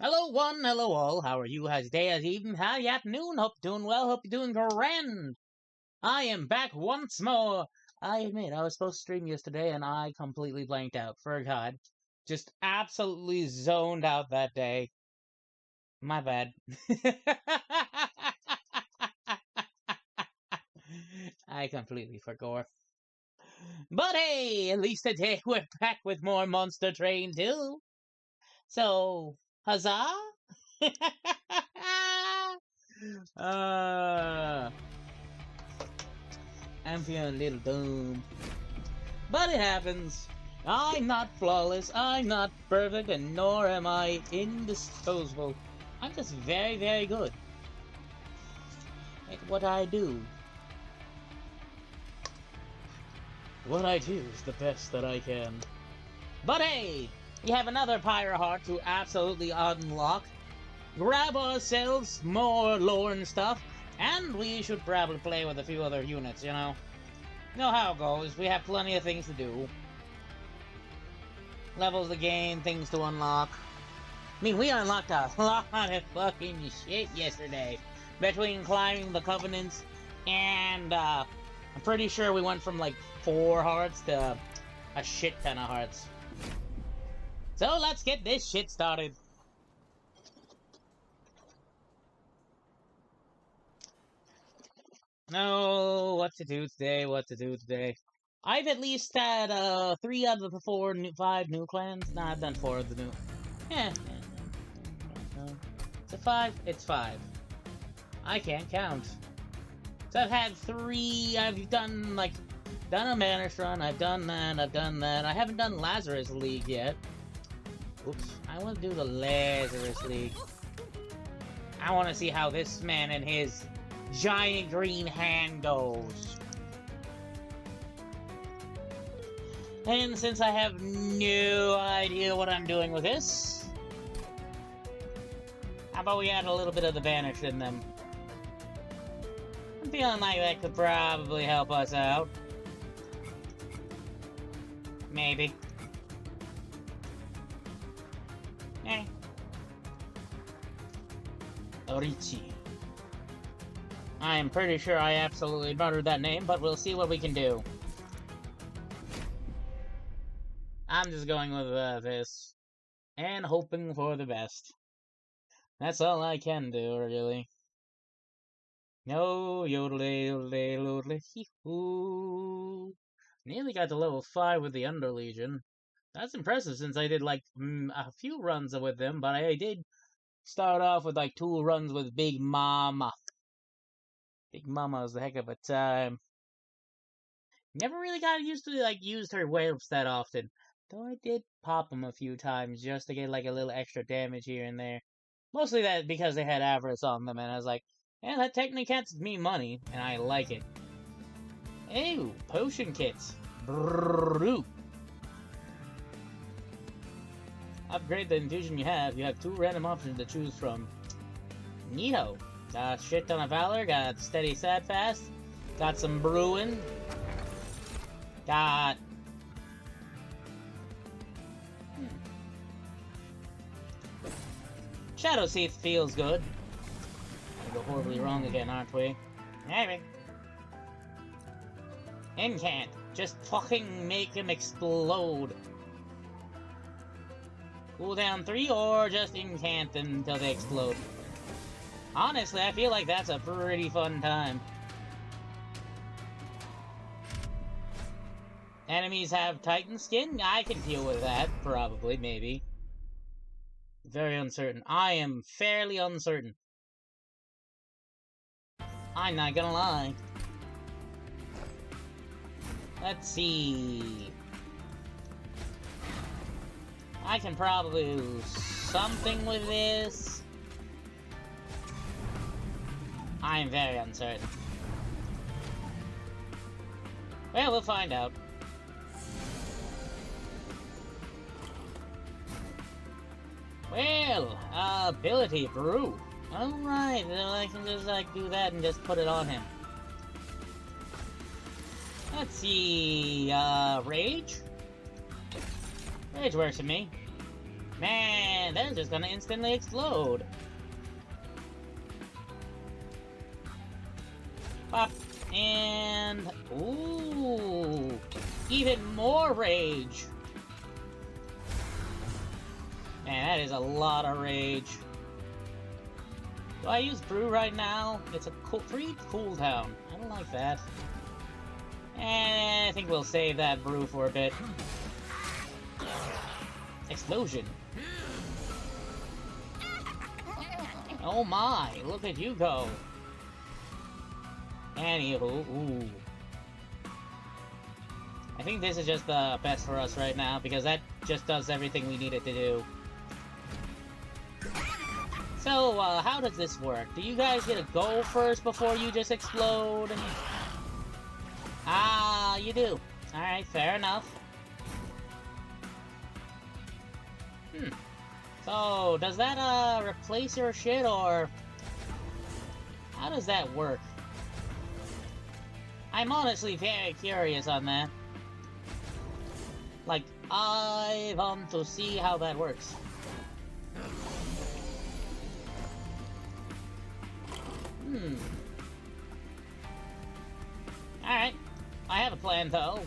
Hello one, hello all, how are you, how's your day, how's your evening, how's your afternoon, hope you're doing well, hope you're doing grand. I am back once more. I admit, I was supposed to stream yesterday and I completely blanked out, forgot. Just absolutely zoned out that day. My bad. I completely forgot. But hey, at least today we're back with more Monster Train 2. So, huzzah? uh, I'm feeling a little dumb. But it happens. I'm not flawless, I'm not perfect, and nor am I indisposable. I'm just very, very good at what I do. What I do is the best that I can. But hey, we have another Pyre Heart to absolutely unlock. Grab ourselves more lore and stuff, and we should probably play with a few other units, you know? You know how it goes, we have plenty of things to do. Levels to gain, things to unlock. I mean, we unlocked a lot of fucking shit yesterday. Between climbing the Covenants and, I'm pretty sure we went from like 4 hearts to a shit ton of hearts. So let's get this shit started. No, what to do today. I've at least had 3 out of the 5 new clans. Nah, I've done 4 of the new. Yeah. It's a 5? It's 5. I can't count. So I've had 3, I've done a Manus run, I've done that. I haven't done Lazarus League yet. Oops, I want to do the Lazarus League. I want to see how this man and his giant green hand goes. And since I have no idea what I'm doing with this, how about we add a little bit of the Vanish in them? I'm feeling like that could probably help us out. Maybe. Eh. Orichi. I am pretty sure I absolutely murdered that name, but we'll see what we can do. I'm just going with this. And hoping for the best. That's all I can do, really. No, yodelay, yodelay, yodelay, hee-hoo. Nearly got to level 5 with the Underlegion. That's impressive since I did like a few runs with them, but I did start off with like 2 runs with Big Mama. Big Mama was a heck of a time. Never really got used to use her waves that often. Though I did pop them a few times just to get like a little extra damage here and there. Mostly that because they had avarice on them, and I was like, yeah, that technically gets me money, and I like it. Ew, potion kits. Brrrr. Upgrade the infusion you have. You have 2 random options to choose from. Neato. Got a shit ton of Valor, got Steady Sad Fast, got some Brewing, got... Shadow Seath feels good. Gonna go horribly wrong again, aren't we? Maybe. Incant. Just fucking make him explode. Cooldown 3 or just incant until they explode. Honestly, I feel like that's a pretty fun time. Enemies have Titan skin? I can deal with that, probably, maybe. Very uncertain. I am fairly uncertain. I'm not gonna lie. Let's see. I can probably do something with this. I'm very uncertain. Well, we'll find out. Well, ability brew. Alright, then I can just do that and just put it on him. Let's see, Rage? Rage works for me. Man, they're just gonna instantly explode. Pop. And... ooh! Even more rage! Man, that is a lot of rage. Do I use Brew right now? It's a free cooldown. I don't like that. And I think we'll save that Brew for a bit. Explosion. Oh my, look at you go. Anywho, ooh. I think this is just the best for us right now, because that just does everything we need it to do. So, how does this work? Do you guys get to go first before you just explode? Ah, you do. Alright, fair enough. So, does that, replace your shit, or... how does that work? I'm honestly very curious on that. Like, I want to see how that works. Alright. I have a plan, though.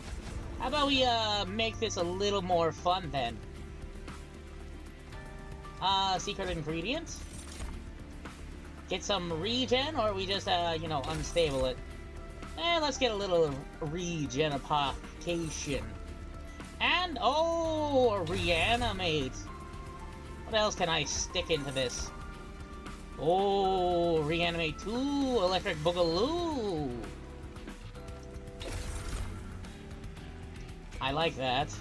How about we, make this a little more fun, then? Secret ingredients? Get some regen, or we just, you know, unstable it? Let's get a little regenification. And, oh, reanimate. What else can I stick into this? Oh, reanimate 2, electric boogaloo. I like that.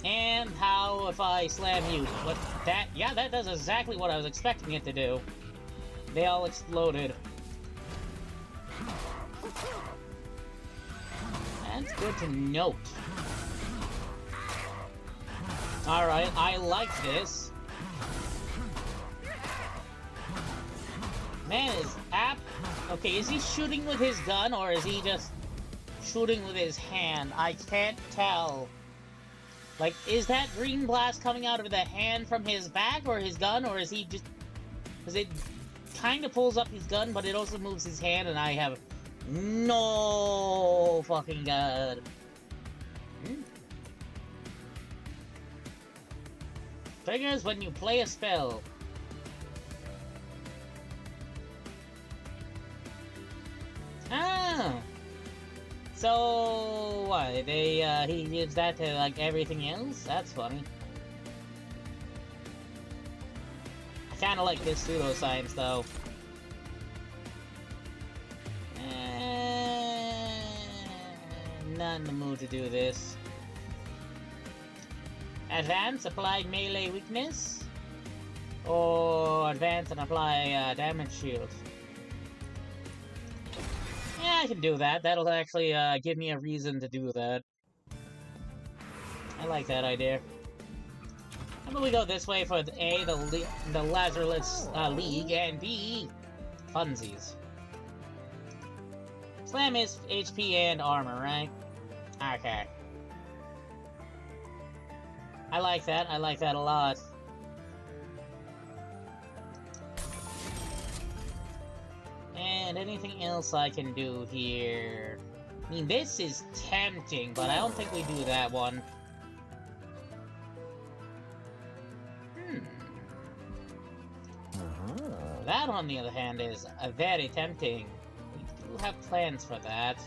And how if I slam you? What, that, yeah, that does exactly what I was expecting it to do. They all exploded. That's good to note. Alright, I like this. Man, is App... okay, is he shooting with his gun, or is he just shooting with his hand? I can't tell. Like, is that green blast coming out of the hand from his back, or his gun, or is he just... because it kind of pulls up his gun, but it also moves his hand, and I have no fucking god. Triggers when you play a spell. Ah! So, what, he gives that to, like, everything else? That's funny. I kinda like this pseudoscience, though. Not in the mood to do this. Advance, apply melee weakness. Or advance and apply damage shield. Yeah, I can do that. That'll actually give me a reason to do that. I like that idea. How about we go this way for A, the Lazarus League, and B, funsies. Slam is HP and armor, right? Okay. I like that. I like that a lot. And anything else I can do here? I mean, this is tempting, but I don't think we do that one. That, on the other hand, is very tempting. We do have plans for that.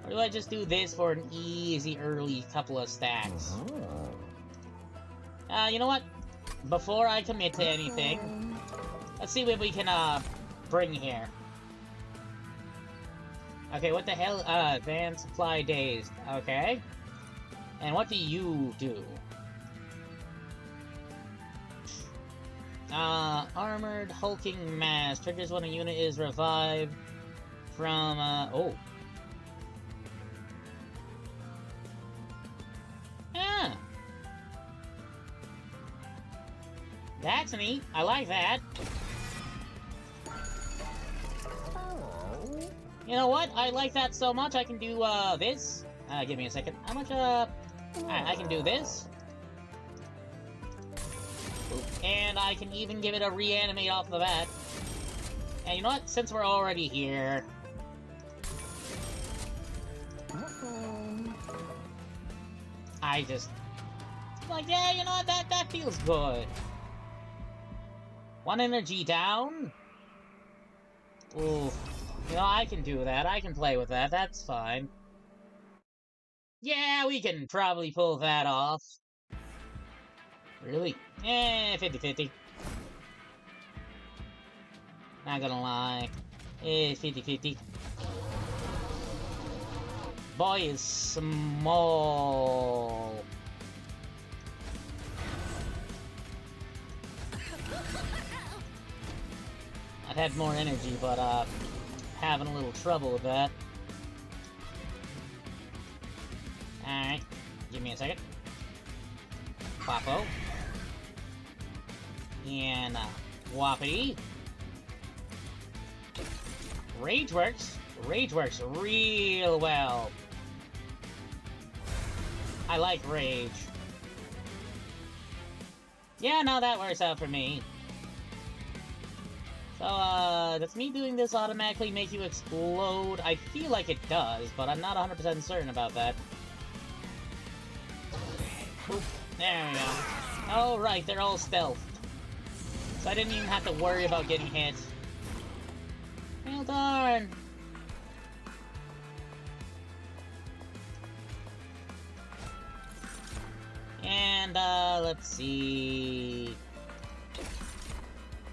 Or do I just do this for an easy early couple of stacks? You know what? Before I commit to anything, let's see what we can, bring here. Okay, what the hell? Advanced supply dazed. Okay. And what do you do? Armored hulking mass. Triggers when a unit is revived from, oh. Yeah. That's neat. I like that. You know what? I like that so much I can do, this. Give me a second. How much, I can do this. Oop. And I can even give it a reanimate off the bat. And you know what? Since we're already here... I just... Like, yeah, you know what? That feels good. 1 energy down? Ooh. You know, I can do that. I can play with that. That's fine. Yeah, we can probably pull that off. Really? Eh, 50-50. Not gonna lie. Eh, 50-50. Boy is small. I've had more energy, but, having a little trouble with that. Alright. Give me a second. Popo. And, Whoppity. Rage works. Rage works real well. I like Rage. Yeah, no, that works out for me. So, does me doing this automatically make you explode? I feel like it does, but I'm not 100% certain about that. Oop, there we go. Oh, right, they're all stealthed. So I didn't even have to worry about getting hit. Well, darn. And, let's see...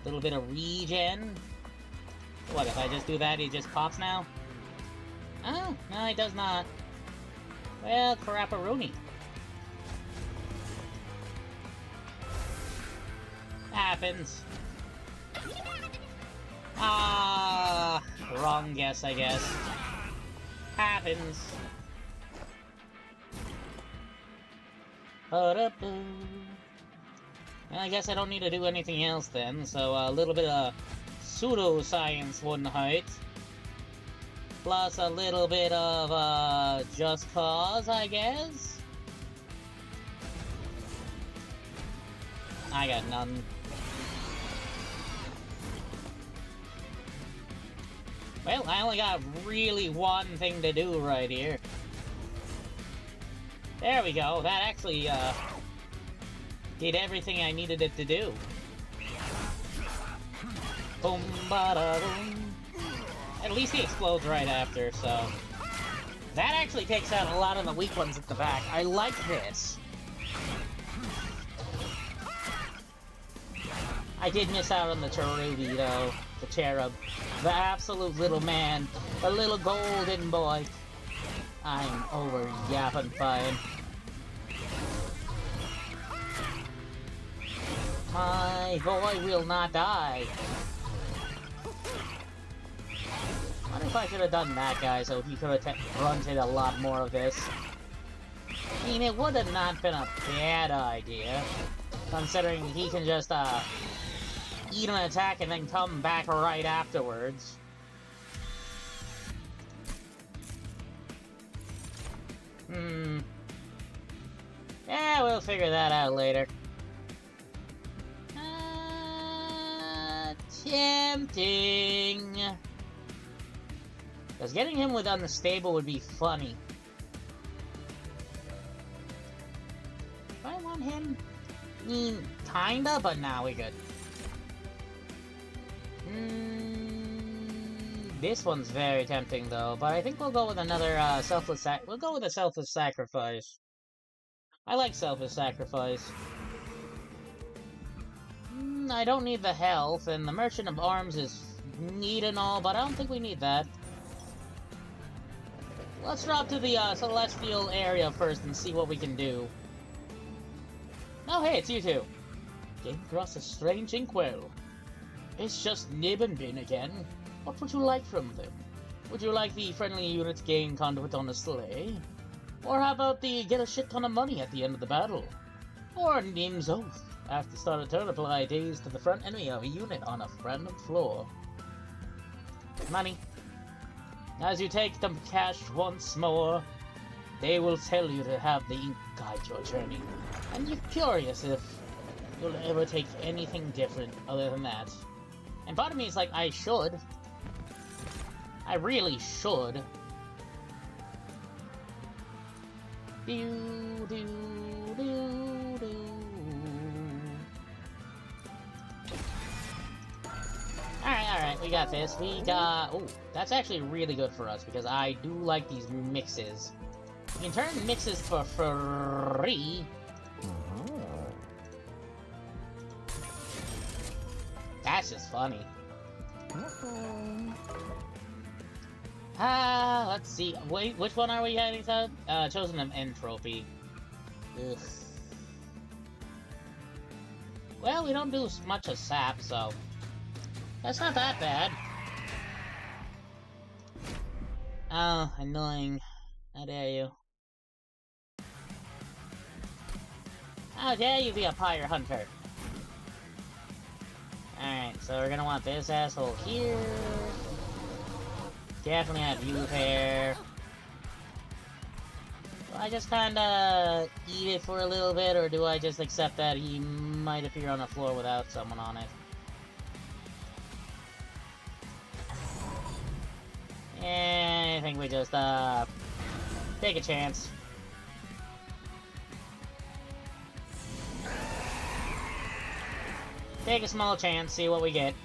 Little bit of regen. What, if I just do that, he just pops now? Oh, no, he does not. Well, crapperoni. Happens. Ah, wrong guess, I guess. Happens. I guess I don't need to do anything else then, so a little bit of pseudoscience wouldn't hurt. Plus a little bit of, just cause, I guess? I got none. Well, I only got really one thing to do right here. There we go, that actually, did everything I needed it to do. Boom, bada, boom. At least he explodes right after, so... That actually takes out a lot of the weak ones at the back. I like this. I did miss out on the Cherubi, though. The Cherub. The absolute little man. The little golden boy. I'm over yapping fine. My boy will not die. I wonder if I should have done that, guys, so he could have grunted a lot more of this. I mean, it would have not been a bad idea, considering he can just, eat an attack and then come back right afterwards. Yeah, we'll figure that out later. Tempting. Because getting him with unstable would be funny. Do I want him? I mean, kinda, but nah, we good. This one's very tempting though, but I think we'll go with another we'll go with a selfless sacrifice. I like selfless sacrifice. I don't need the health, and the Merchant of Arms is neat and all, but I don't think we need that. Let's drop to the celestial area first and see what we can do. Oh hey, it's you two. Came across a strange inkwell. It's just Nib and Bin again. What would you like from them? Would you like the friendly units gain conduit on a sleigh? Or how about the get a shit ton of money at the end of the battle? Or Nim's Oath. After start a turn, apply daze to the front enemy of a unit on a random floor. Money. As you take the cash once more, They will tell you to have the ink guide your journey. And you're curious if you'll ever take anything different other than that. And part of me is like, I should. I really should. Do, do, do, do. Alright, we got this. We got... Oh, that's actually really good for us, because I do like these mixes. You can turn mixes for free. That's just funny. Let's see. Wait, which one are we heading to? Chosen an entropy. Ugh. Well, we don't do much of sap, so... That's not that bad. Oh, annoying. How dare you. How dare you be a pyre hunter? Alright, so we're gonna want this asshole here. Definitely have you there. Do I just kinda eat it for a little bit, or do I just accept that he might appear on the floor without someone on it? I think we just, take a chance. Take a small chance, see what we get.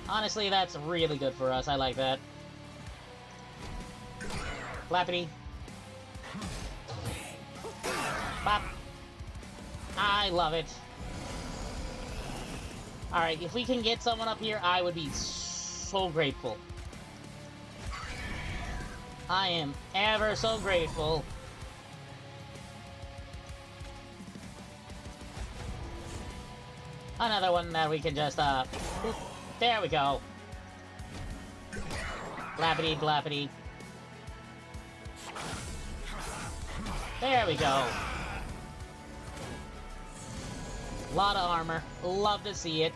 Honestly, that's really good for us. I like that. Flappity. Pop. I love it. Alright, if we can get someone up here, I would be so grateful. I am ever so grateful. Another one that we can just, there we go. Blappity, blappity. There we go. Lot of armor. Love to see it.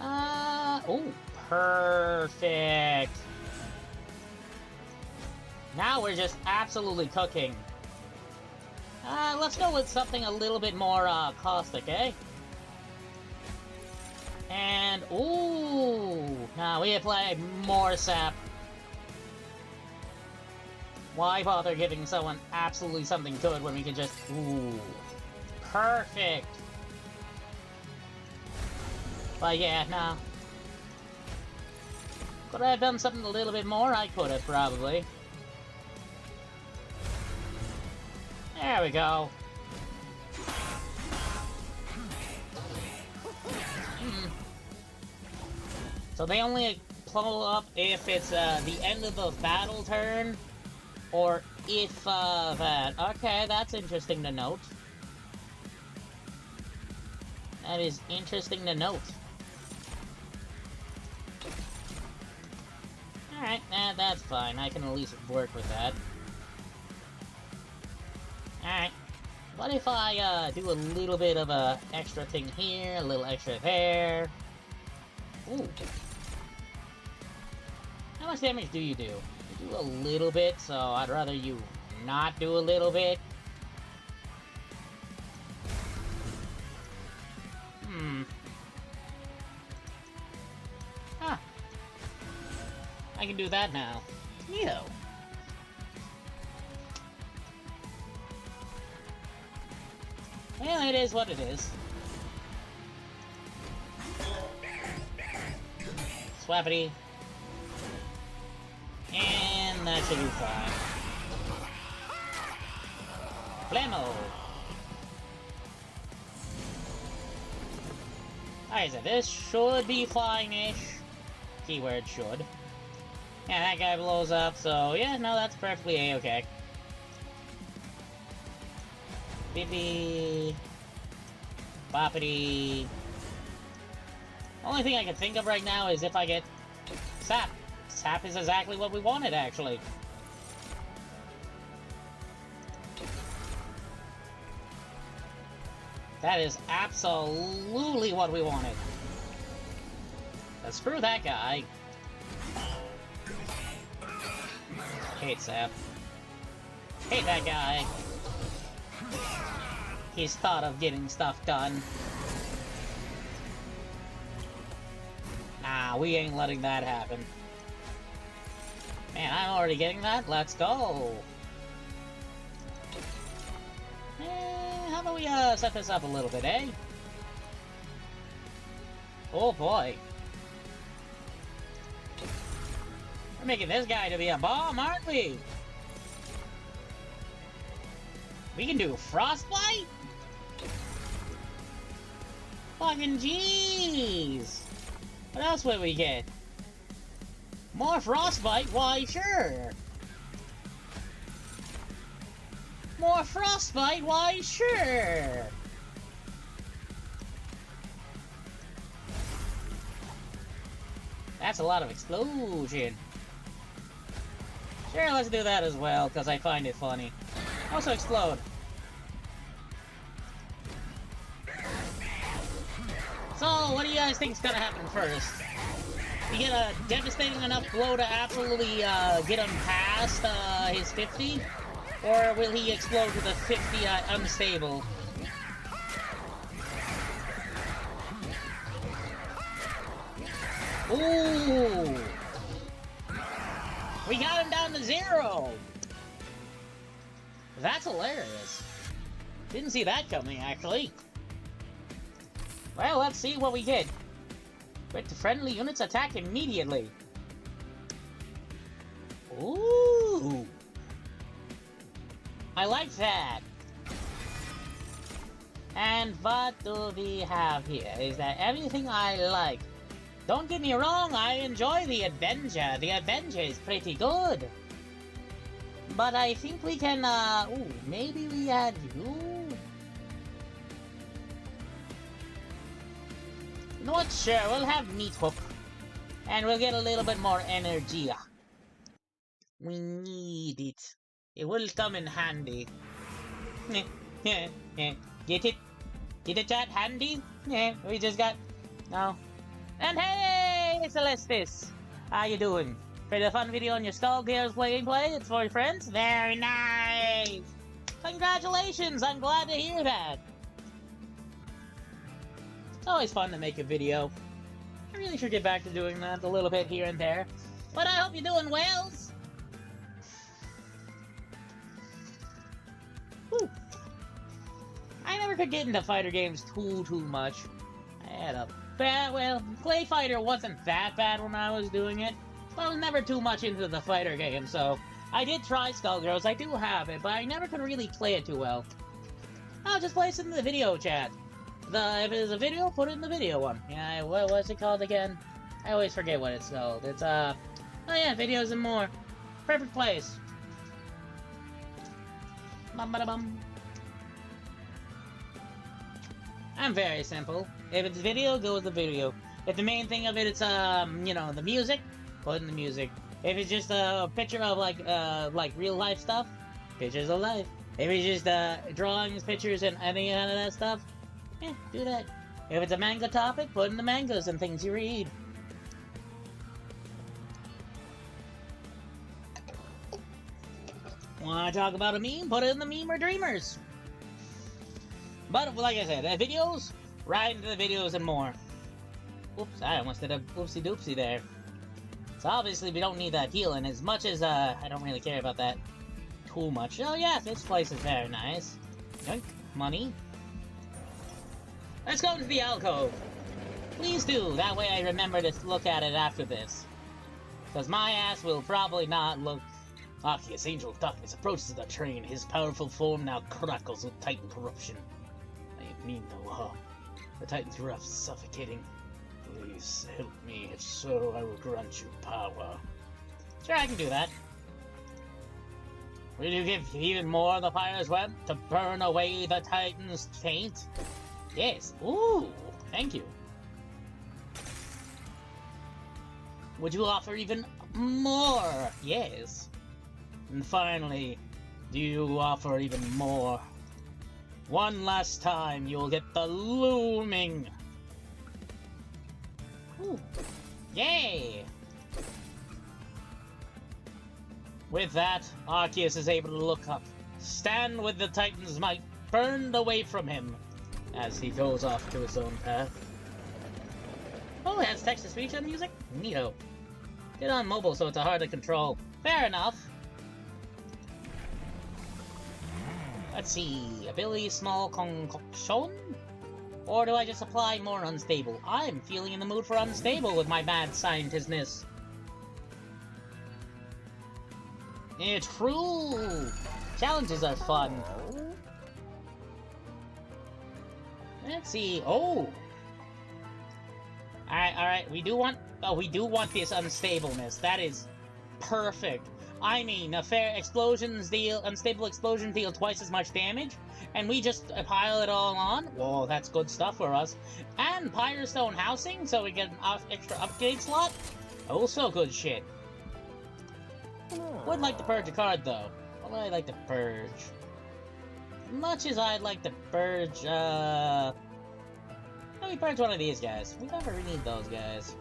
Oh, perfect. Now we're just absolutely cooking. Let's go with something a little bit more, caustic, eh? And, ooh, now we apply more sap. Why bother giving someone absolutely something good when we can just... Ooh. Perfect! But yeah, no. Could I have done something a little bit more? I could have, probably. There we go. So they only blow up if it's, the end of the battle turn, or if, that. Okay, that's interesting to note. That is interesting to note. Alright, that's fine. I can at least work with that. Alright. What if I, do a little bit of a extra thing here, a little extra there? Ooh. How much damage do you do? You do a little bit, so I'd rather you not do a little bit. Huh. I can do that now. Ew. Well, it is what it is. Swappity. And that should be fine. Blammo! Alright, so this should be fine-ish. Keyword should. Yeah, that guy blows up, so yeah, no, that's perfectly a-okay. Bippy. Boppity. Only thing I can think of right now is if I get sap. Sap is exactly what we wanted, actually. That is absolutely what we wanted. But screw that guy. Hate Sap. Hate that guy. He's thought of getting stuff done. Nah, we ain't letting that happen. Man, I'm already getting that. Let's go. How about we set this up a little bit, eh? Oh boy. We're making this guy to be a bomb, aren't we? We can do Frostbite? Fucking jeez! What else would we get? More Frostbite? Why, sure! More Frostbite? Why, sure! That's a lot of explosion. Sure, let's do that as well, because I find it funny. Also explode. So, what do you guys think is gonna happen first? You get a devastating enough blow to absolutely get him past his 50? Or will he explode with a 50 unstable? Ooh! We got him down to 0! That's hilarious. Didn't see that coming, actually. Well, let's see what we get. Quit the friendly units attack immediately. Ooh! I like that. And what do we have here? Is that everything I like? Don't get me wrong, I enjoy the adventure. The adventure is pretty good. But I think we can, ooh, maybe we add you? You know what, sure, we'll have Meat Hook. And we'll get a little bit more energy. We need it. It will come in handy. Get it? Get it, chat? Handy? Yeah, we just got... No. And hey, Celestis! How you doing? For the fun video on your Skullgears play, it's for your friends? Very nice! Congratulations! I'm glad to hear that! It's always fun to make a video. I really should get back to doing that a little bit here and there. But I hope you're doing well! Whew. I never could get into fighter games too much. I had a bad, well, Clay Fighter wasn't that bad when I was doing it, but I was never too much into the fighter game, so I did try Skullgirls, I do have it, but I never could really play it too well. I'll just place it in the video chat. If it is a video, put it in the video one. Yeah, what's it called again? I always forget what it's called. It's, oh yeah, videos and more. Perfect place. Bum-ba-da-bum. I'm very simple. If it's video, go with the video. If the main thing of it is, you know, the music, put in the music. If it's just a picture of, like real life stuff, pictures of life. If it's just, drawings, pictures, and any kind of that stuff, yeah, do that. If it's a manga topic, put in the mangas and things you read. Wanna talk about a meme? Put it in the meme or dreamers. But, like I said, videos, right into the videos and more. Oops, I almost did a whoopsie-doopsie there. So obviously we don't need that healing as much as, I don't really care about that too much. Oh yeah, this place is very nice. Yoink, money. Let's go into the alcove. Please do, that way I remember to look at it after this. Because my ass will probably not look... Arceus, Angel of Darkness, approaches the train. His powerful form now crackles with Titan corruption. I mean no harm. The Titan's rough, suffocating. Please help me, if so, I will grant you power. Sure, I can do that. Will you give even more of the Pyre's web to burn away the Titan's taint? Yes. Ooh, thank you. Would you offer even more? Yes. And finally, do you offer even more? One last time, you'll get the looming. Ooh. Yay! With that, Arceus is able to look up, stand with the Titan's might burned away from him, as he goes off to his own path. Oh, it has text-to-speech on music? Neato. Did on mobile, so it's hard to control. Fair enough. Let's see, ability small concoction? Or do I just apply more unstable? I'm feeling in the mood for unstable with my mad scientistness. It's true! Challenges are fun. Let's see, oh! Alright, we do want this unstableness. That is perfect. I mean, unstable explosions deal twice as much damage, and we just pile it all on. Whoa, that's good stuff for us. And Pyre Stone housing, so we get an extra upgrade slot. Also good shit. Would like to purge a card, though. What would I like to purge? Much as I'd like to purge, let me purge one of these guys. We never need those guys.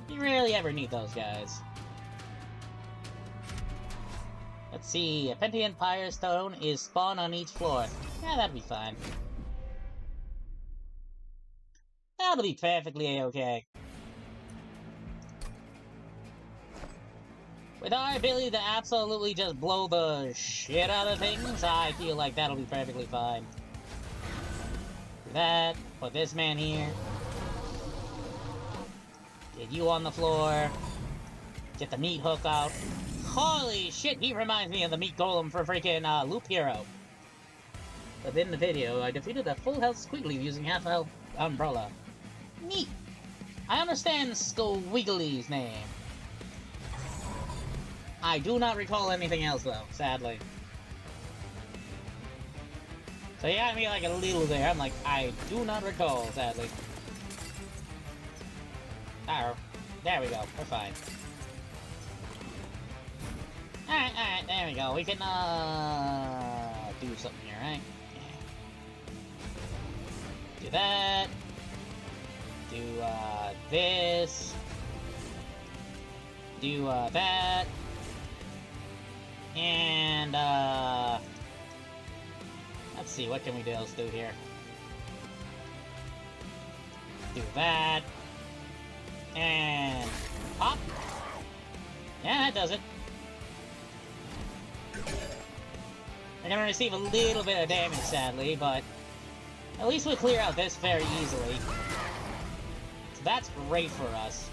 You rarely ever need those guys. Let's see, a Pentient Pyre Stone is spawned on each floor. Yeah, that'd be fine. That'll be perfectly okay. With our ability to absolutely just blow the shit out of things, I feel like that'll be perfectly fine. Do that, put this man here. Get you on the floor. Get the meat hook out. Holy shit, he reminds me of the meat golem for freaking Loop Hero. But in the video, I defeated a full health Squiggly using half health umbrella. Neat. I understand Squiggly's name. I do not recall anything else though, sadly. So you got me like a little there. I'm like, I do not recall, sadly. Arrow. There we go. We're fine. Alright, there we go. We can, do something here, right? Yeah. Do that. Do, this. Do, that. And, let's see, what can we else do here? Do that. And pop. Yeah, that does it. We're gonna receive a little bit of damage, sadly, but at least we'll clear out this very easily. So that's great for us.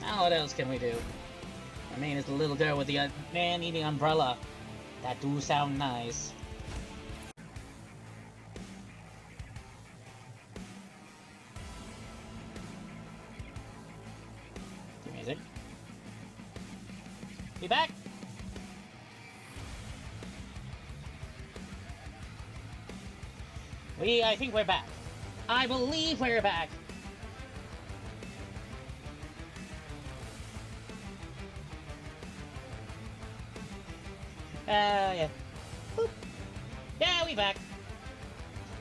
Now what else can we do? I mean, it's the little girl with the man-eating umbrella. That do sound nice. Music. Be back! I think we're back. I believe we're back. Yeah. Boop. Yeah, we back.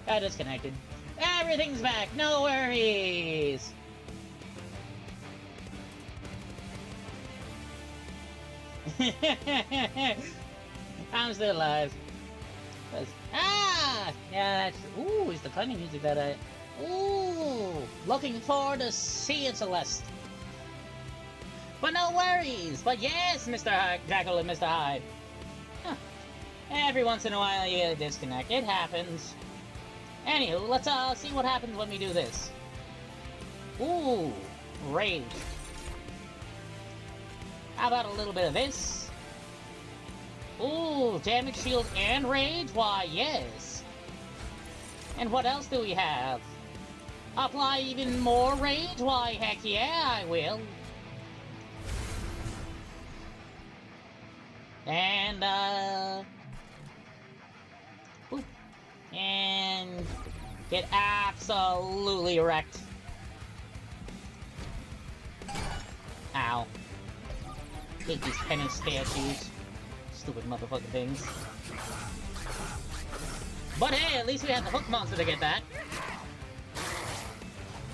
Got disconnected. Everything's back, no worries! I'm still alive. Ah! Yeah, that's... Ooh, it's the kind of music that I... Ooh! Looking forward to seeing Celeste. But no worries! But yes, Mr. Jackal and Mr. Hyde. Huh. Every once in a while you get a disconnect. It happens. Anywho, let's see what happens when we do this. Ooh! Rage. How about a little bit of this? Ooh, damage, shield, and rage? Why, yes. And what else do we have? Apply even more rage? Why, heck yeah, I will. And, boop. And get absolutely wrecked. Ow. Hate these penance statues. Stupid motherfucking things. But hey, at least we had the hook monster to get that.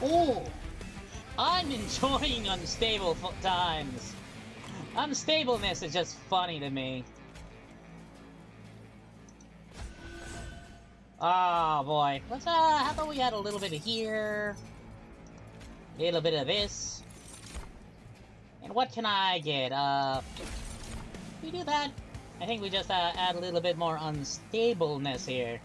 Ooh! I'm enjoying unstable times. Unstableness is just funny to me. Oh boy. Let's how about we add a little bit of here, a little bit of this, and what can I get? We do that. I think we just add a little bit more unstableness here,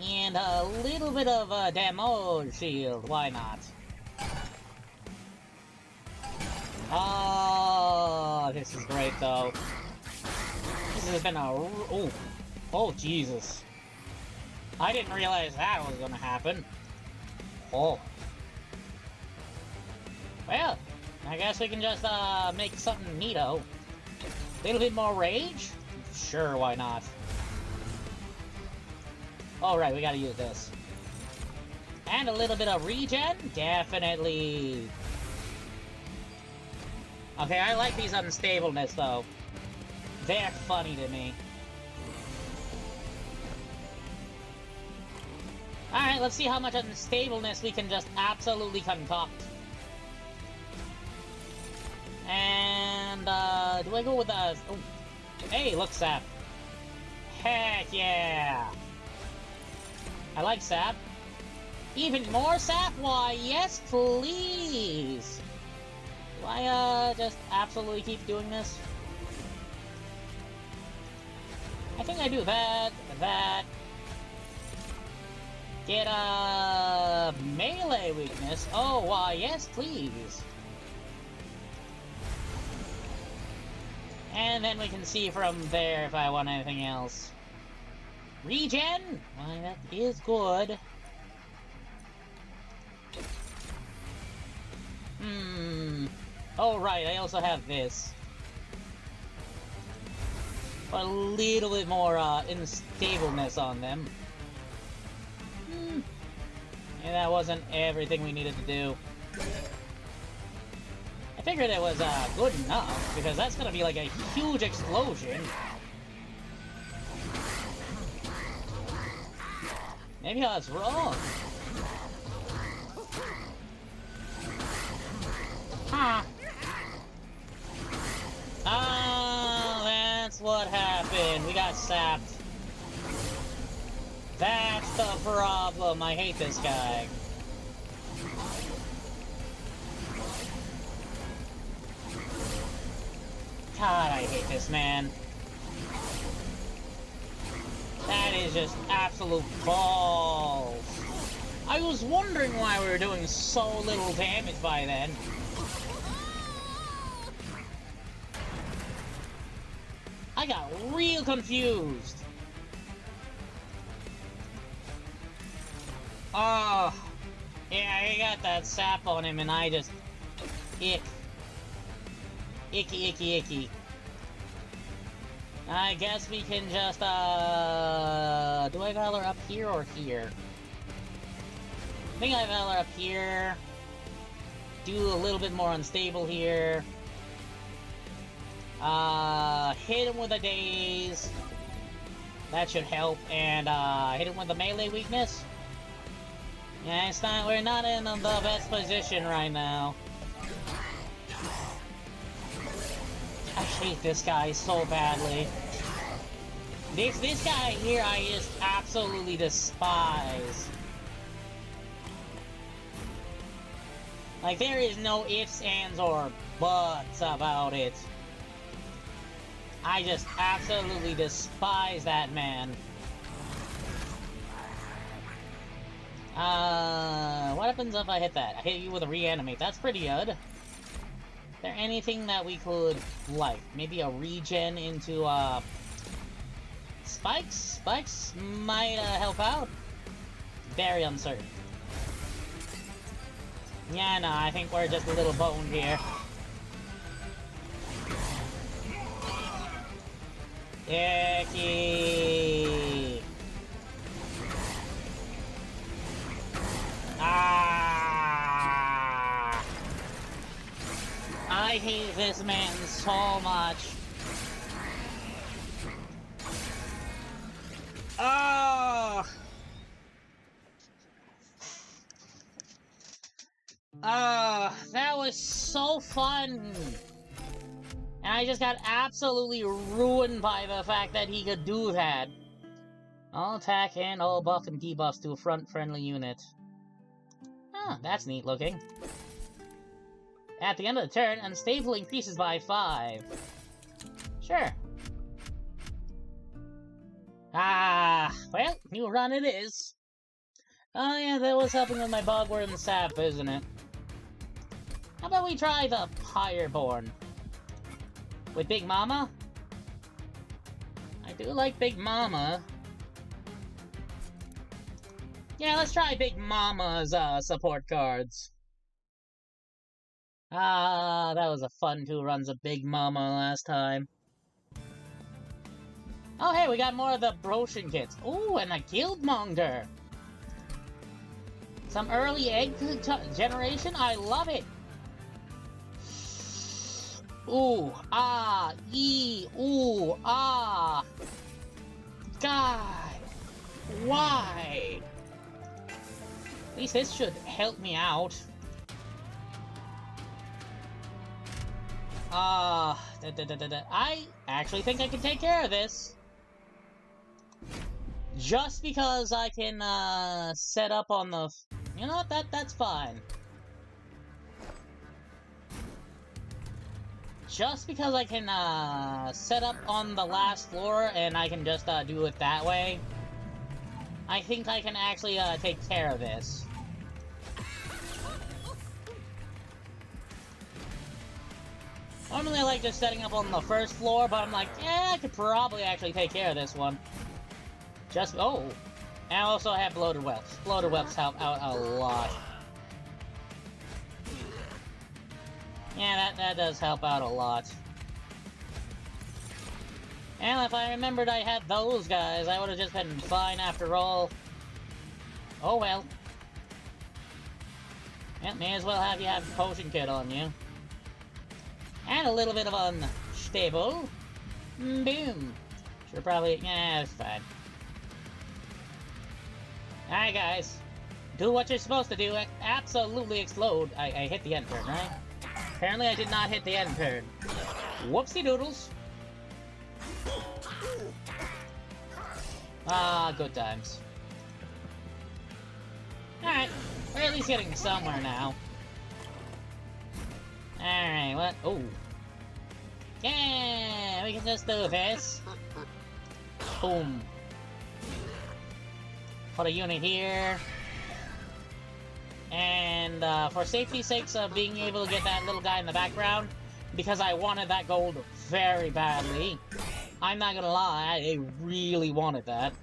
and a little bit of damage shield. Why not? Oh, this is great though. This has been a... Oh, Jesus. I didn't realize that was gonna happen. Oh. Well, I guess we can just, make something neato. A little bit more rage? Sure, why not? Oh, right, we gotta use this. And a little bit of regen? Definitely. Okay, I like these unstableness, though. They're funny to me. Alright, let's see how much unstableness we can just absolutely concoct. And, do I go with oh. Hey, look, sap. Heck yeah! I like sap. Even more sap? Why, yes, please! Do I, just absolutely keep doing this? I think I do that, Get a melee weakness. Oh, why, yes, please. And then we can see from there if I want anything else. Regen? Why, that is good. Oh, right, I also have this. A little bit more instableness on them. Yeah, that wasn't everything we needed to do. I figured it was good enough, because that's gonna be like a huge explosion. Maybe I was wrong. Huh. Oh, that's what happened. We got sapped. That's the problem. I hate this guy. God, I hate this man. That is just absolute balls. I was wondering why we were doing so little damage by then. I got real confused. Oh, yeah, he got that sap on him and I just... Ick. Icky, icky, icky. I guess we can just, do I Valor up here or here? I think I Valor up here. Do a little bit more unstable here. Hit him with a daze. That should help. And, hit him with the melee weakness. Yeah, it's not, we're not in the best position right now. I hate this guy so badly. This guy here I just absolutely despise. Like, there is no ifs, ands, or buts about it. I just absolutely despise that man. What happens if I hit that? I hit you with a reanimate. That's pretty good. Is there anything that we could, like, maybe a regen into, spikes? Spikes might, help out? Very uncertain. Yeah, no, I think we're just a little boned here. Icky! Ah! I I hate this man so much. Oh! That was so fun! And I just got absolutely ruined by the fact that he could do that. All attack and all buff and debuffs to a front friendly unit. Huh, that's neat looking. At the end of the turn, unstable increases by 5. Sure. Well, new run it is. Oh yeah, that was helping with my bogworm sap, isn't it? How about we try the Pyreborn? With Big Mama? I do like Big Mama. Yeah, let's try Big Mama's support cards. That was a fun 2 runs of Big Mama last time. Oh hey, we got more of the Broshin kits. Ooh, and a Guildmonger! Some early egg generation? I love it! Ooh, ooh, God! Why? At least this should help me out. I actually think I can take care of this. Just because I can, set up on the... You know what, that's fine. Just because I can, set up on the last floor and I can just, do it that way, I think I can actually, take care of this. Normally I like just setting up on the first floor, but I'm like, yeah, I could probably actually take care of this one. Just, oh! And I also have Bloated Whelps. Bloated Whelps help out a lot. Yeah, that does help out a lot. And if I remembered I had those guys, I would have just been fine after all. Oh well. Yeah, may as well have you have a potion kit on you. And a little bit of unstable. Boom. Sure, probably, yeah, it's fine. Alright, guys. Do what you're supposed to do. Absolutely explode. I hit the end turn, right? Apparently I did not hit the end turn. Whoopsie doodles. Good times. Alright. We're at least getting somewhere now. Alright, what? Oh. Yeah, we can just do this. Boom. Put a unit here. And for safety's sakes of being able to get that little guy in the background, because I wanted that gold very badly. I'm not gonna lie, I really wanted that.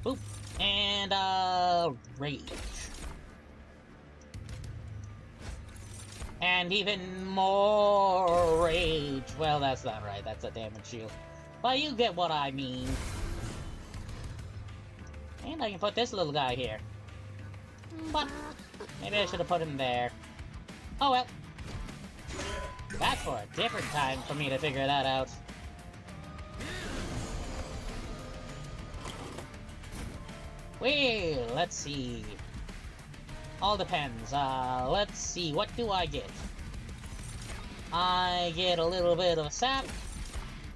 Boop. And, rage. And even more rage. Well, that's not right. That's a damage shield. But you get what I mean. And I can put this little guy here. But maybe I should have put him there. Oh well. That's for a different time for me to figure that out. Well, let's see. All depends. Let's see. What do I get? I get a little bit of sap.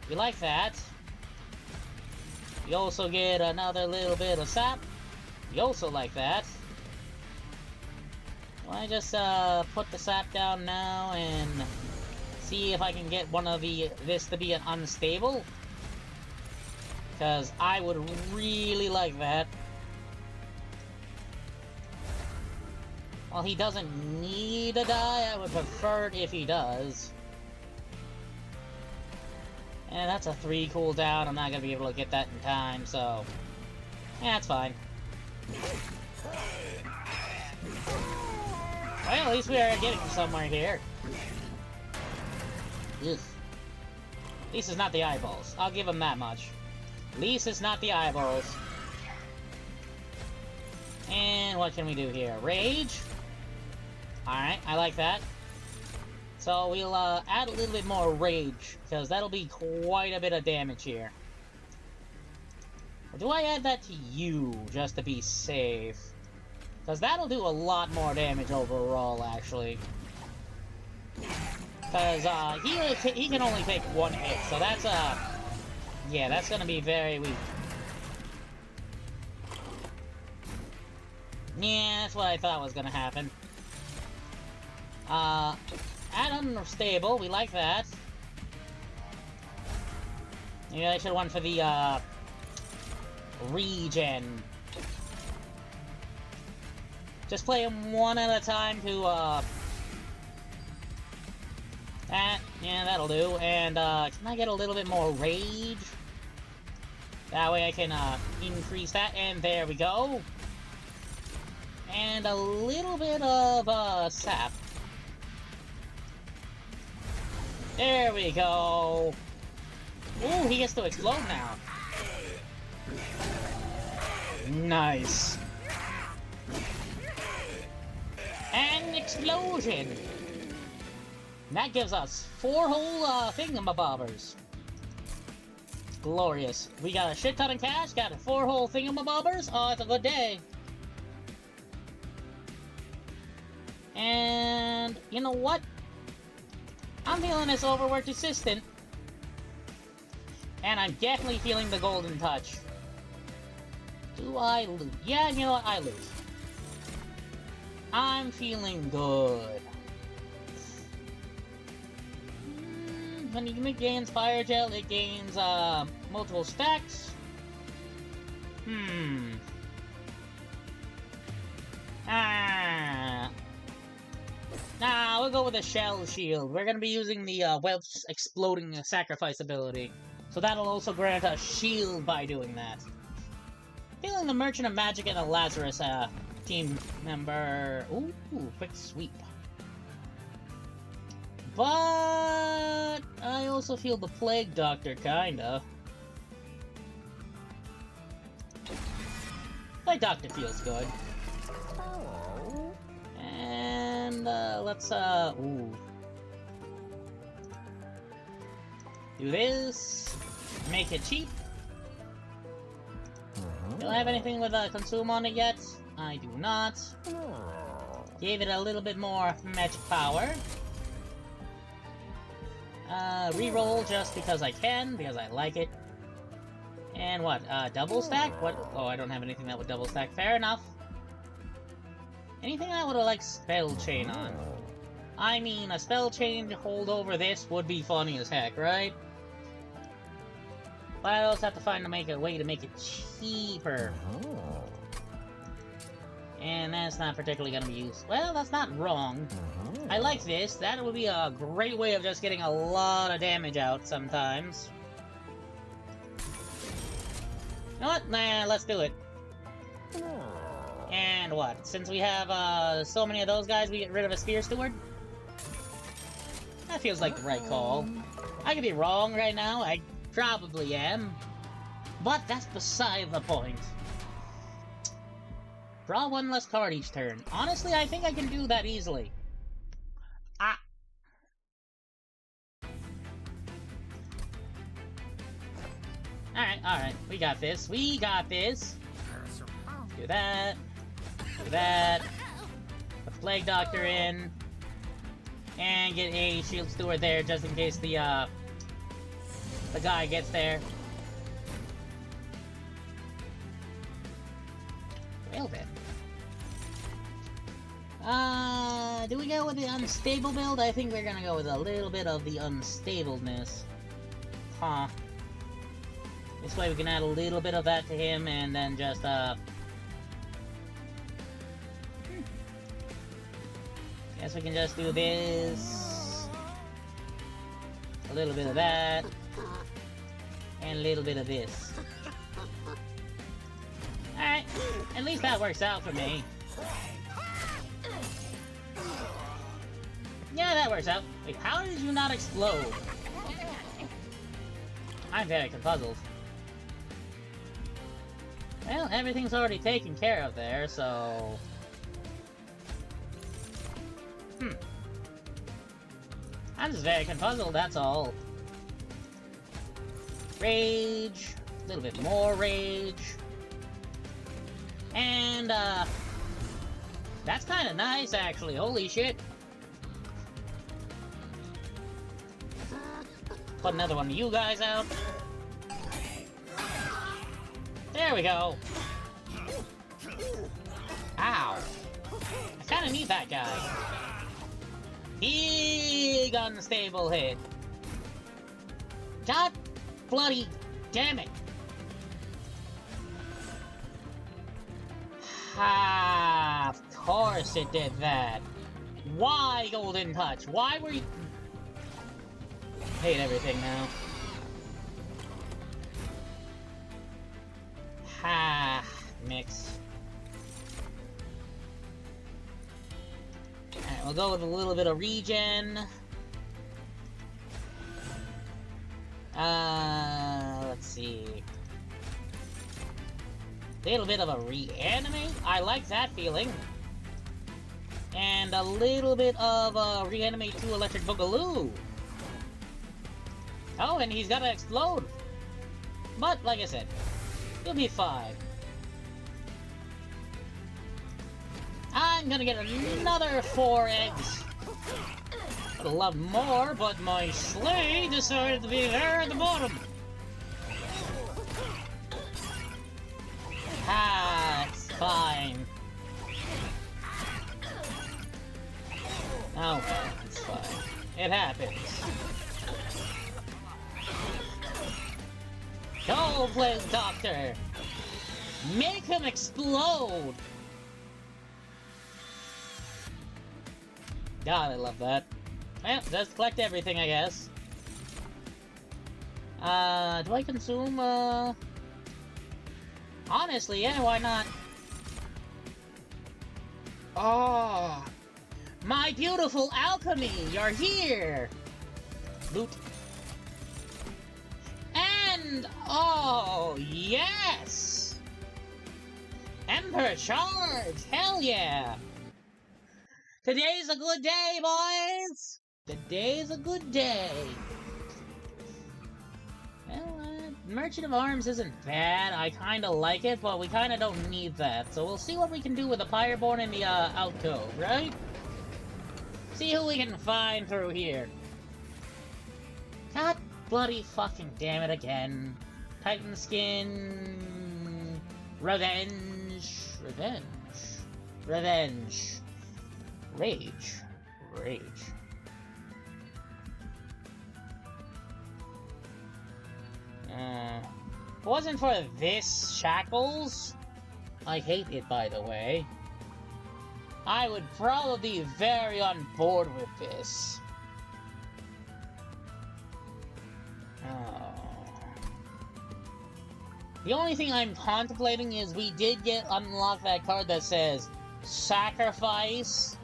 We like that. We also get another little bit of sap. We also like that. Well, I just put the sap down now and see if I can get one of this to be an unstable. Because I would really like that. While he doesn't need to die, I would prefer it if he does. And that's a 3 cooldown. I'm not gonna be able to get that in time, so yeah, that's fine. Well, at least we are getting somewhere here. Ugh. At least it's not the eyeballs. I'll give him that much. At least it's not the eyeballs. And what can we do here? Rage? Alright, I like that. So we'll add a little bit more rage, because that'll be quite a bit of damage here. Or do I add that to you, just to be safe? Because that'll do a lot more damage overall, actually. Because he can only take one hit, so that's yeah, that's gonna be very weak. Yeah, that's what I thought was gonna happen. Add unstable, we like that. Maybe I should have went for the regen. Just play them one at a time to yeah, that'll do. And can I get a little bit more rage? That way I can increase that, and there we go. And a little bit of sap. There we go. Ooh, he gets to explode now. Nice. An explosion. That gives us 4 whole thingamabobbers. Glorious. We got a shit ton of cash, got 4 whole thingamabobbers. Oh, it's a good day. And you know what? I'm feeling this overworked assistant. And I'm definitely feeling the golden touch. Do I lose? Yeah, you know what? I lose. I'm feeling good. When it gains fire gel, it gains multiple stacks. Nah, we'll go with the shell shield. We're gonna be using the Welp's exploding sacrifice ability. So that'll also grant a shield by doing that. Feeling the Merchant of Magic and the Lazarus team member. Ooh, quick sweep. But I also feel the Plague Doctor, kinda. Plague Doctor feels good. And let's ooh. Do this. Make it cheap. Don't have anything with consume on it yet. I do not. Gave it a little bit more magic power. Reroll just because I can, because I like it. And what? Double stack? What? Oh, I don't have anything that would double stack. Fair enough. Anything I would have like spell chain on. I mean, a spell chain hold over this would be funny as heck, right? But I also have to find a way to make it cheaper. And that's not particularly going to be used. Well, that's not wrong. I like this. That would be a great way of just getting a lot of damage out sometimes. You know what? Nah, let's do it. And what? Since we have so many of those guys, we get rid of a Spear Steward? That feels like the right call. I could be wrong right now. I probably am. But that's beside the point. Draw 1 less card each turn. Honestly, I think I can do that easily. Alright. We got this. We got this. Do that. Do that. Put the Plague Doctor in. And get a Shield Steward there just in case the guy gets there. Well then. Do we go with the unstable build? I think we're gonna go with a little bit of the unstableness. Huh. This way we can add a little bit of that to him and then just, guess we can just do this. A little bit of that. And a little bit of this. Alright, at least that works out for me. Yeah, that works out. Wait, how did you not explode? I'm very confuzzled. Well, everything's already taken care of there, so... I'm just very confuzzled, that's all. Rage. A little bit more rage. And, that's kind of nice, actually. Holy shit. Put another one of you guys out. There we go. Ow. I kind of need that guy. Big unstable hit. God bloody damn it. Ah, of course it did that. Why Golden Touch? Why were you... Hate everything now. Ha, mix. Alright, we'll go with a little bit of regen. Let's see. Little bit of a reanimate. I like that feeling. And a little bit of a reanimate 2 electric boogaloo. Oh, and he's gotta explode. But, like I said, he'll be fine. I'm gonna get another 4 eggs. I'd love more, but my sleigh decided to be there at the bottom. Ah, it's fine. Oh, well, it's fine. It happens. Go, Blaze Doctor! Make him explode! God, I love that. Well, just collect everything, I guess. Do I consume, Honestly, yeah, why not? Oh! My beautiful alchemy! You're here! Loot. And... oh, yes! Emperor Charge! Hell yeah! Today's a good day, boys! Today's a good day! Well, Merchant of Arms isn't bad. I kinda like it, but we kinda don't need that. So we'll see what we can do with the Pyreborn and the, Outcove, right? See who we can find through here. God bloody fucking damn it again. Titan Skin... Revenge... Revenge... Revenge... Rage. Rage. If it wasn't for this Shackles, I hate it, by the way, I would probably be very on board with this. The only thing I'm contemplating is we did unlock that card that says Sacrifice,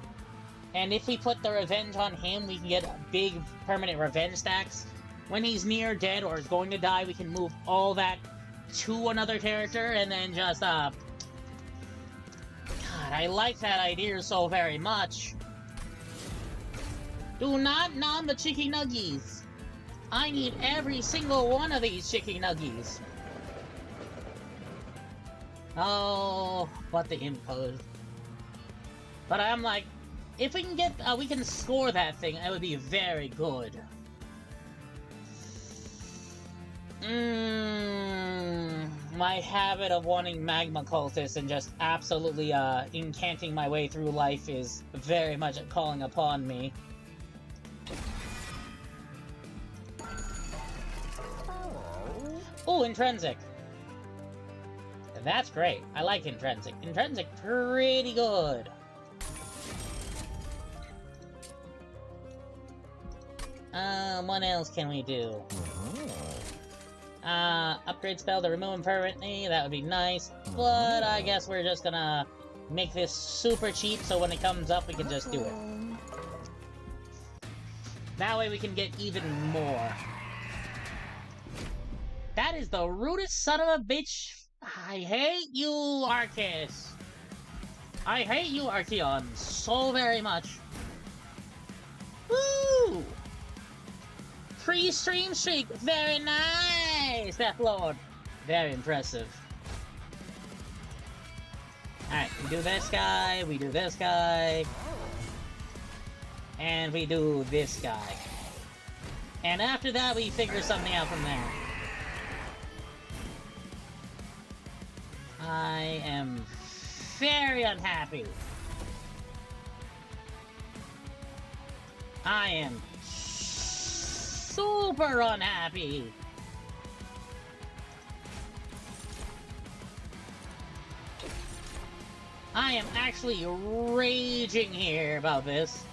and if we put the revenge on him, we can get big permanent revenge stacks. When he's near dead or is going to die, we can move all that to another character and then just, God, I like that idea so very much. Do not nom the Chicky Nuggies. I need every single one of these Chicky Nuggies. Oh, what the impose. But I'm like, if we can get, we can score that thing, that would be very good. My habit of wanting Magma Cultists and just absolutely, incanting my way through life is very much calling upon me. Oh, Intrinsic! That's great. I like Intrinsic. Intrinsic, pretty good. What else can we do? Upgrade spell to remove him permanently, that would be nice. But I guess we're just gonna make this super cheap so when it comes up we can just do it. That way we can get even more. That is the rudest son of a bitch. I hate you, Arceus. I hate you, Archeon, so very much. Woo! Free stream streak! Very nice! Death Lord! Very impressive. Alright, we do this guy, we do this guy. And we do this guy. And after that, we figure something out from there. I am very unhappy. I am super unhappy. I am actually raging here about this.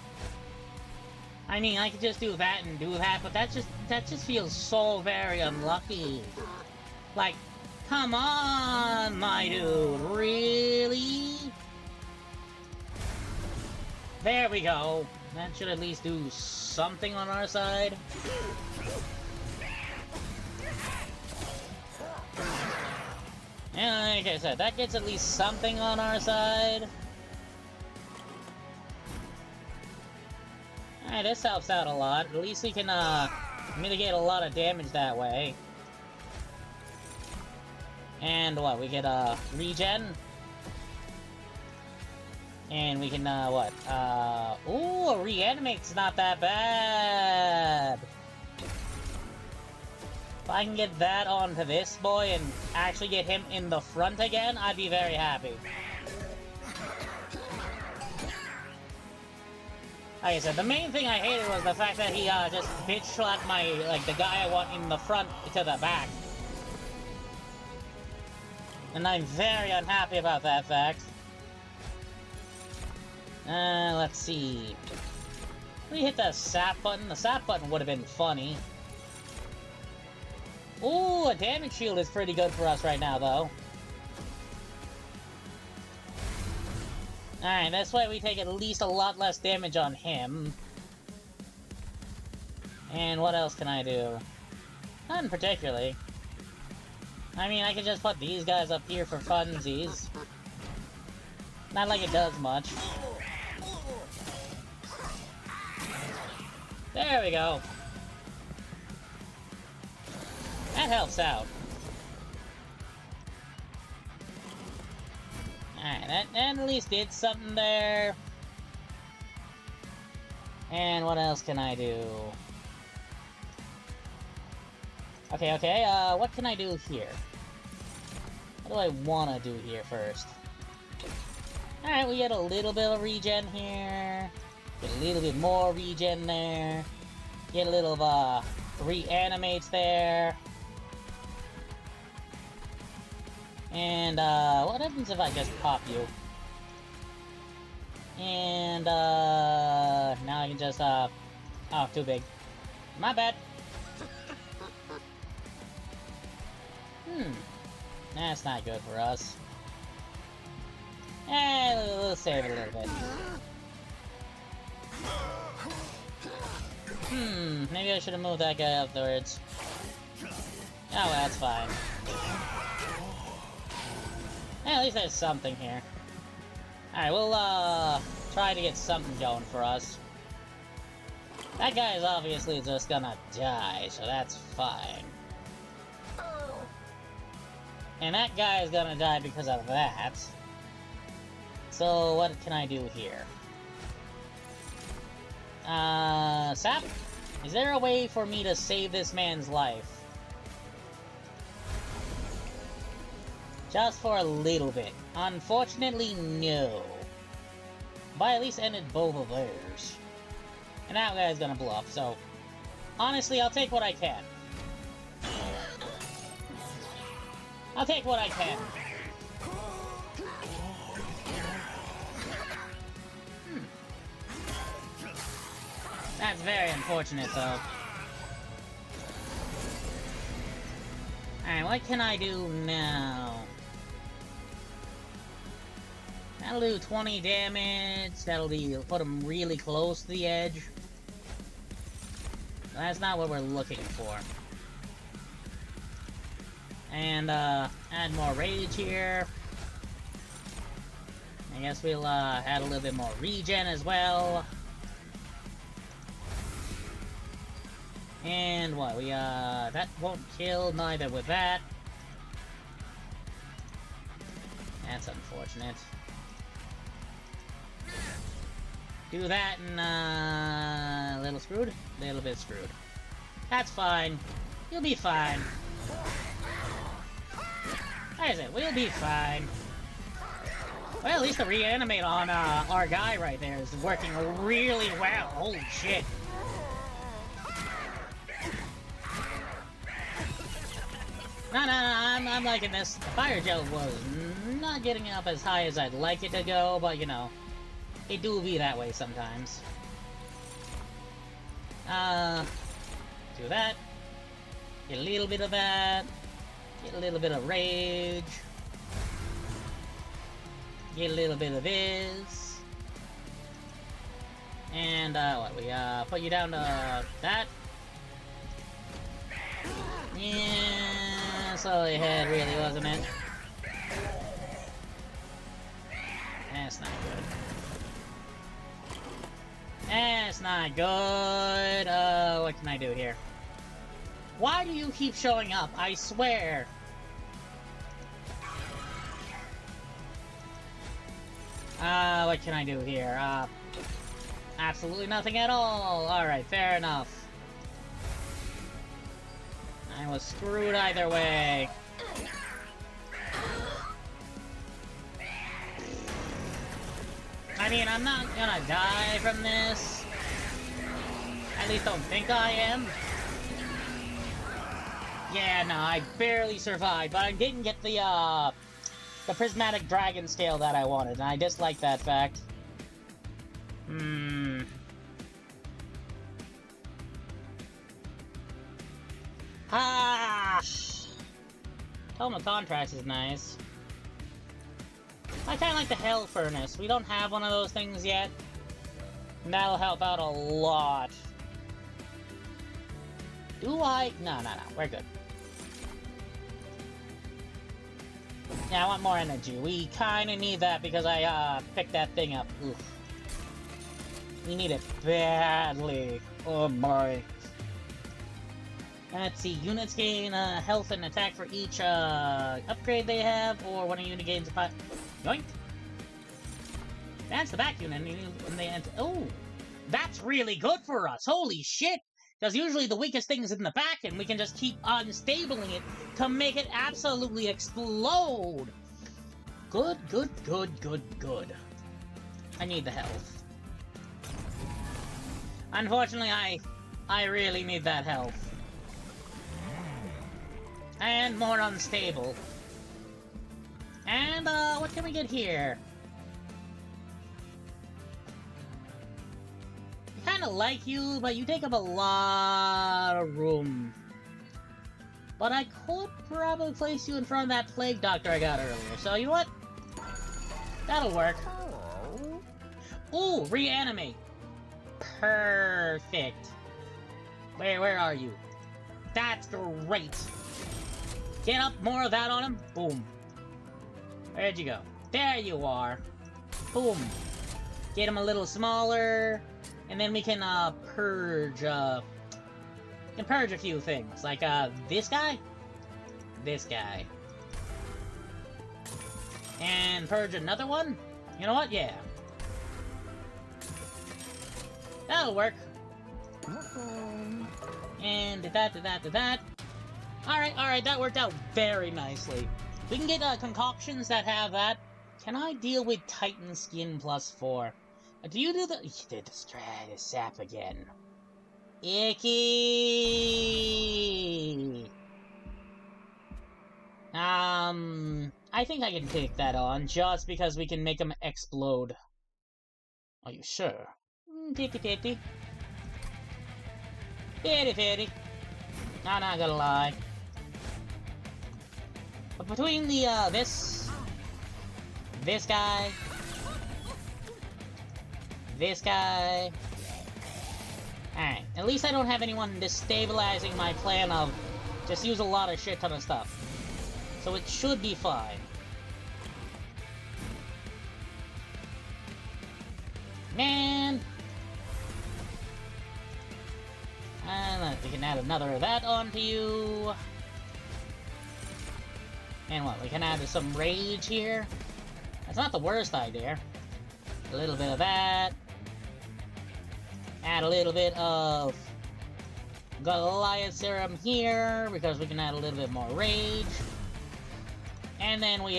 I mean, I could just do that and do that, but that just feels so very unlucky. Like, come on, my dude, really? There we go. That should at least do something on our side. And like I said, that gets at least something on our side. Alright, this helps out a lot. At least we can, mitigate a lot of damage that way. And what, we get, regen? And we can, what, ooh, reanimate's not that bad! If I can get that onto this boy and actually get him in the front again, I'd be very happy. Like I said, the main thing I hated was the fact that he, just bitch-slapped my, like, the guy I want in the front to the back. And I'm very unhappy about that fact. Let's see. We hit the sap button. The sap button would have been funny. Ooh, a damage shield is pretty good for us right now, though. Alright, this way we take at least a lot less damage on him. And what else can I do? Nothing particularly. I mean, I could just put these guys up here for funsies. Not like it does much. There we go. That helps out. Alright, that at least did something there. And what else can I do? Okay, what can I do here? What do I want to do here first? Alright, we get a little bit of regen here. Get a little bit more regen there. Get a little of, reanimates there. And, what happens if I just pop you? And, now I can just, oh, too big. My bad. That's not good for us. We'll save it a little bit. Maybe I should have moved that guy afterwards. Oh, well, that's fine. At least there's something here. Alright, we'll, try to get something going for us. That guy is obviously just gonna die, so that's fine. And that guy is gonna die because of that. So, what can I do here? Sap? Is there a way for me to save this man's life? Just for a little bit. Unfortunately, no. But I at least ended both of theirs. And that guy's gonna blow up, so... honestly, I'll take what I can. I'll take what I can. That's very unfortunate, though. Alright, what can I do now? That'll do 20 damage. That'll put him really close to the edge. That's not what we're looking for. And, add more rage here. I guess we'll, add a little bit more regen as well. And what? That won't kill neither with that. That's unfortunate. Do that and, a little screwed? A little bit screwed. That's fine. You'll be fine. Like I said, we'll be fine. Well, at least the reanimate on, our guy right there is working really well. Holy shit. No, I'm liking this. The fire gel was not getting up as high as I'd like it to go, but, you know, it do be that way sometimes. Do that. Get a little bit of that. Get a little bit of rage. Get a little bit of this. And, what, we, put you down to that. Yeah, that's all I had, really, wasn't it? That's not good. That's not good. What can I do here? Why do you keep showing up? I swear. What can I do here? Absolutely nothing at all. Alright, fair enough. I was screwed either way. I mean, I'm not gonna die from this. At least don't think I am. Yeah, no, I barely survived, but I didn't get the prismatic dragon scale that I wanted, and I dislike that fact. Ah! Tome of Contracts is nice. I kinda like the Hell Furnace. We don't have one of those things yet. And that'll help out a lot. Do I? No, we're good. Yeah, I want more energy. We kinda need that because I, picked that thing up. Oof. We need it badly. Oh boy. Let's see, units gain health and attack for each upgrade they have, or when a unit gains a yoink! That's the back unit, and they enter. Oh! That's really good for us! Holy shit! Because usually the weakest thing is in the back, and we can just keep unstabling it to make it absolutely explode! Good. I need the health. Unfortunately, I really need that health. And more unstable. And, what can we get here? I kinda like you, but you take up a lot of room. But I could probably place you in front of that plague doctor I got earlier, so you know what? That'll work. Ooh, reanimate. Perfect. Where are you? That's great. Get up, more of that on him. Boom. Where'd you go? There you are. Boom. Get him a little smaller, and then we can purge. Can purge a few things, like this guy, and purge another one. You know what? Yeah, that'll work. And did that. Alright, that worked out very nicely. We can get concoctions that have that. Can I deal with Titan Skin +4? Do you do the... You did the Stratus Sap again. Icky! I think I can take that on, just because we can make them explode. Are you sure? 50-50. 50-50. I'm not gonna lie. But between the, this guy, alright, at least I don't have anyone destabilizing my plan of just use a lot of shit ton of stuff. So it should be fine. Man! And we can add another of that onto you. And what, we can add some rage here? That's not the worst idea. A little bit of that. Add a little bit of Goliath Serum here, because we can add a little bit more rage. And then we,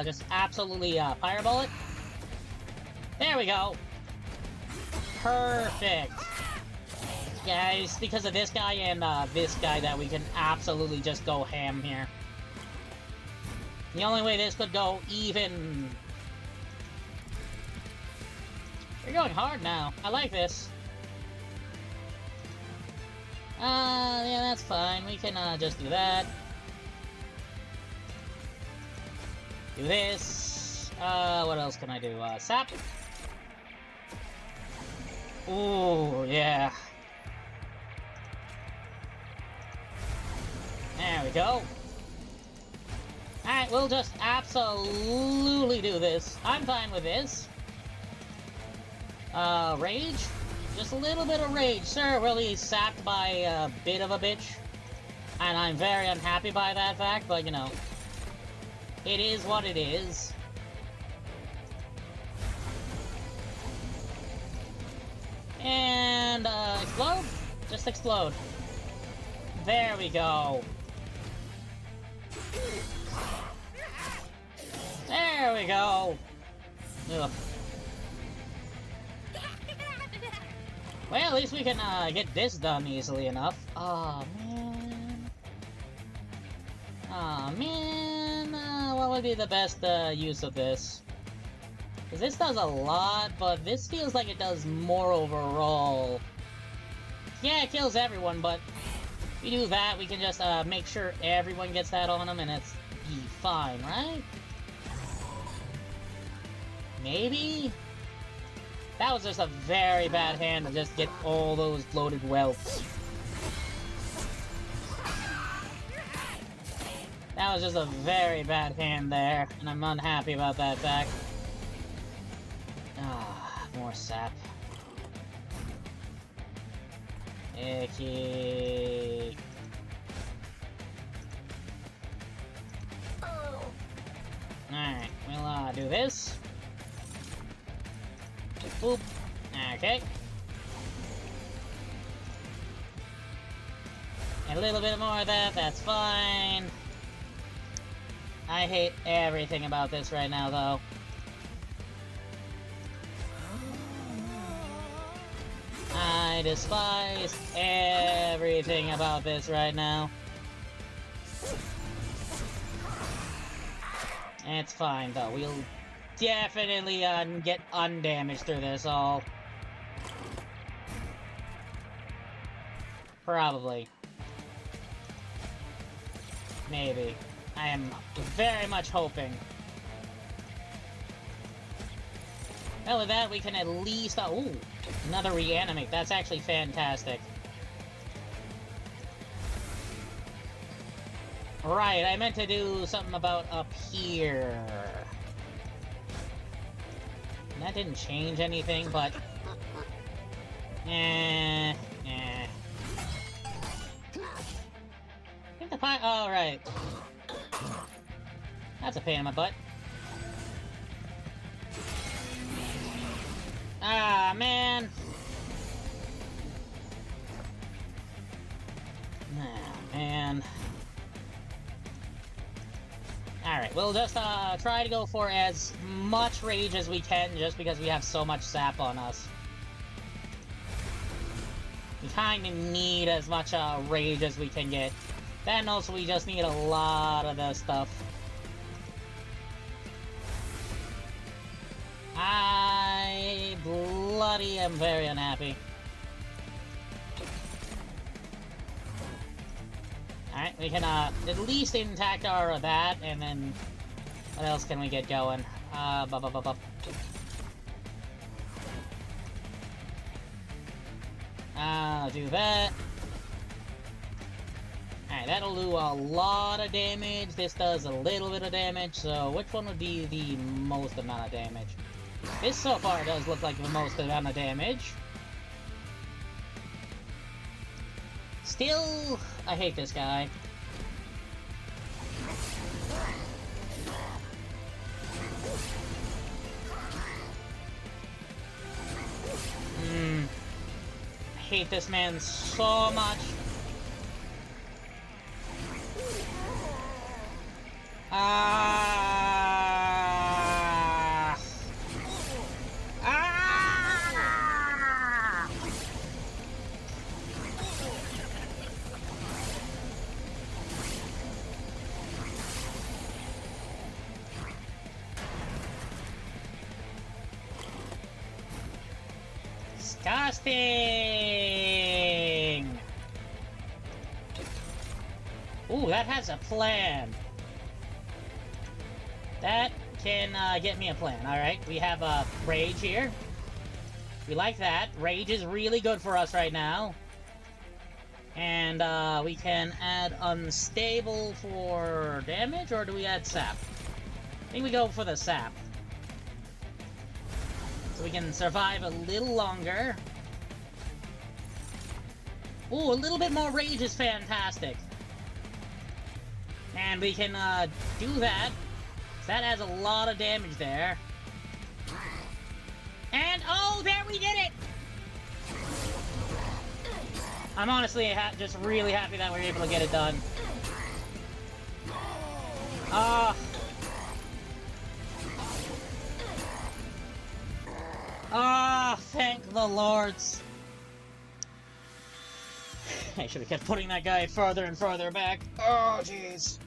just absolutely, fireball it. There we go! Perfect! Guys, because of this guy and, this guy that we can absolutely just go ham here. The only way this could go even... You're going hard now. I like this. Yeah, that's fine. We can, just do that. Do this. What else can I do? Sap. Ooh, yeah. There we go. Alright, we'll just absolutely do this. I'm fine with this. Rage? Just a little bit of rage. Sir, really sapped by a bit of a bitch. And I'm very unhappy by that fact, but, you know. It is what it is. And, explode? Just explode. There we go. There we go. Ugh. Well, at least we can, get this done easily enough. Aw, man. Aw, man. What would be the best, use of this? Because this does a lot, but this feels like it does more overall. Yeah, it kills everyone, but if we do that, we can just, make sure everyone gets that on them, and it's be fine, right? Maybe? That was just a very bad hand to just get all those bloated whelps. That was just a very bad hand there, and I'm unhappy about that fact. Ah, more sap. Icky. Alright, we'll, do this. Boop. Okay. A little bit more of that, that's fine. I hate everything about this right now, though. I despise everything about this right now. It's fine, though. We'll definitely get undamaged through this all. Probably. Maybe. I am very much hoping. Well, with that, we can at least... ooh, another reanimate. That's actually fantastic. Right, I meant to do something about up here. And that didn't change anything, but... I think the pie... oh, right. That's a pain in my butt. Ah, man. Ah, man. Alright, we'll just, try to go for as much rage as we can, just because we have so much sap on us. We kinda need as much, rage as we can get. Then also, we just need a lot of this stuff. I bloody am very unhappy. Alright, we can, at least intact our that, and then... what else can we get going? Do that. Alright, that'll do a lot of damage. This does a little bit of damage, so which one would be the most amount of damage? This so far does look like the most amount of damage. Still, I hate this guy. I hate this man so much. Disgusting! Ooh, that has a plan. That can get me a plan. Alright, we have a Rage here. We like that. Rage is really good for us right now. And we can add Unstable for damage, or do we add Sap? I think we go for the Sap. So we can survive a little longer. Ooh, a little bit more Rage is fantastic. And we can do that. That has a lot of damage there. And, oh, there we did it! I'm honestly just really happy that we were able to get it done. Thank the lords. I should have kept putting that guy further and further back. Oh, jeez.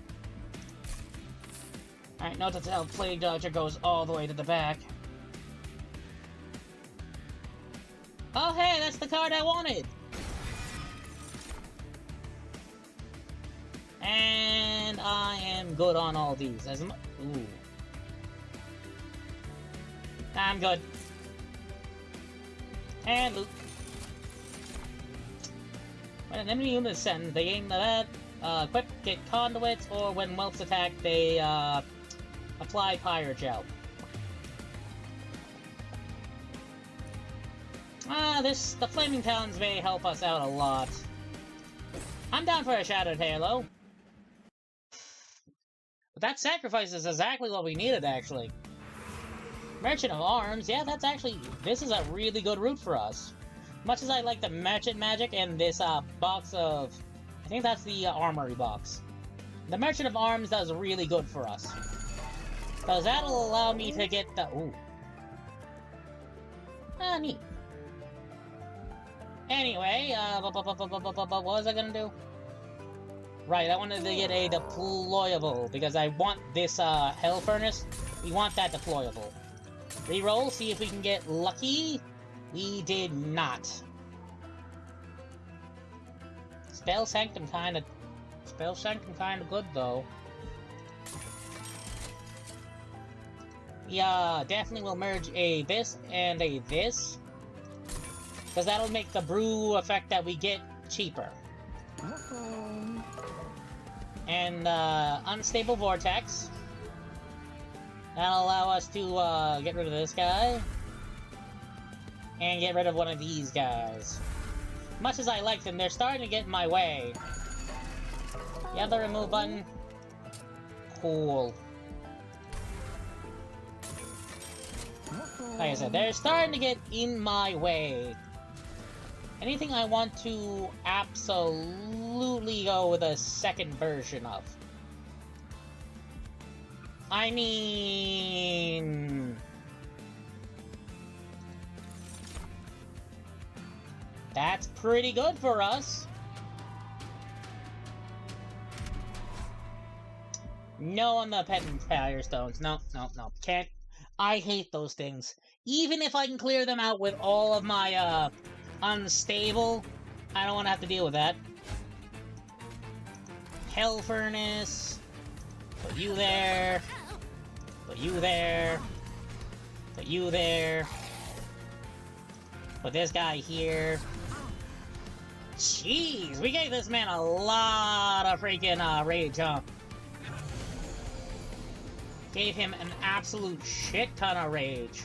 Alright, note to tell, Plague Doctor goes all the way to the back. Oh, hey, that's the card I wanted! And I am good on all these. Ooh. I'm good. And loot. When an enemy unit is sent, they aim that, equip, get conduits, or when whelps attack, they, apply pyre gel. The Flaming Talons may help us out a lot. I'm down for a Shattered Halo. But that sacrifice is exactly what we needed, actually. Merchant of Arms, yeah, this is a really good route for us. Much as I like the Merchant Magic and this, box of... I think that's the Armory box. The Merchant of Arms does really good for us. Because that'll allow me to get the... Ooh. Neat. Anyway, what was I gonna do? Right, I wanted to get a deployable, because I want this, Hell Furnace. We want that deployable. Reroll, see if we can get lucky. We did not. Spell Sanctum kinda good, though. Yeah, definitely will merge a this and a this. Because that'll make the brew effect that we get cheaper. And, Unstable Vortex. That'll allow us to, get rid of this guy. And get rid of one of these guys. Much as I like them, they're starting to get in my way. You have the remove button? Cool. Like I said, they're starting to get in my way. Anything I want to absolutely go with a second version of. I mean... That's pretty good for us. No on the Pendant Firestones. No. Can't. I hate those things. Even if I can clear them out with all of my, Unstable, I don't want to have to deal with that. Hell Furnace. Put you there. Put you there. Put you there. Put this guy here. Jeez, we gave this man a lot of freaking, rage, huh? Gave him an absolute shit ton of rage.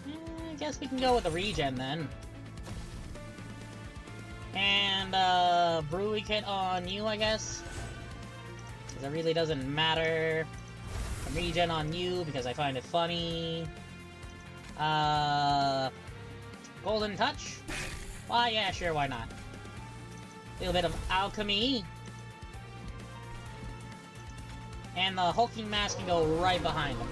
I guess we can go with the regen then. And, Brewing Kit on you, I guess. Because it really doesn't matter. Regen on you, because I find it funny. Golden Touch? Why, yeah, sure, why not? A little bit of Alchemy. And the Hulking Mask can go right behind him.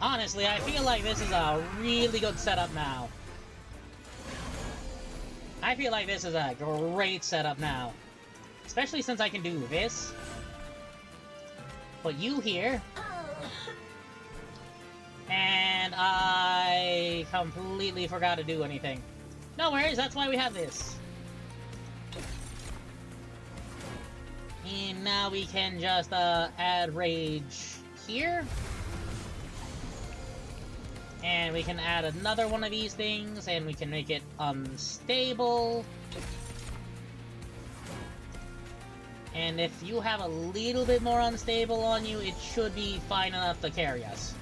Honestly, I feel like this is a really good setup now. I feel like this is a great setup now. Especially since I can do this. Put you here. And I completely forgot to do anything. No worries, that's why we have this. And now we can just add Rage here. And we can add another one of these things, and we can make it unstable. And if you have a little bit more unstable on you, it should be fine enough to carry us.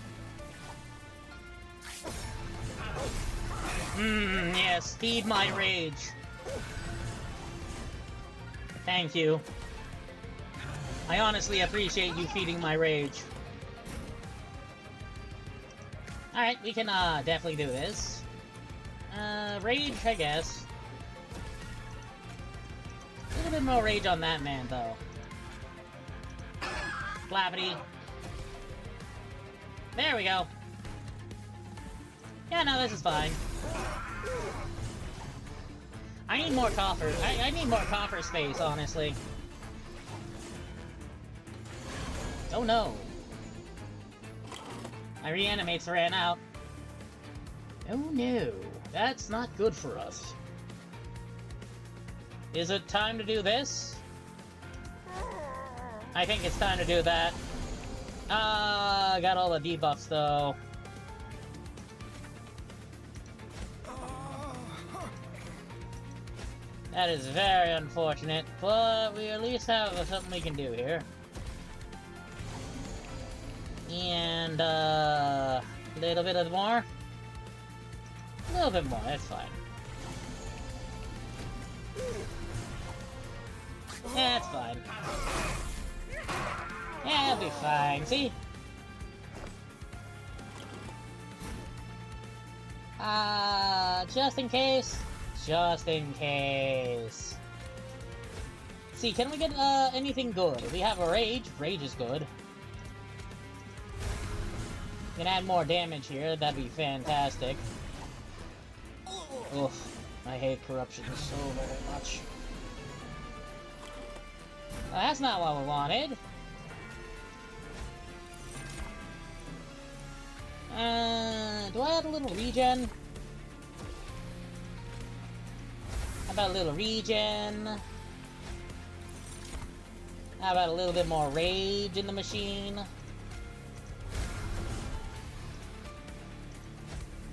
Yes, feed my rage. Thank you. I honestly appreciate you feeding my rage. Alright, we can definitely do this. Rage, I guess. A little bit more rage on that man, though. Flappity. There we go. Yeah, no, this is fine. I need more coffer. I need more coffer space, honestly. Oh no. My reanimates ran out. Oh no. That's not good for us. Is it time to do this? I think it's time to do that. Got all the debuffs though. That is very unfortunate, but we at least have something we can do here. And, a little bit of more. A little bit more, that's fine. Yeah, that's fine. Yeah, it'll be fine, see? Just in case. Just in case. See, can we get, anything good? We have a Rage. Rage is good. We can add more damage here. That'd be fantastic. Oof. I hate corruption so very much. Well, that's not what we wanted. Do I add a little regen? How about a little regen? How about a little bit more rage in the machine?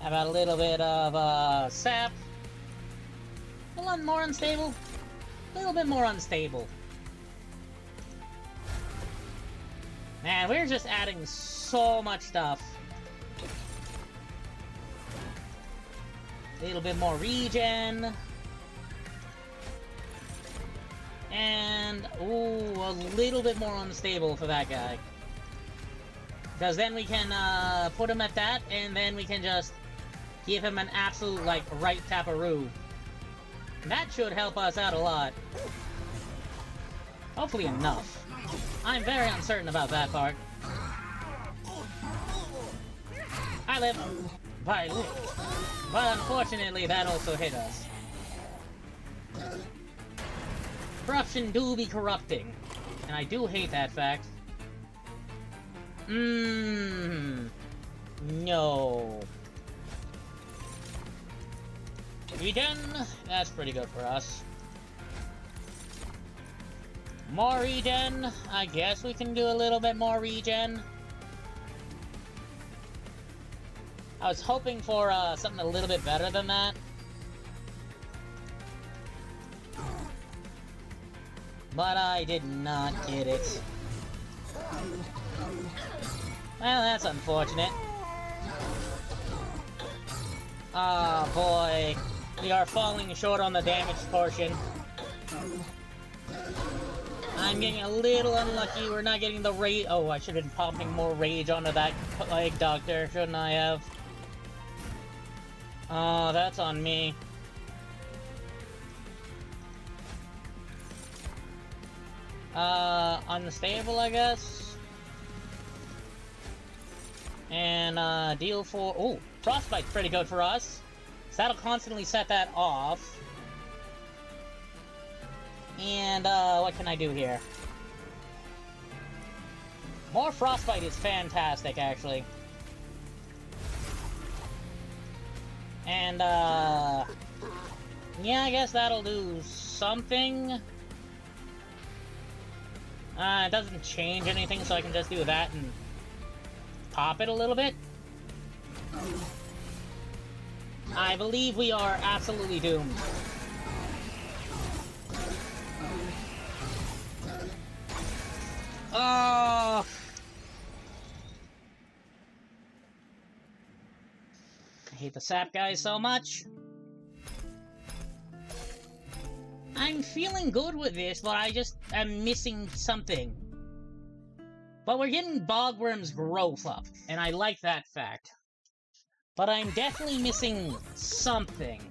How about a little bit of, sap? A little more unstable? A little bit more unstable. Man, we're just adding so much stuff. A little bit more regen. And, ooh, a little bit more unstable for that guy. Because then we can, put him at that, and then we can just give him an absolute, like, right taparoo. That should help us out a lot. Hopefully enough. I'm very uncertain about that part. I live. I live. But unfortunately, that also hit us. Corruption do be corrupting. And I do hate that fact. No. Regen? That's pretty good for us. More regen? I guess we can do a little bit more regen. I was hoping for something a little bit better than that. But I did not get it. Well, that's unfortunate. Ah, boy. We are falling short on the damage portion. I'm getting a little unlucky. We're not getting the rage. Oh, I should have been popping more rage onto that plague doctor, shouldn't I have? Oh, that's on me. Unstable, I guess. And, deal for... Oh, Frostbite's pretty good for us. So that'll constantly set that off. And, what can I do here? More Frostbite is fantastic, actually. And, yeah, I guess that'll do something. It doesn't change anything, so I can just do that and pop it a little bit. I believe we are absolutely doomed. Oh! I hate the sap guys so much. I'm feeling good with this, but I just am missing something. But we're getting Bogworm's growth up, and I like that fact. But I'm definitely missing something.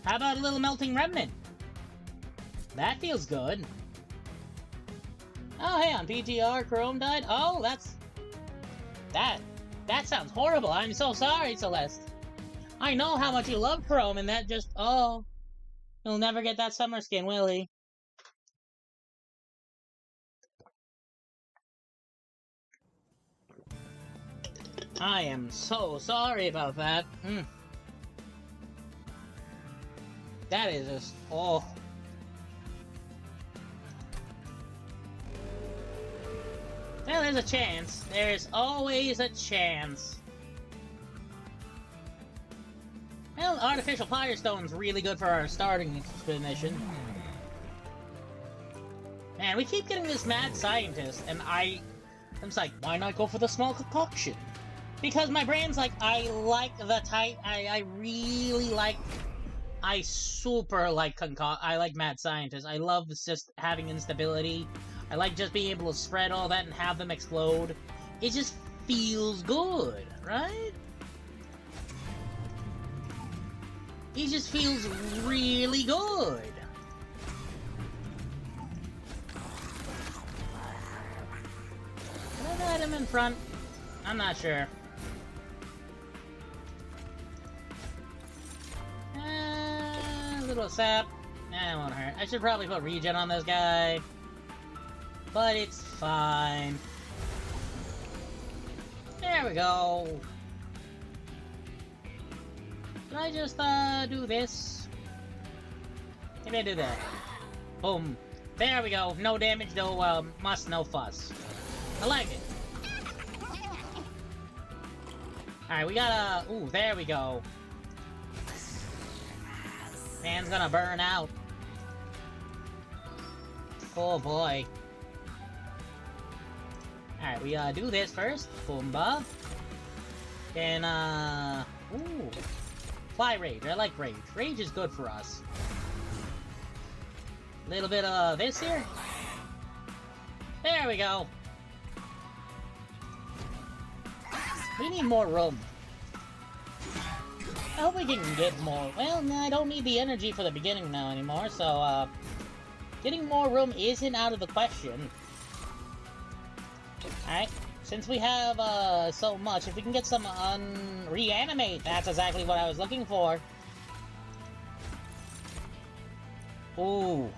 How about a little Melting Remnant? That feels good. Oh, hey, on PTR, Chrome died? Oh, that's... That sounds horrible. I'm so sorry, Celeste. I know how much you love Chrome, and that just... Oh. He'll never get that summer skin, will he? I am so sorry about that. That is just... Oh. Well, there's a chance. There's always a chance. Well, Artificial Firestone's really good for our starting expedition. Man, we keep getting this mad scientist, and I'm just like, why not go for the small concoction? Because my brain's like, I like the type, I really like, I super like I like mad scientist. I love just having instability. I like just being able to spread all that and have them explode. It just feels good, right? It just feels really good. Can I let him in front? I'm not sure. A little sap. Nah, it won't hurt. I should probably put regen on this guy. But it's fine. There we go. Can I just, do this? Maybe I do that. Boom. There we go. No damage, no, muss, no fuss. I like it. Alright, we gotta... Ooh, there we go. Man's gonna burn out. Oh boy. Alright, we do this first. Boomba. Then, ooh. Fly Rage. I like Rage. Rage is good for us. Little bit of this here. There we go. We need more room. I hope we can get more. Well, no, I don't need the energy for the beginning now anymore, so, getting more room isn't out of the question. Alright, since we have, so much, if we can get some, reanimate, that's exactly what I was looking for. Ooh.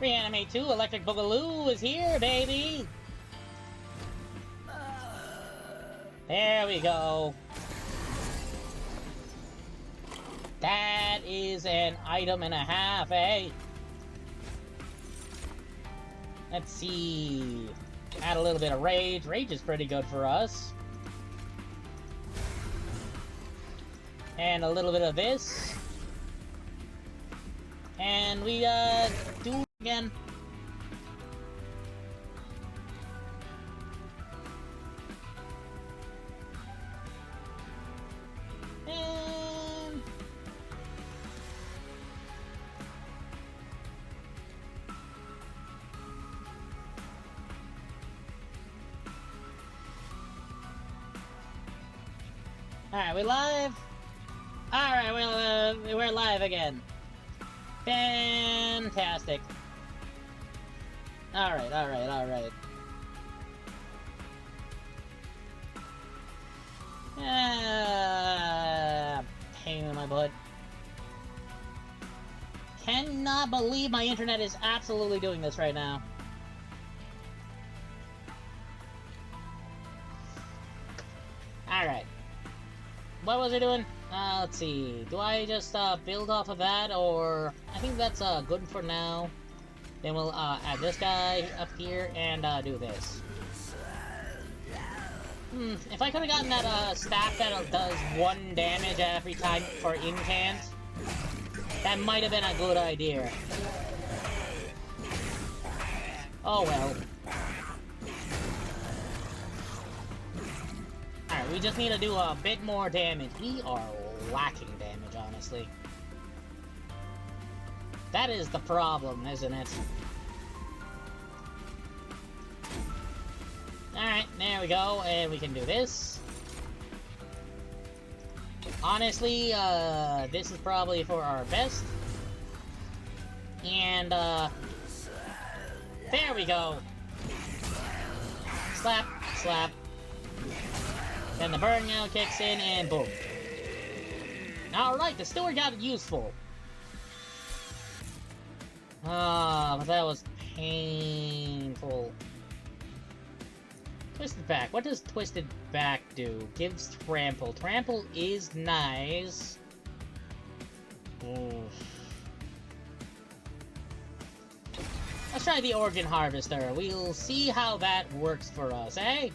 Reanimate 2, Electric Boogaloo is here, baby! There we go. That is an item and a half, eh? Let's see... Add a little bit of Rage. Rage is pretty good for us. And a little bit of this. And we, do it again. Alright, we live? Alright, we're live again. Fantastic. Alright. Pain in my butt. Cannot believe my internet is absolutely doing this right now. Alright. What was I doing? Let's see. Do I just build off of that, or... I think that's good for now. Then we'll add this guy up here and do this. If I could have gotten that staff that does 1 damage every time for incant, that might have been a good idea. Oh well. Alright, we just need to do a bit more damage. We are lacking damage, honestly. That is the problem, isn't it? Alright, there we go, and we can do this. Honestly, this is probably for our best. And, there we go. Slap, slap. Then the burn now kicks in, and boom. Alright, the steward got useful. But that was painful. Twisted back. What does twisted back do? Gives trample. Trample is nice. Oof. Let's try the organ harvester. We'll see how that works for us, eh?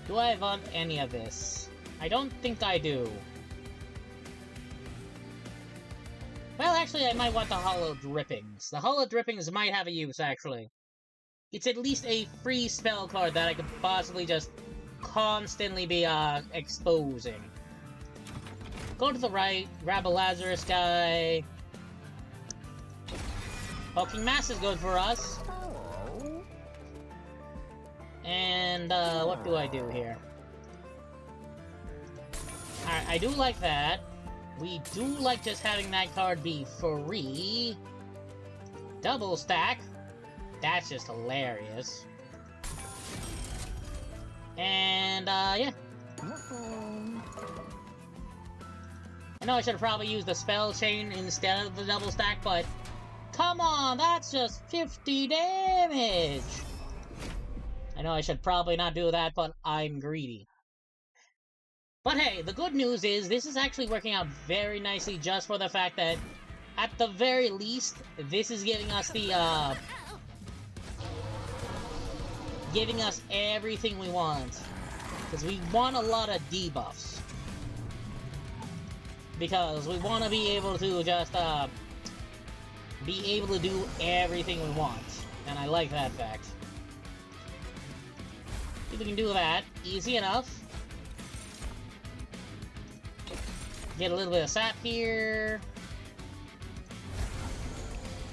Do I want any of this? I don't think I do. Well, actually, I might want the hollow drippings. The hollow drippings might have a use, actually. It's at least a free spell card that I could possibly just constantly be, exposing. Go to the right, grab a Lazarus guy. Hulking Mass is good for us. And, what do I do here? Alright, I do like that. We do like just having that card be free. Double stack. That's just hilarious. And, yeah. I know I should have probably used the spell chain instead of the double stack, but... Come on, that's just 50 damage! I know I should probably not do that, but I'm greedy. But hey, the good news is, this is actually working out very nicely just for the fact that, at the very least, this is giving us the, giving us everything we want. Because we want a lot of debuffs. Because we want to be able to just, be able to do everything we want. And I like that fact. If we can do that, easy enough. Get a little bit of sap here.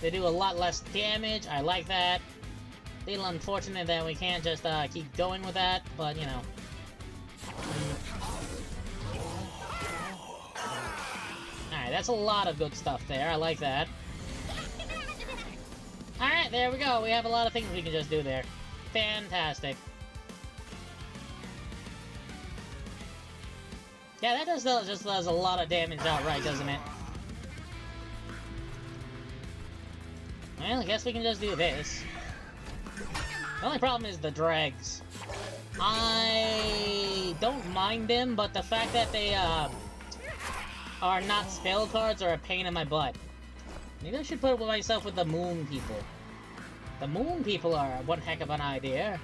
They do a lot less damage, I like that. A little unfortunate that we can't just keep going with that, but you know. Alright, that's a lot of good stuff there, I like that. Alright, there we go, we have a lot of things we can just do there. Fantastic. Yeah, that just does a lot of damage outright, doesn't it? Well, I guess we can just do this. The only problem is the dregs. I don't mind them, but the fact that they are not spell cards are a pain in my butt. Maybe I should put myself with the moon people. The moon people are one heck of an idea.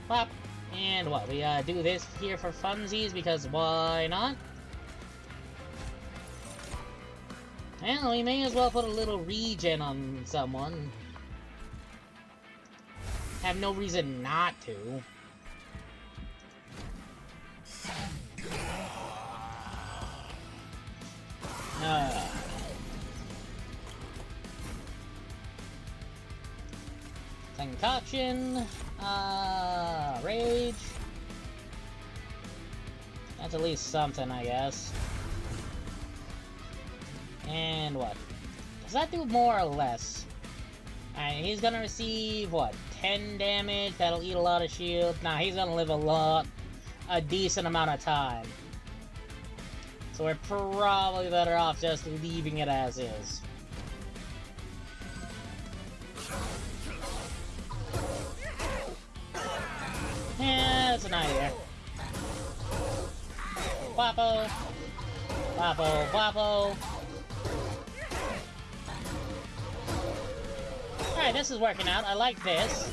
Pop. And what, we do this here for funsies, because why not? Well, we may as well put a little regen on someone. Have no reason not to. Concoction, Rage. That's at least something, I guess. And what? Does that do more or less? Alright, he's gonna receive, what, 10 damage? That'll eat a lot of shield. Nah, he's gonna live a decent amount of time. So we're probably better off just leaving it as is. Yeah, that's an idea. Wappo! Wappo, wappo! Alright, this is working out. I like this.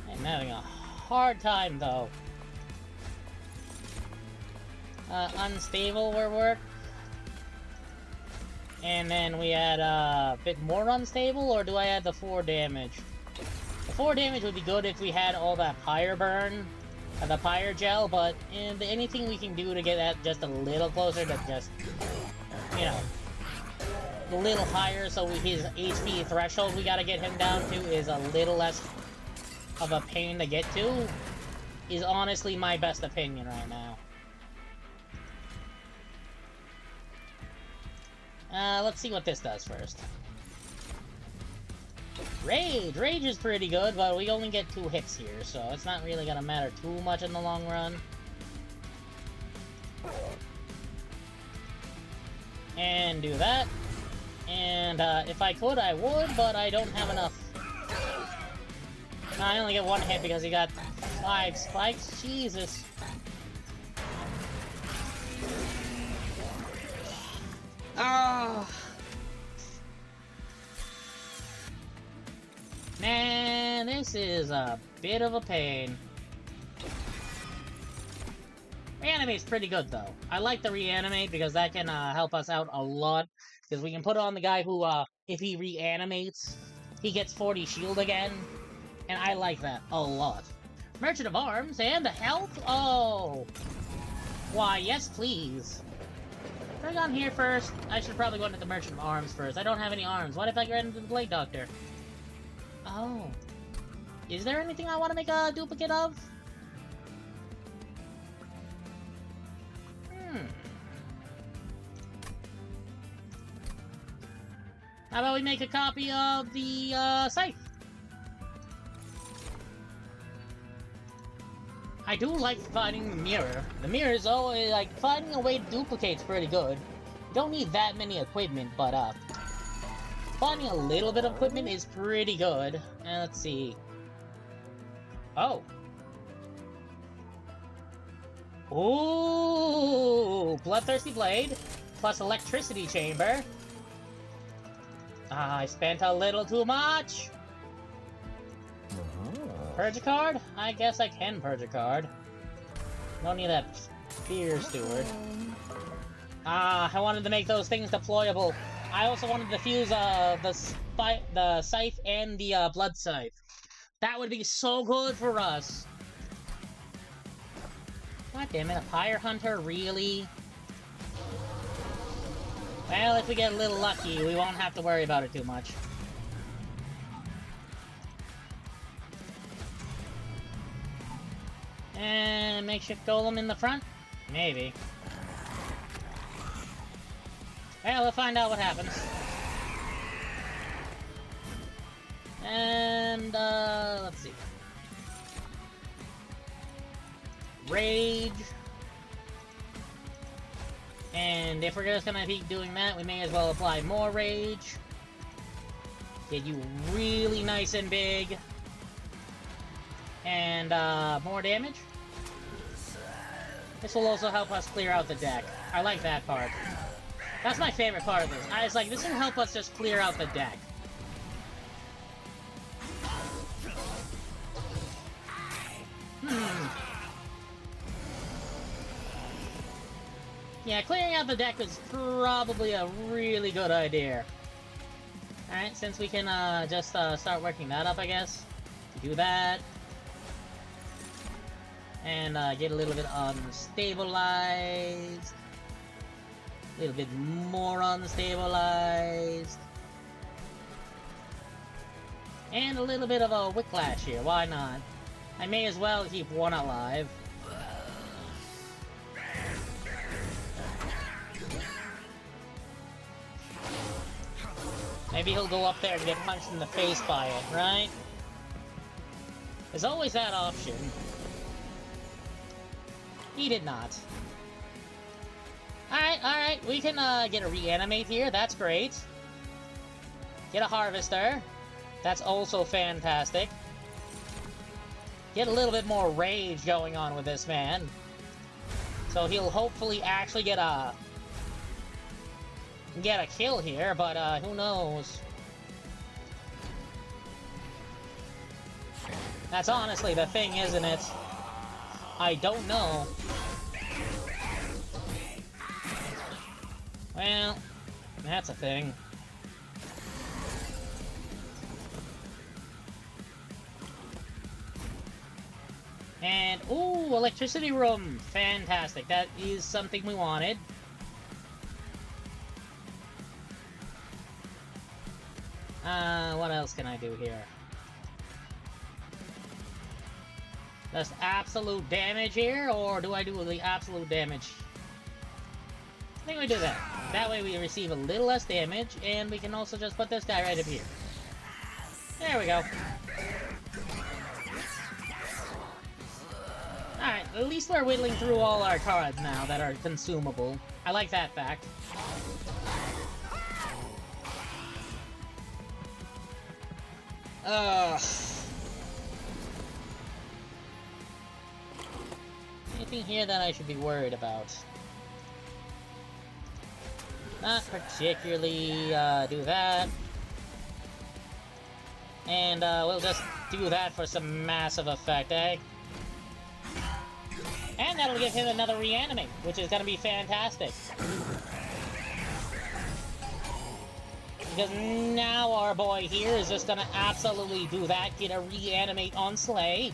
I'm having a hard time, though. Unstable will work. And then we add a bit more unstable, or do I add the 4 damage? The 4 damage would be good if we had all that pyre burn, the pyre gel, but anything we can do to get that just a little closer to just, you know, a little higher, so his HP threshold we gotta get him down to is a little less of a pain to get to, is honestly my best opinion right now. Let's see what this does first. Rage! Rage is pretty good, but we only get 2 hits here, so it's not really gonna matter too much in the long run. And do that. And, if I could, I would, but I don't have enough. I only get 1 hit because he got 5 spikes. Jesus. Oh. Man, this is a bit of a pain. Reanimate's pretty good, though. I like the reanimate because that can help us out a lot. Because we can put it on the guy who, if he reanimates, he gets 40 shield again. And I like that a lot. Merchant of Arms and the health? Oh! Why, yes please. Should I gone here first? I should probably go into the Merchant of Arms first. I don't have any arms. What if I get into the Blade Doctor? Oh. Is there anything I want to make a duplicate of? How about we make a copy of the, Scythe? I do like finding the mirror. The mirror is always, like, finding a way to duplicate's pretty good. You don't need that many equipment, but, finding a little bit of equipment is pretty good. And let's see. Oh. Ooh! Bloodthirsty Blade, plus Electricity Chamber. I spent a little too much! Purge a card? I guess I can purge a card. Don't need that Spear Steward. I wanted to make those things deployable. I also wanted to fuse the Scythe and the Blood Scythe. That would be so good for us. God damn it, a Pyre Hunter, really? Well, if we get a little lucky, we won't have to worry about it too much. And makeshift golem in the front? Maybe. Well, we'll find out what happens. And, let's see. Rage. And if we're just gonna keep doing that, we may as well apply more rage. Get you really nice and big. And, more damage. This will also help us clear out the deck. I like that part. That's my favorite part of this. I was like, this will help us just clear out the deck. Yeah, clearing out the deck is probably a really good idea. Alright, since we can, just, start working that up, I guess. Do that. And, get a little bit unstabilized. A little bit more unstabilized. And a little bit of a whiplash here, why not? I may as well keep one alive. Maybe he'll go up there and get punched in the face by it, right? There's always that option. He did not. Alright, we can get a reanimate here, that's great. Get a harvester. That's also fantastic. Get a little bit more rage going on with this man. So he'll hopefully actually get a kill here, but who knows? That's honestly the thing, isn't it? I don't know. Well, that's a thing. And, ooh, electricity room! Fantastic, that is something we wanted. What else can I do here? Just absolute damage here, or do I do the absolute damage? I think we do that. That way we receive a little less damage, and we can also just put this guy right up here. There we go. Alright, at least we're whittling through all our cards now that are consumable. I like that fact. Anything here that I should be worried about? Not particularly, do that. And, we'll just do that for some massive effect, eh? And that'll give him another reanimate, which is gonna be fantastic. Because now our boy here is just gonna absolutely do that, get a reanimate on Slay.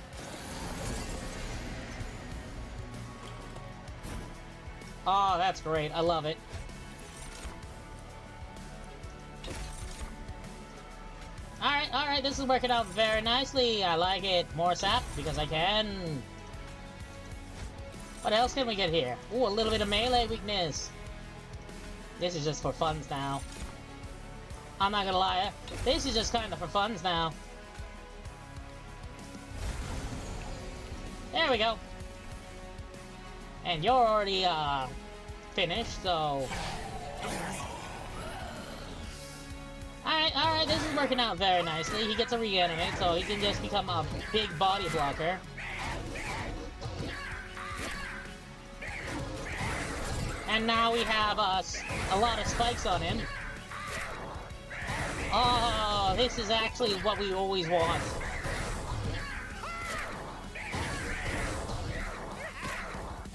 Oh, that's great. I love it. Alright, this is working out very nicely. I like it. More sap, because I can. What else can we get here? Ooh, a little bit of melee weakness. This is just for funs now. I'm not gonna lie, this is just kind of for funs now. There we go. And you're already, finished, so... Alright, this is working out very nicely. He gets a reanimate, so he can just become a big body blocker. And now we have, a lot of spikes on him. Oh, this is actually what we always want.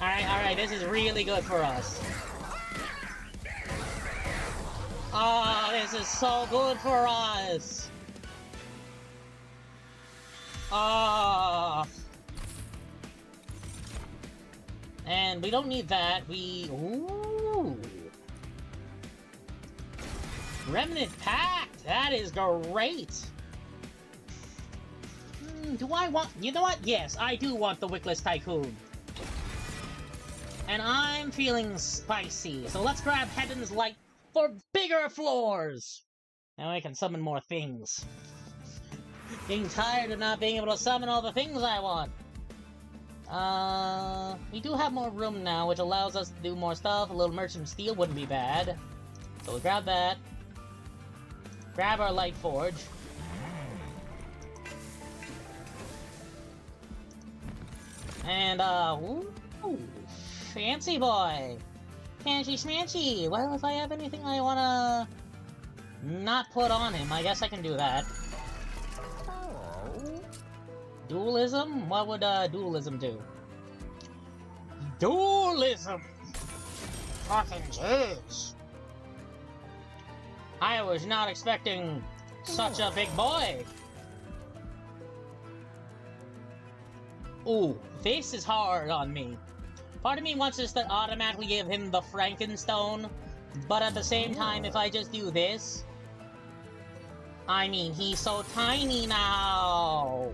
Alright, this is really good for us. Oh, this is so good for us. Oh. And we don't need that, ooh. Remnant Pact! That is great! Do I want... You know what? Yes, I do want the Wickless Tycoon. And I'm feeling spicy, so let's grab Heaven's Light for bigger floors! Now I can summon more things. Being tired of not being able to summon all the things I want. We do have more room now, which allows us to do more stuff. A little Merchant Steel wouldn't be bad. So we'll grab that. Grab our Light Forge. And, ooh, fancy boy! Fancy schmancy! Well, if I have anything I wanna not put on him, I guess I can do that. Dualism? What would, dualism do? Dualism! Fucking jeez! I was not expecting such a big boy! Ooh, this is hard on me. Part of me wants us to automatically give him the Frankenstone, But at the same time, if I just do this... I mean, he's so tiny now!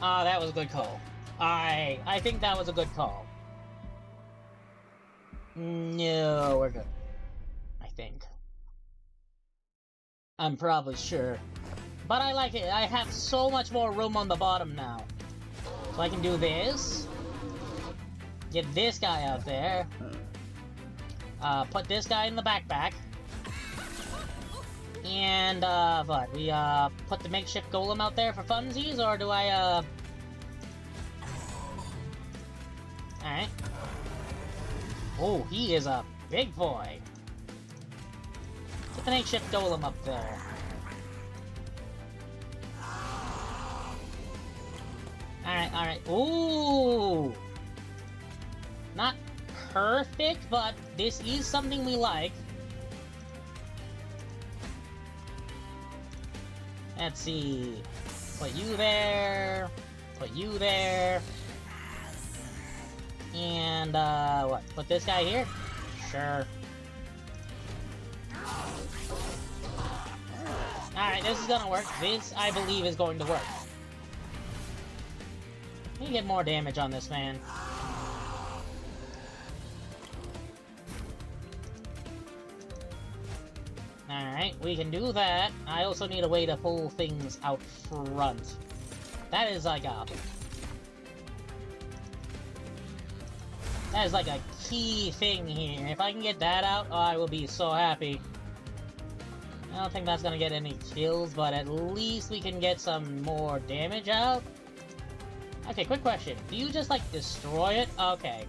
Ah, that was a good call. I think that was a good call. No, we're good. I think. I'm probably sure. But I like it. I have so much more room on the bottom now. So I can do this. Get this guy out there. Put this guy in the backpack. And, what? We, put the makeshift golem out there for funsies? Or do I, Alright. Oh, he is a big boy. Put the makeshift golem up there. Alright. Ooh! Not perfect, but this is something we like. Let's see. Put you there. Put you there. And, what? Put this guy here? Sure. Alright, this is gonna work. This, I believe, is going to work. Let me get more damage on this man. Alright, we can do that. I also need a way to pull things out front. That is like a... That is like a key thing here. If I can get that out, oh, I will be so happy. I don't think that's gonna get any kills, but at least we can get some more damage out. Okay, quick question. Do you just, like, destroy it? Okay.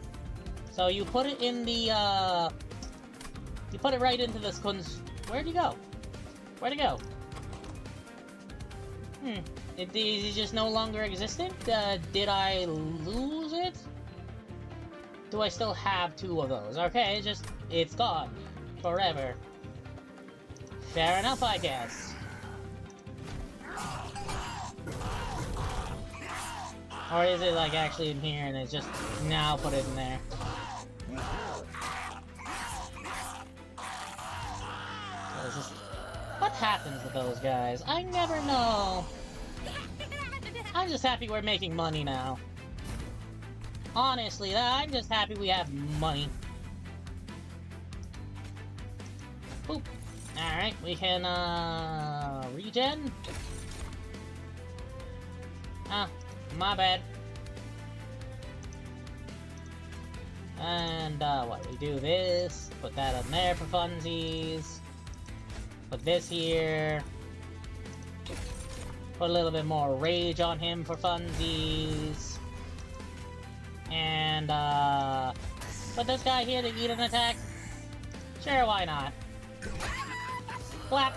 So you put it in the, you put it right into this Where'd you go? Where'd it go? Is it just no longer existent? Did I lose it? Do I still have 2 of those? Okay, it's gone. Forever. Fair enough, I guess. Or is it, like, actually in here and it's just now put it in there? What happens with those guys? I never know. I'm just happy we're making money now. Honestly, I'm just happy we have money. Boop. Alright, we can, regen? Ah, my bad. And, what, we do this, put that on there for funsies. Put this here. Put a little bit more rage on him for funsies. And, put this guy here to eat an attack. Sure, why not? Flap!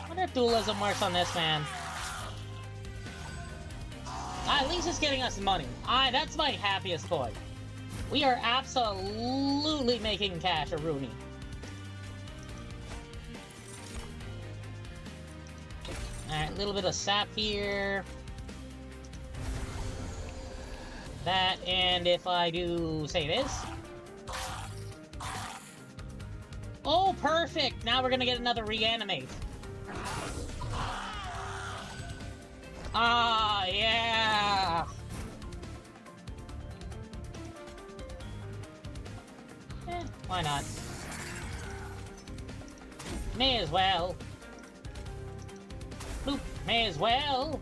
Wonder if dualism works on this man. At least it's getting us money. That's my happiest point. We are absolutely making cash a Rooney. Alright, a little bit of sap here. That, and if I do, say this. Oh, perfect! Now we're gonna get another reanimate. Ah, yeah! Why not? May as well. Boop, may as well.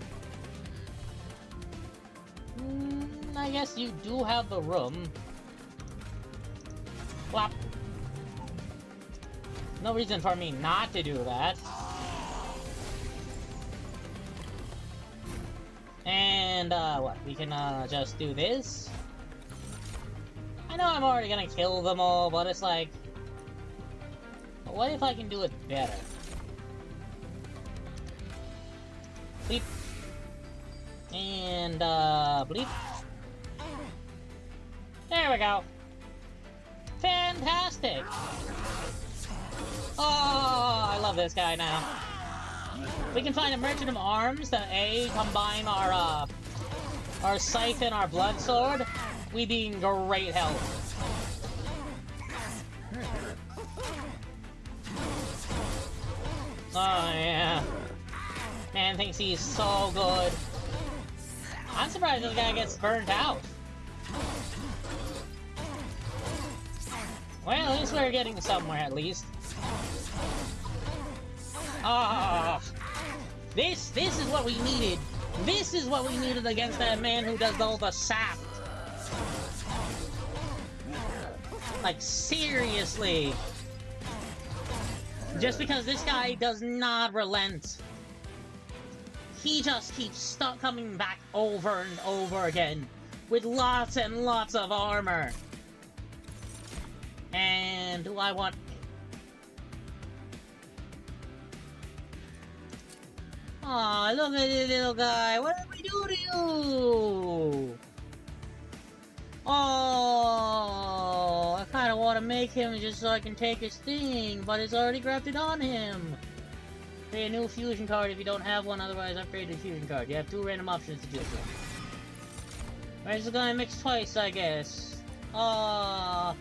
I guess you do have the room. Flop. No reason for me not to do that. And, what? We can, just do this. I know I'm already gonna kill them all, but it's like... What if I can do it better? Bleep. And, bleep. There we go. Fantastic! Oh, I love this guy now. We can find a Merchant of Arms to A, combine our Scythe and our Blood Sword. We'd be in great health. Oh, yeah. Man thinks he's so good. I'm surprised this guy gets burnt out. Well, at least we're getting somewhere, at least. Ah, this is what we needed. This is what we needed against that man who does all the sap. Like, seriously. Just because this guy does not relent. He just keeps coming back over and over again with lots and lots of armor. And do I want... Aw, look at this little guy. What did we do to you? Oh, I kind of want to make him just so I can take his thing, but it's already grafted on him. Create a new fusion card if you don't have one, otherwise upgrade the fusion card. You have 2 random options to choose from. We're just gonna mix twice, I guess. Aww.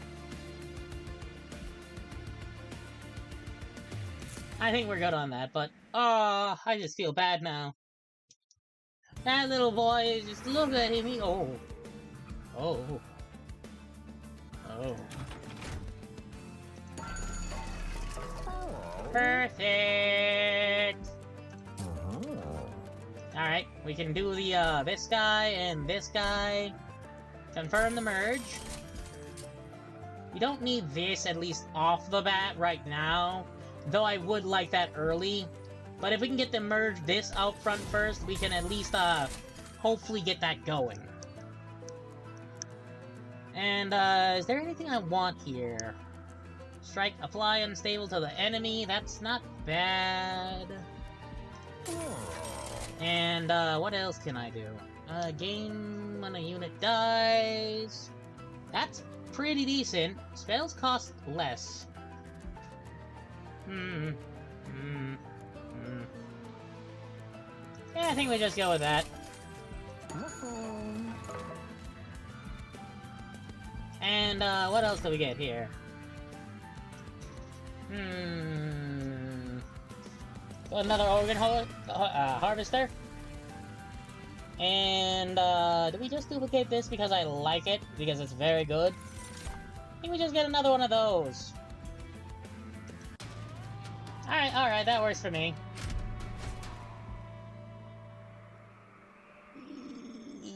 I think we're good on that, but I just feel bad now. That little boy, just look at him, oh. Perfect! Alright, we can do the, this guy and this guy. Confirm the merge. We don't need this, at least off the bat, right now. Though I would like that early. But if we can get the merge this out front first, we can at least, hopefully get that going. And, is there anything I want here? Strike, apply unstable to the enemy. That's not bad. And, what else can I do? Game when a unit dies. That's pretty decent. Spells cost less. Yeah, I think we just go with that. And, what else do we get here? Another organ harvester. And, do we just duplicate this because I like it? Because it's very good? I think we just get another one of those. Alright, that works for me.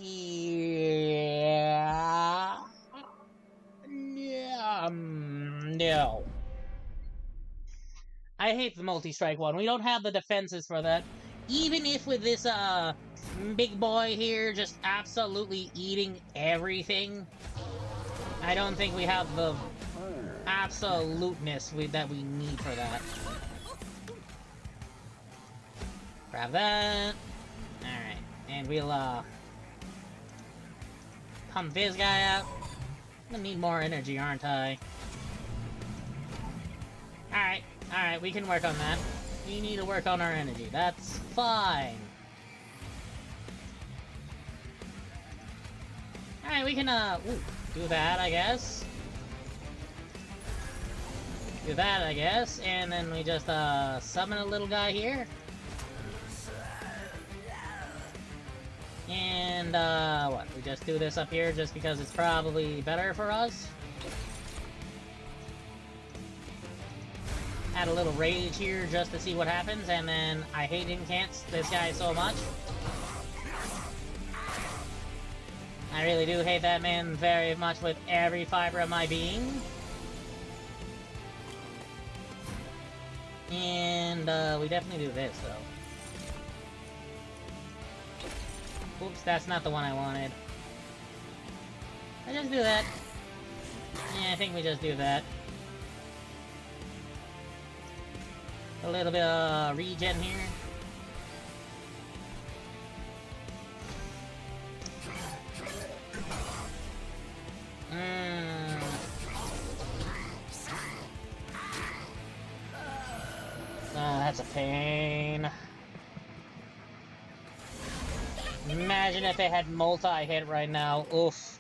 Yeah. No. I hate the multi-strike one. We don't have the defenses for that. Even if with this, big boy here just absolutely eating everything, I don't think we have the absoluteness that we need for that. Grab that. Alright. And we'll, pump this guy out. I'm gonna need more energy, aren't I? Alright, we can work on that. We need to work on our energy. That's fine. Alright, we can, do that, I guess. Do that, I guess. And then we just, summon a little guy here. And, what? We just do this up here just because it's probably better for us? Add a little rage here just to see what happens, and then I hate incants this guy so much. I really do hate that man very much with every fiber of my being. And, we definitely do this, though. Oops, that's not the one I wanted. I just do that. Yeah, I think we just do that. A little bit of regen here. Oh, that's a pain. imagine if they had multi-hit right now. Oof.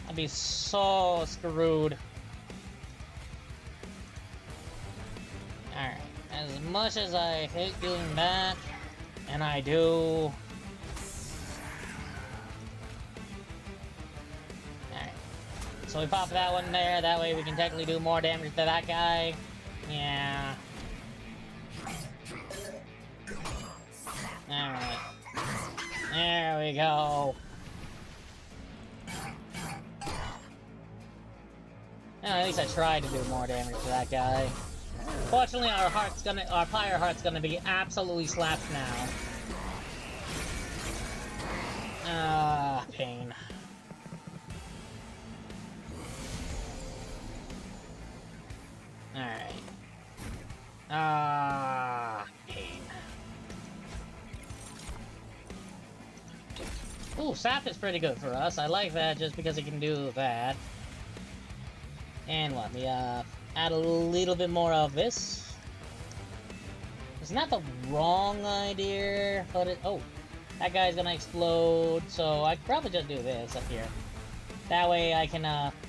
I'd be so screwed. Alright. As much as I hate doing that, and I do... Alright. So we pop that one there, that way we can technically do more damage to that guy. Yeah. Alright. There we go. Well, at least I tried to do more damage to that guy. Fortunately, our pyre heart's gonna be absolutely slapped now. Ah, pain. Alright. Ah, pain. Ooh, sap is pretty good for us. I like that just because it can do that. And let me add a little bit more of this. It's not the wrong idea, but it... Oh, that guy's gonna explode, so I could probably just do this up here. That way I can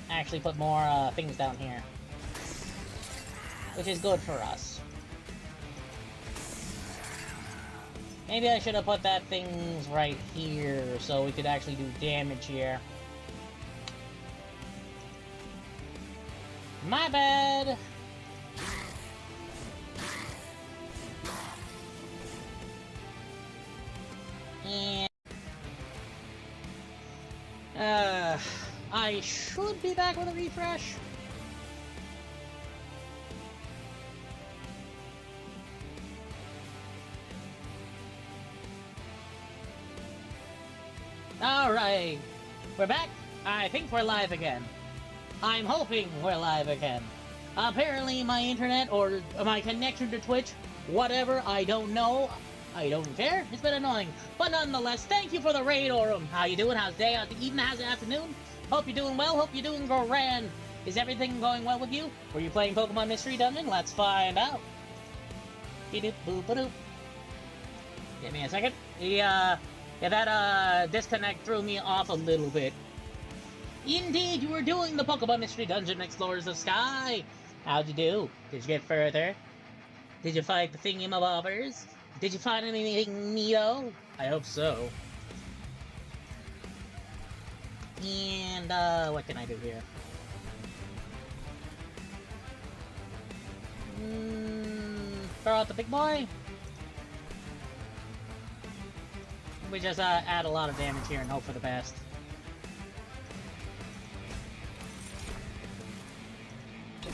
actually put more things down here. Which is good for us. Maybe I should have put that things right here, so we could actually do damage here. My bad! And... I should be back with a refresh. Alright, we're back. I think we're live again. I'm hoping we're live again. Apparently my internet or my connection to Twitch, whatever, I don't know. I don't care. It's been annoying. But nonetheless, thank you for the raid, Aurum. How you doing? How's day? How's the evening? How's the afternoon? Hope you're doing well. Hope you're doing grand. Is everything going well with you? Were you playing Pokemon Mystery Dungeon? Let's find out. Be-doop-boop-a-doop. Give me a second. Yeah, that disconnect threw me off a little bit. Indeed, you were doing the Pokemon Mystery Dungeon Explorers of Sky! How'd you do? Did you get further? Did you fight the thingy-mabobbers? Did you find anything neato? I hope so. And, what can I do here? Throw out the big boy? We just, add a lot of damage here and hope for the best.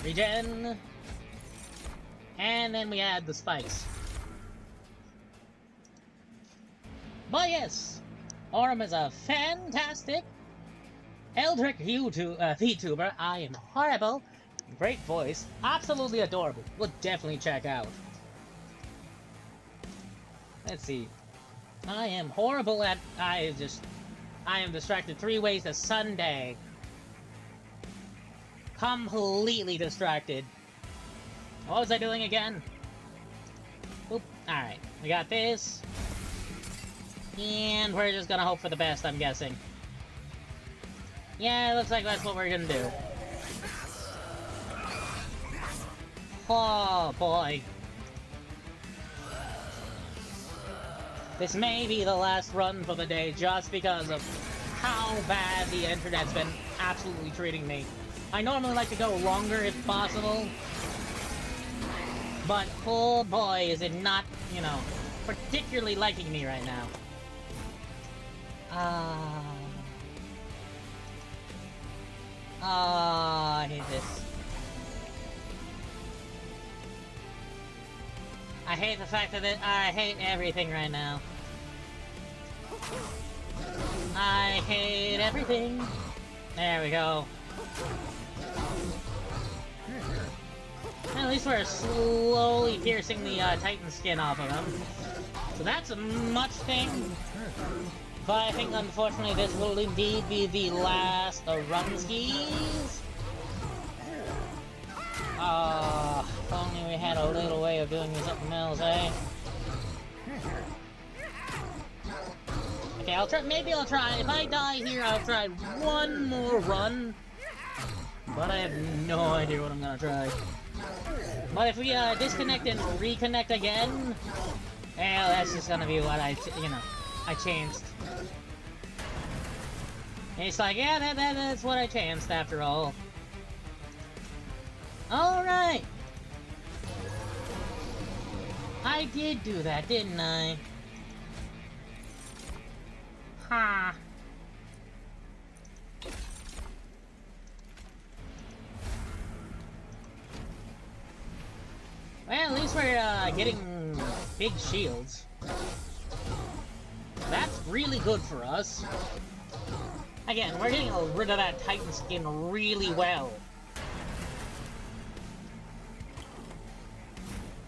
Regen. And then we add the spikes. But yes, Aurum is a fantastic Eldritch VTuber. I am horrible. Great voice. Absolutely adorable. We'll definitely check out. Let's see. I am horrible at... I am distracted 3 ways to Sunday. Completely distracted. What was I doing again? Oop. Alright. We got this. And we're just gonna hope for the best, I'm guessing. Yeah, it looks like that's what we're gonna do. Oh, boy. This may be the last run for the day just because of how bad the internet's been absolutely treating me. I normally like to go longer if possible. But, oh boy, is it not, you know, particularly liking me right now. I hate this. I hate the fact that I hate everything right now. I hate everything. There we go. At least we're slowly piercing the Titan skin off of him. So that's a much thing. But I think, unfortunately, this will indeed be the last run skis. If only we had a little way of doing something else, eh? Okay, I'll try. Maybe I'll try. If I die here, I'll try one more run. But I have no idea what I'm gonna try. But if we disconnect and reconnect again, well, that's just gonna be what I chanced. And it's like, yeah, that's what I chanced after all. Alright! I did do that, didn't I? Ha! Well, at least we're getting big shields. That's really good for us. Again, we're getting rid of that Titan skin really well.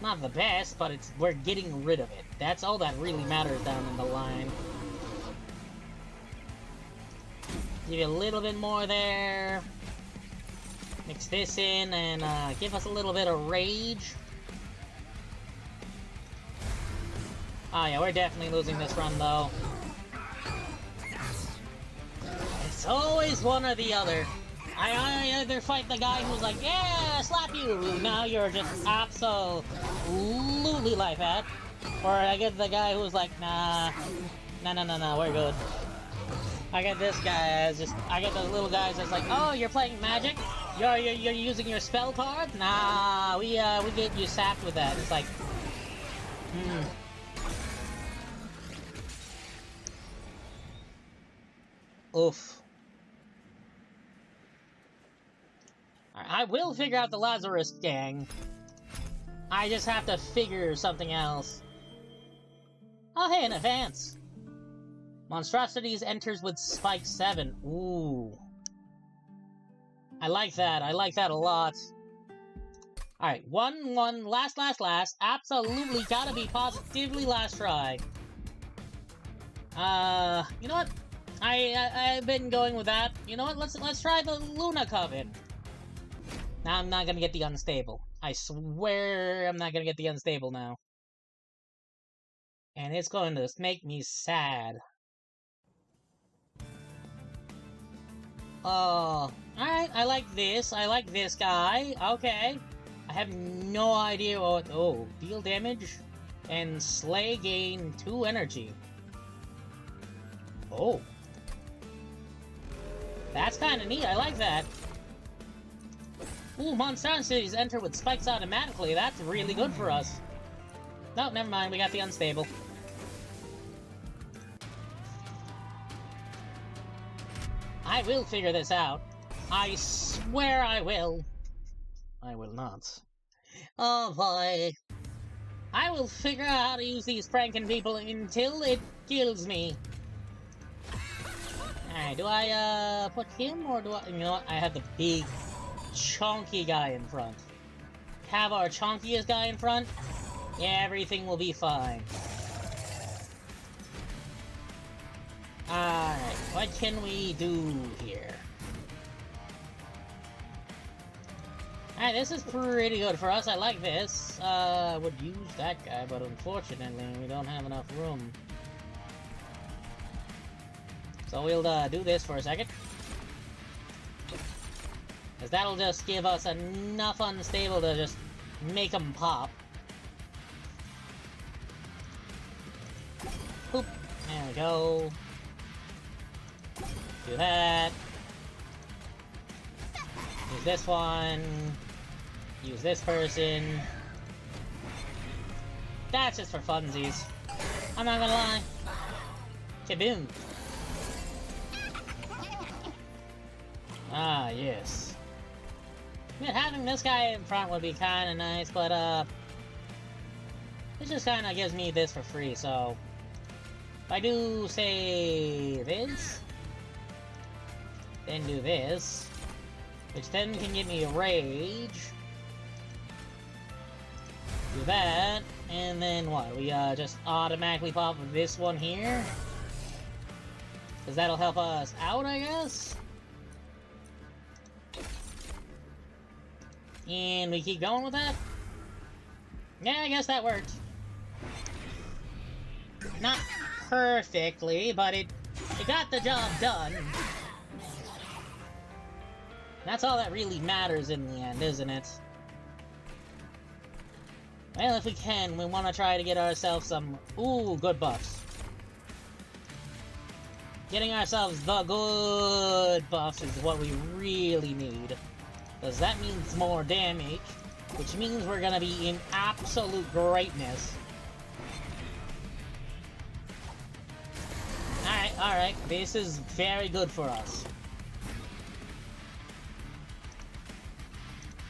Not the best, but we're getting rid of it. That's all that really matters down in the line. Give you a little bit more there. Mix this in and give us a little bit of rage. Oh yeah, we're definitely losing this run though. It's always one or the other. I either fight the guy who's like, yeah, slap you, now you're just absolutely life at, or I get the guy who's like, nah, we're good. I get this guy I get those little guys that's like, oh, you're playing magic? You're using your spell card? Nah, we get you sapped with that. It's like, Oof. I will figure out the Lazarus gang. I just have to figure something else. Oh, hey, in advance. Monstrosities enters with Spike 7. Ooh. I like that. I like that a lot. Alright, 1-1, last. Absolutely gotta be positively last try. You know what? I've been going with that. You know what? Let's try the Luna Coven. Now I'm not gonna get the unstable. I swear I'm not gonna get the unstable now. And it's going to make me sad. Oh, alright, I like this. I like this guy. Okay. I have no idea what... Oh, deal damage and slay gain 2 energy. Oh. That's kind of neat. I like that. Ooh, monstrosities enter with spikes automatically. That's really good for us. No, never mind. We got the unstable. I will figure this out. I swear I will. I will not. Oh boy. I will figure out how to use these pranking people until it kills me. Alright, do I put him or do I... You know what? I have the big, chunky guy in front. Have our chunkiest guy in front? Yeah, everything will be fine. Alright, what can we do here? Alright, this is pretty good for us. I like this. I would use that guy, but unfortunately, we don't have enough room. So we'll do this for a second. Because that'll just give us enough unstable to just make them pop. Boop. There we go. Do that. Use this one. Use this person. That's just for funsies. I'm not gonna lie. Kaboom. Ah, yes. I mean, having this guy in front would be kinda nice, but, it just kinda gives me this for free, so... If I do, say, this... Then do this... Which then can give me a rage... Do that... And then what? We, just automatically pop this one here? Because that'll help us out, I guess? And we keep going with that? Yeah, I guess that worked. Not perfectly, but it got the job done. That's all that really matters in the end, isn't it? Well, if we can, we want to try to get ourselves some... Ooh, good buffs. Getting ourselves the good buffs is what we really need. Because that means more damage, which means we're gonna be in absolute greatness. Alright, this is very good for us.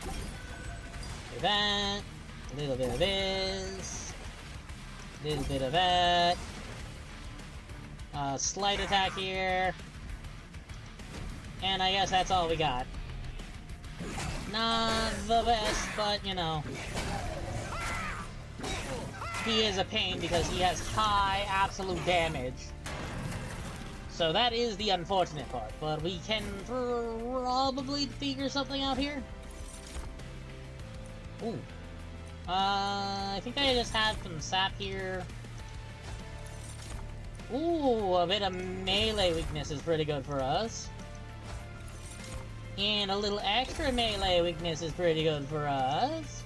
Do that, a little bit of this, a little bit of that, slight attack here, and I guess that's all we got. Not the best, but, you know, he is a pain because he has high absolute damage. So that is the unfortunate part, but we can probably figure something out here. Ooh. I think I just have some sap here. Ooh, a bit of melee weakness is pretty good for us. And a little extra melee weakness is pretty good for us.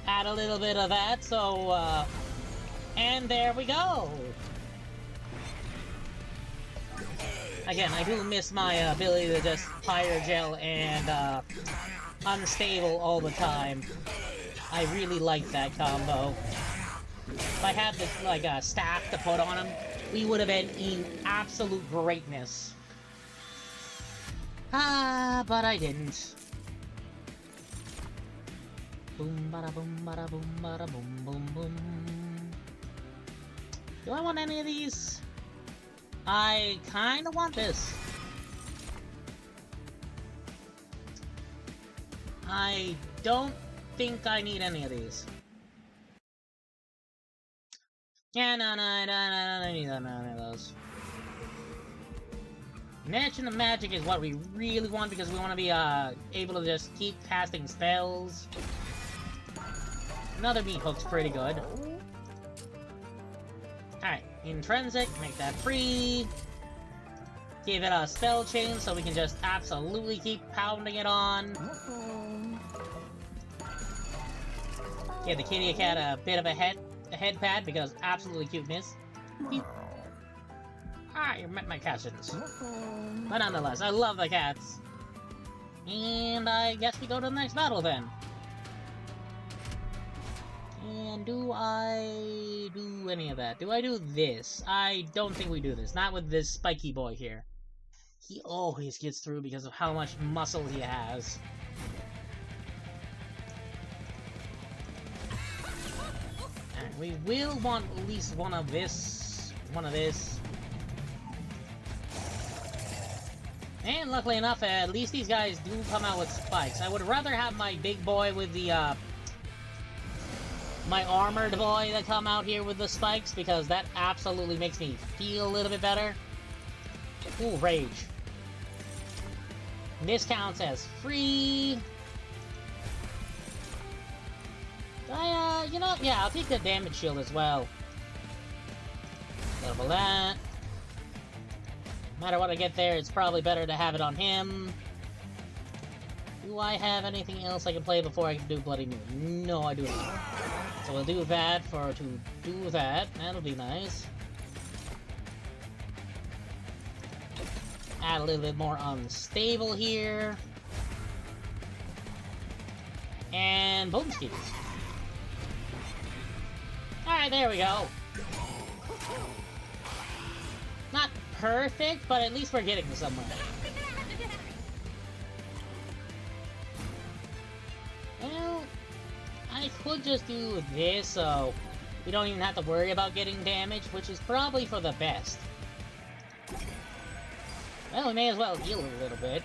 Add a little bit of that, so, and there we go! Again, I do miss my ability to just pyre gel and, unstable all the time. I really like that combo. If I had this, like, staff to put on him, we would have been in absolute greatness. Ah, but I didn't. Boom, bada boom, bada boom, bada boom, boom, boom. Do I want any of these? I kinda want this. I don't think I need any of these. Yeah, no, I don't need none of those. Mansion of Magic is what we really want because we want to be able to just keep casting spells. Another beat hook's pretty good. Alright, Intrinsic, make that free. Give it a spell chain so we can just absolutely keep pounding it on. Give the kitty cat a bit of a head pad because absolutely cuteness. Ah, you met my catchings. But nonetheless, I love the cats. And I guess we go to the next battle then. And do I do any of that? Do I do this? I don't think we do this. Not with this spiky boy here. He always gets through because of how much muscle he has. And we will want at least one of this. One of this. And luckily enough, at least these guys do come out with spikes. I would rather have my big boy with the, my armored boy that come out here with the spikes, because that absolutely makes me feel a little bit better. Ooh, Rage. And this counts as free. You know, yeah, I'll take the damage shield as well. Double that. No matter what I get there, it's probably better to have it on him. Do I have anything else I can play before I can do Bloody Moon? No, I do not. So we'll do that to do that. That'll be nice. Add a little bit more unstable here. And boom skis. Alright, there we go. Not perfect, but at least we're getting somewhere. Well, I could just do this, so we don't even have to worry about getting damage, which is probably for the best. Well, we may as well heal a little bit.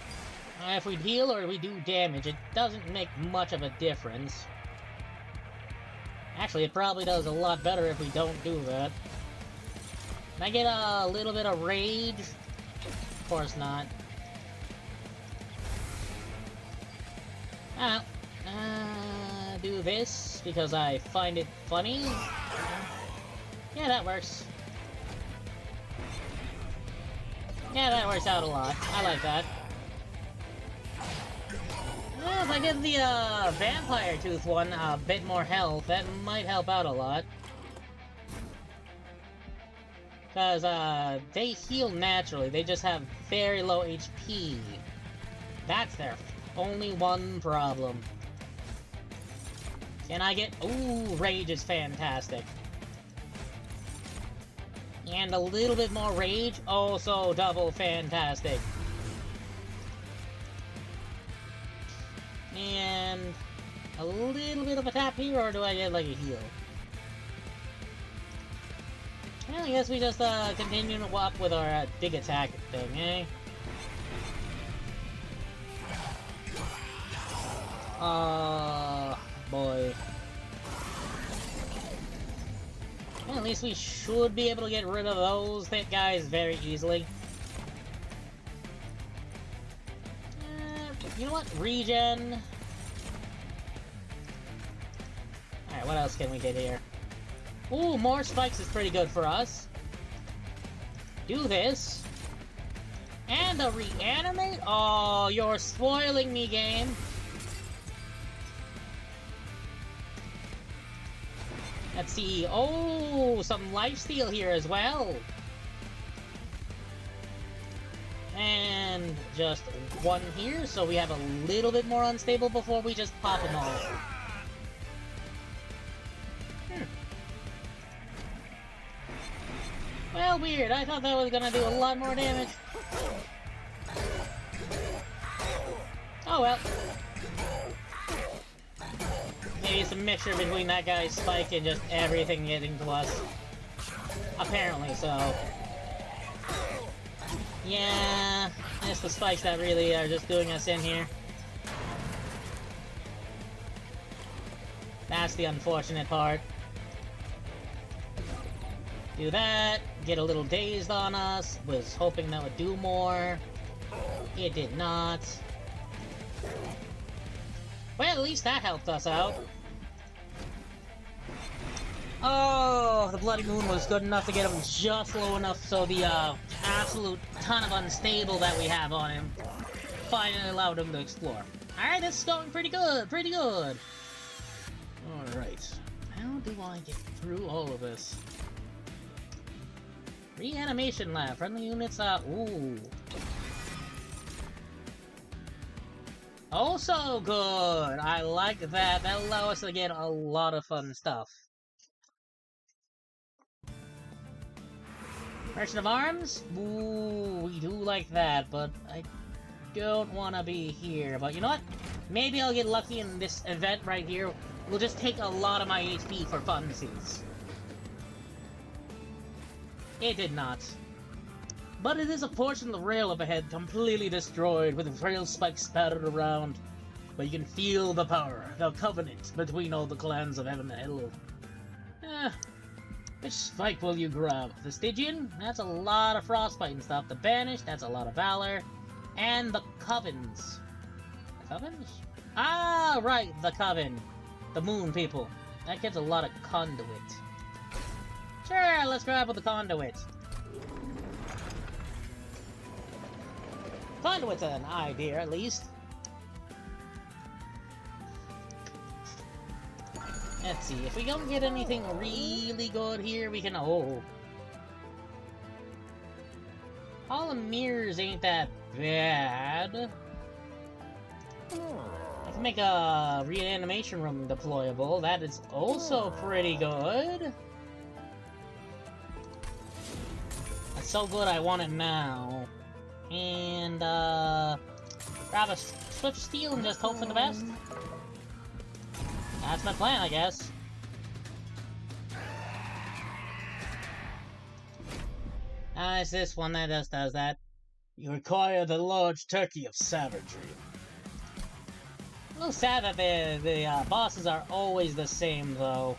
If we heal or we do damage, it doesn't make much of a difference. Actually, it probably does a lot better if we don't do that. Can I get a little bit of rage? Of course not. Oh. Do this because I find it funny. Yeah, that works. Yeah, that works out a lot. I like that. Yeah, if I give the Vampire Tooth one a bit more health, that might help out a lot. Because they heal naturally, they just have very low HP. That's their only one problem. Can I get... Ooh, Rage is fantastic. And a little bit more Rage, also double fantastic. And a little bit of a tap here, or do I get like a heal? Well, I guess we just continue to walk with our big attack thing, eh? Boy. Well, at least we should be able to get rid of those guys very easily. You know what? Regen. Alright, what else can we get here? Ooh, more spikes is pretty good for us. Do this. And a reanimate? Oh, you're spoiling me, game. Let's see. Oh, some lifesteal here as well. And just one here, so we have a little bit more unstable before we just pop them all. Well, weird. I thought that was gonna do a lot more damage. Oh well. Maybe it's a mixture between that guy's spike and just everything getting to us. Apparently so. Yeah, it's the spikes that really are just doing us in here. That's the unfortunate part. Do that, get a little dazed on us, was hoping that would do more. It did not. Well, at least that helped us out. Oh, the Bloody Moon was good enough to get him just low enough so the absolute ton of unstable that we have on him finally allowed him to explore. Alright, this is going pretty good, pretty good. Alright, how do I get through all of this? Reanimation lab, friendly units, ooh. Also good! I like that, that'll allow us to get a lot of fun stuff. Merchant of Arms? Ooh, we do like that, but I don't want to be here. But you know what? Maybe I'll get lucky in this event right here. We'll just take a lot of my HP for funsies. It did not. But it is a portion of the rail up ahead completely destroyed, with rail spikes spattered around. But you can feel the power, the covenant between all the clans of heaven and hell. Which spike will you grab? The Stygian? That's a lot of frostbite and stuff. The Banished? That's a lot of valor. And the Covens. The Covens? Ah, right, the Coven. The Moon people. That gets a lot of conduit. Sure, let's grab with the conduit. Conduit's an idea, at least. Let's see, if we don't get anything really good here, we can... Oh. Hall of Mirrors ain't that bad. I can make a reanimation room deployable. That is also pretty good. That's so good I want it now. And, grab a Swift Steel and just hope for the best. That's my plan, I guess. It's this one that just does that. You require the large turkey of savagery. A little sad that the bosses are always the same, though.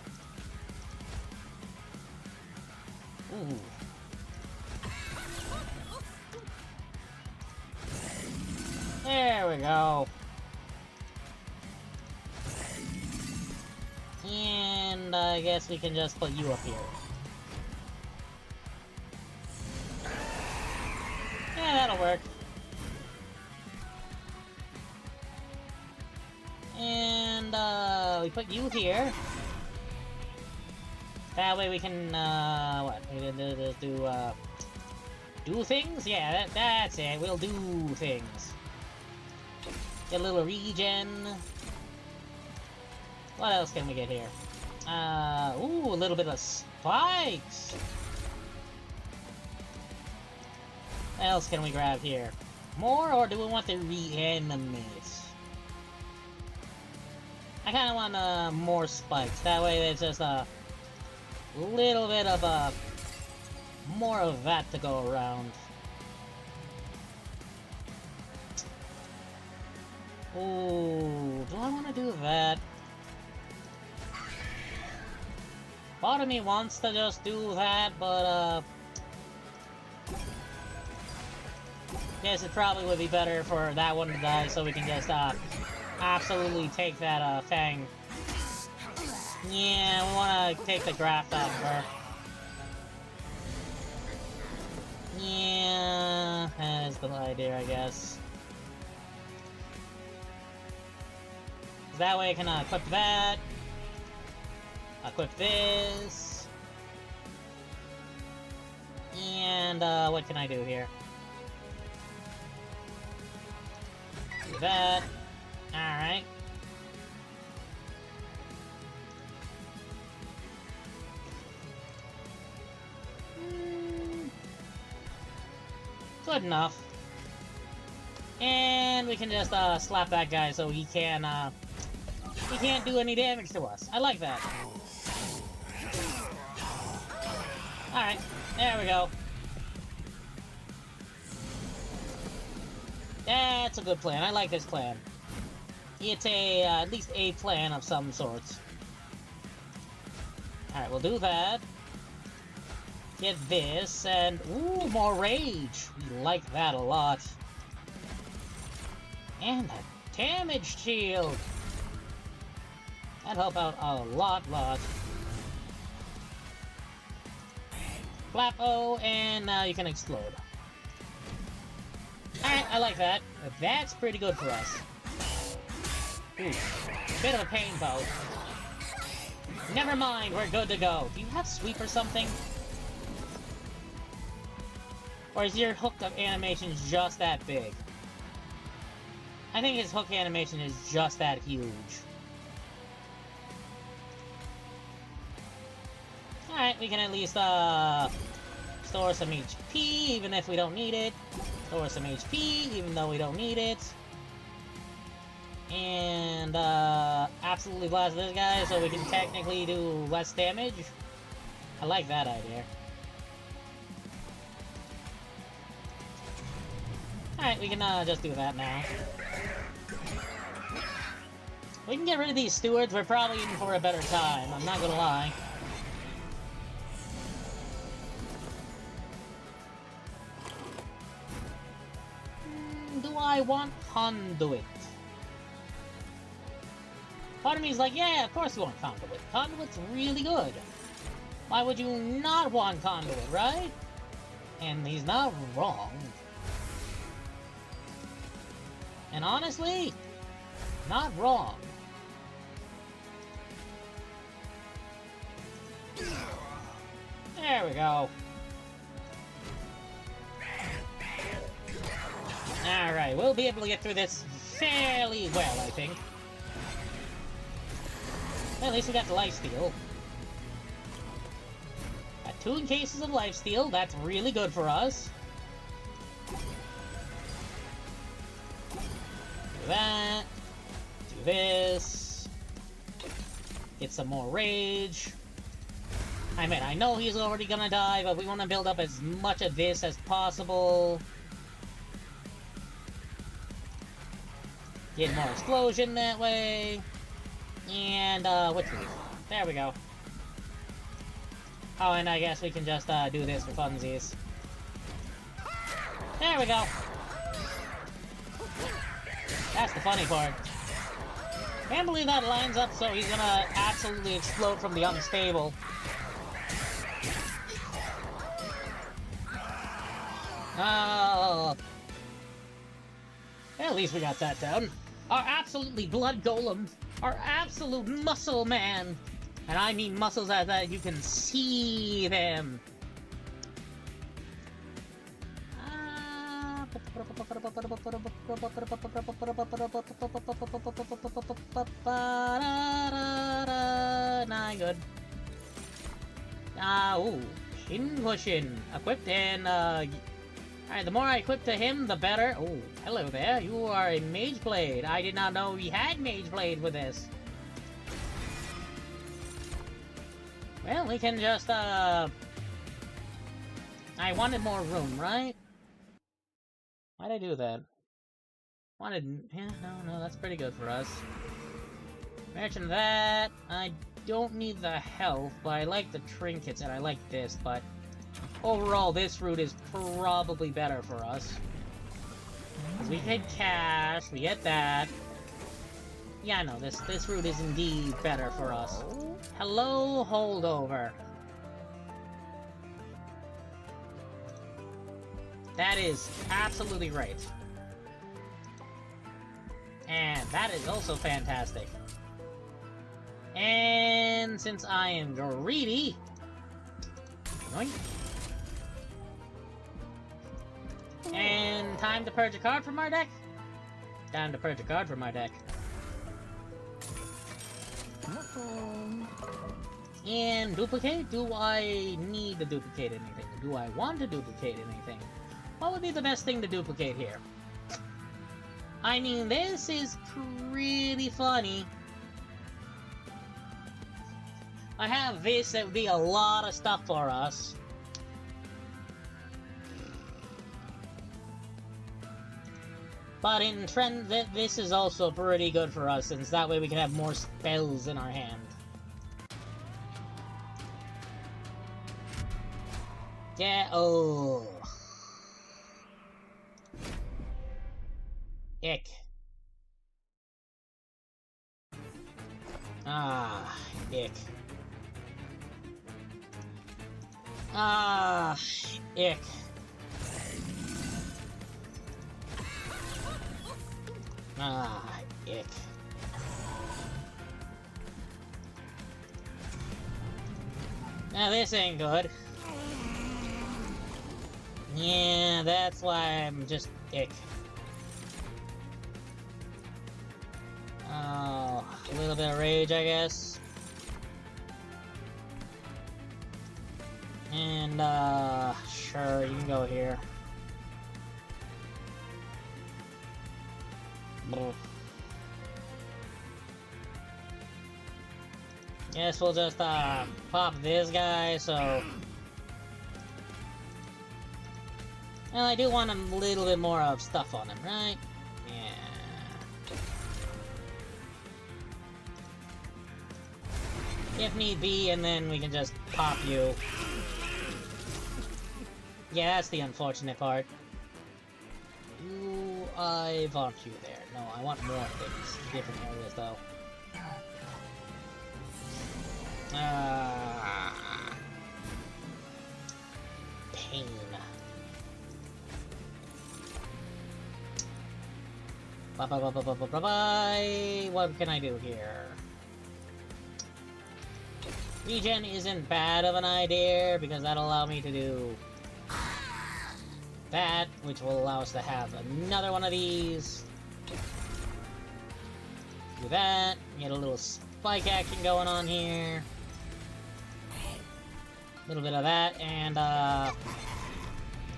Ooh. There we go. And I guess we can just put you up here. that'll work. And, we put you here. That way we can, what? We can do things? Yeah, that's it. We'll do things. Get a little regen. What else can we get here? Ooh, a little bit of spikes. What else can we grab here? More, or do we want to reanimate? I kind of want more spikes. That way there's just a little bit of more of that to go around. Ooh, do I want to do that? Part of me wants to just do that, but guess it probably would be better for that one to die, so we can just absolutely take that Fang. Yeah, we want to take the graft off of her. Yeah, that is the idea, I guess. That way I can equip that. Equip this. And, what can I do here? Do that. Alright. Good enough. And we can just, slap that guy so he can't do any damage to us. I like that. Alright, there we go. That's a good plan. I like this plan. It's a, at least a plan of some sorts. Alright, we'll do that. Get this, and ooh, more rage! We like that a lot. And a damage shield! That'd help out a lot. Flap-o, and now you can explode. Alright, I like that. That's pretty good for us. Ooh, bit of a pain bout. Never mind, we're good to go. Do you have sweep or something? Or is your hook animation just that big? I think his hook animation is just that huge. Alright, we can at least, store some HP, even if we don't need it. Store some HP, even though we don't need it. And, absolutely blast this guy so we can technically do less damage. I like that idea. Alright, we can, just do that now. We can get rid of these stewards, we're probably in for a better time, I'm not gonna lie. Do I want Conduit? Part of me is like, yeah, of course you want Conduit. Conduit's really good. Why would you not want Conduit, right? And he's not wrong. And honestly, not wrong. There we go. Alright, we'll be able to get through this fairly well, I think. Well, at least we got the lifesteal. Got 2 cases of lifesteal, that's really good for us. Do that. Do this. Get some more rage. I mean, I know he's already gonna die, but we want to build up as much of this as possible. Get more explosion that way. And, what's this? There we go. Oh, and I guess we can just, do this for funsies. There we go. That's the funny part. Can't believe that lines up so he's gonna absolutely explode from the unstable. Oh, Well, at least we got that down. Our absolutely blood golem. Our absolute muscle man. And I mean muscles as that you can see them. Nah, good. Ooh. Pin pushing. Equipped and, Alright, the more I equip to him, the better. Oh, hello there. You are a Mage Blade. I did not know we had Mage Blade with this. Well, we can just, I wanted more room, right? Why'd I do that? Yeah, no, that's pretty good for us. Mention that. I don't need the health, but I like the trinkets, and I like this, but overall, this route is probably better for us. Because we get cash, we get that. Yeah, no, this route is indeed better for us. Hello, holdover. That is absolutely right. And that is also fantastic. And since I am greedy... Yoink. And time to purge a card from our deck? Time to purge a card from our deck. And duplicate? Do I need to duplicate anything? Do I want to duplicate anything? What would be the best thing to duplicate here? I mean, this is pretty funny. I have this, that would be a lot of stuff for us. But in trend, this is also pretty good for us, since that way we can have more spells in our hand. Yeah, oh. Ick. Ah, ick. Ah, ick. Ah, ick. Now this ain't good. Yeah, that's why I'm just ick. Oh, a little bit of rage, I guess. And, sure, you can go here. Guess we'll just, pop this guy, so... Well, I do want a little bit more of stuff on him, right? Yeah. If need be, and then we can just pop you. Yeah, that's the unfortunate part. I want you there. No, I want more things. Different areas, though. Pain. Bye-bye-bye-bye-bye-bye. What can I do here? Regen isn't bad of an idea, because that'll allow me to do that, which will allow us to have another one of these. Do that, get a little spike action going on here. A little bit of that, and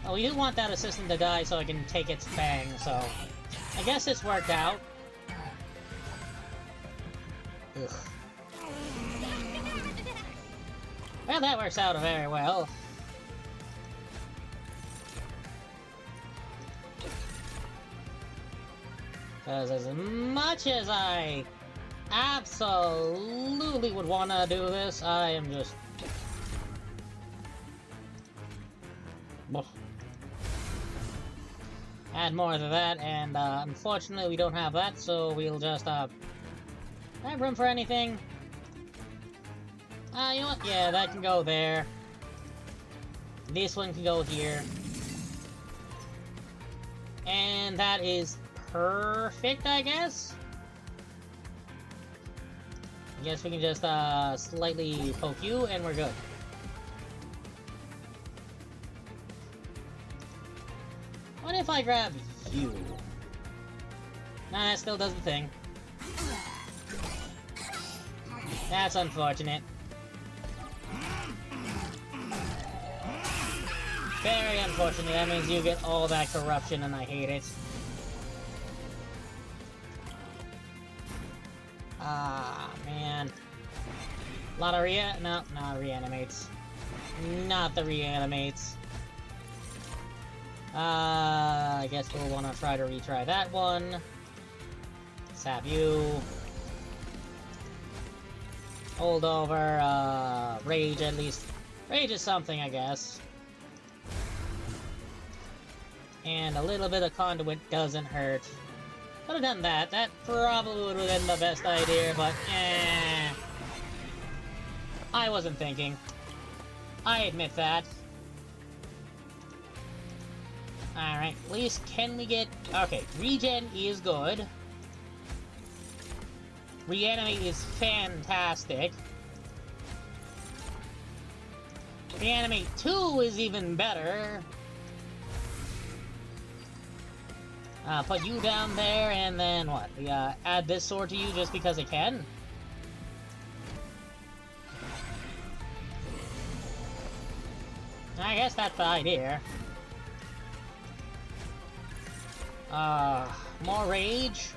oh, we do want that assistant to die so I can take its fang, so I guess this worked out. Ugh. Well, that works out very well. Because as much as I absolutely would want to do this, I am just... Add more to that, and unfortunately we don't have that, so we'll just, have room for anything? You know what? Yeah, that can go there. This one can go here. And that is perfect, I guess? I guess we can just slightly poke you and we're good. What if I grab you? Nah, that still does the thing. That's unfortunate. Very unfortunate. That means you get all that corruption and I hate it. Ah, man. A lot of no, not reanimates. Not the reanimates. I guess we'll want to try to retry that one. Sap you. Hold over, rage at least. Rage is something, I guess. And a little bit of conduit doesn't hurt. Could have done that. That probably would have been the best idea, but I wasn't thinking. I admit that. Alright, at least can we get... Okay, regen is good. Reanimate is fantastic. Reanimate 2 is even better. Put you down there, and then what? We add this sword to you just because I can? I guess that's the idea. More rage.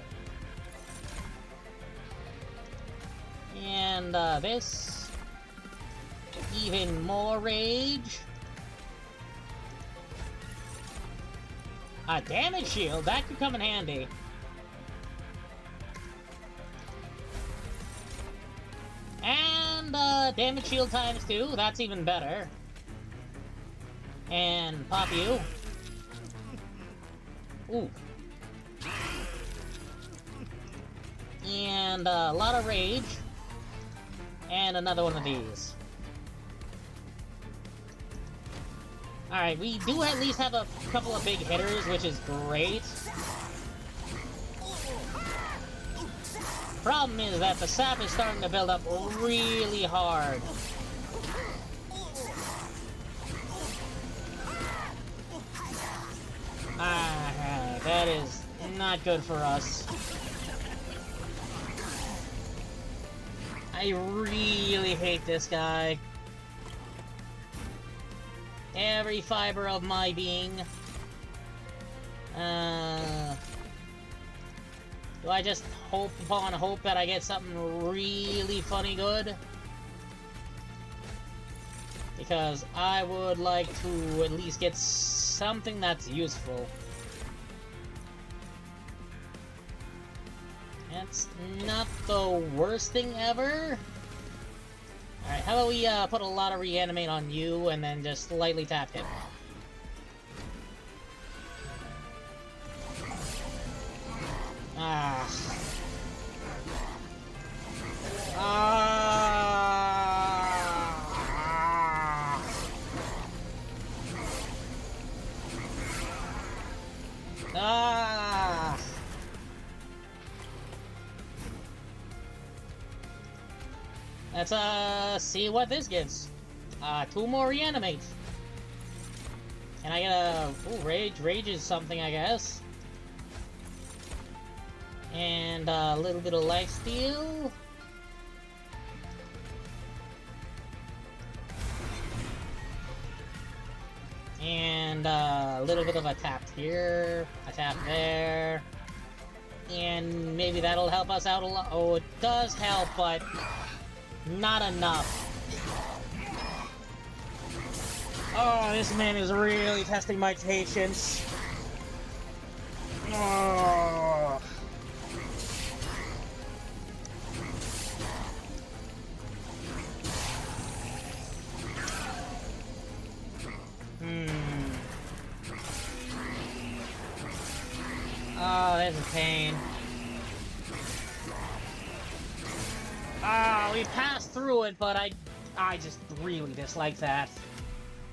And, this. Even more rage. A damage shield, that could come in handy. And, damage shield times 2, that's even better. And pop you. Ooh. And a lot of rage. And another one of these. Alright, we do at least have a couple of big hitters, which is great. Problem is that the sap is starting to build up really hard. That is not good for us. I really hate this guy. Every fiber of my being. Do I just hope upon hope that I get something really funny good? Because I would like to at least get something that's useful. That's not the worst thing ever. Alright, how about we put a lot of reanimate on you and then just slightly tap him. Let's see what this gives. 2 more reanimate. Can I get a... Ooh, rage. Rage is something, I guess. And a little bit of lifesteal. And a little bit of a tap here, a tap there. And maybe that'll help us out a lot. Oh, it does help, but not enough. Oh, this man is really testing my patience. Oh. Oh, this is pain. Ah, we passed through it, but I just really dislike that.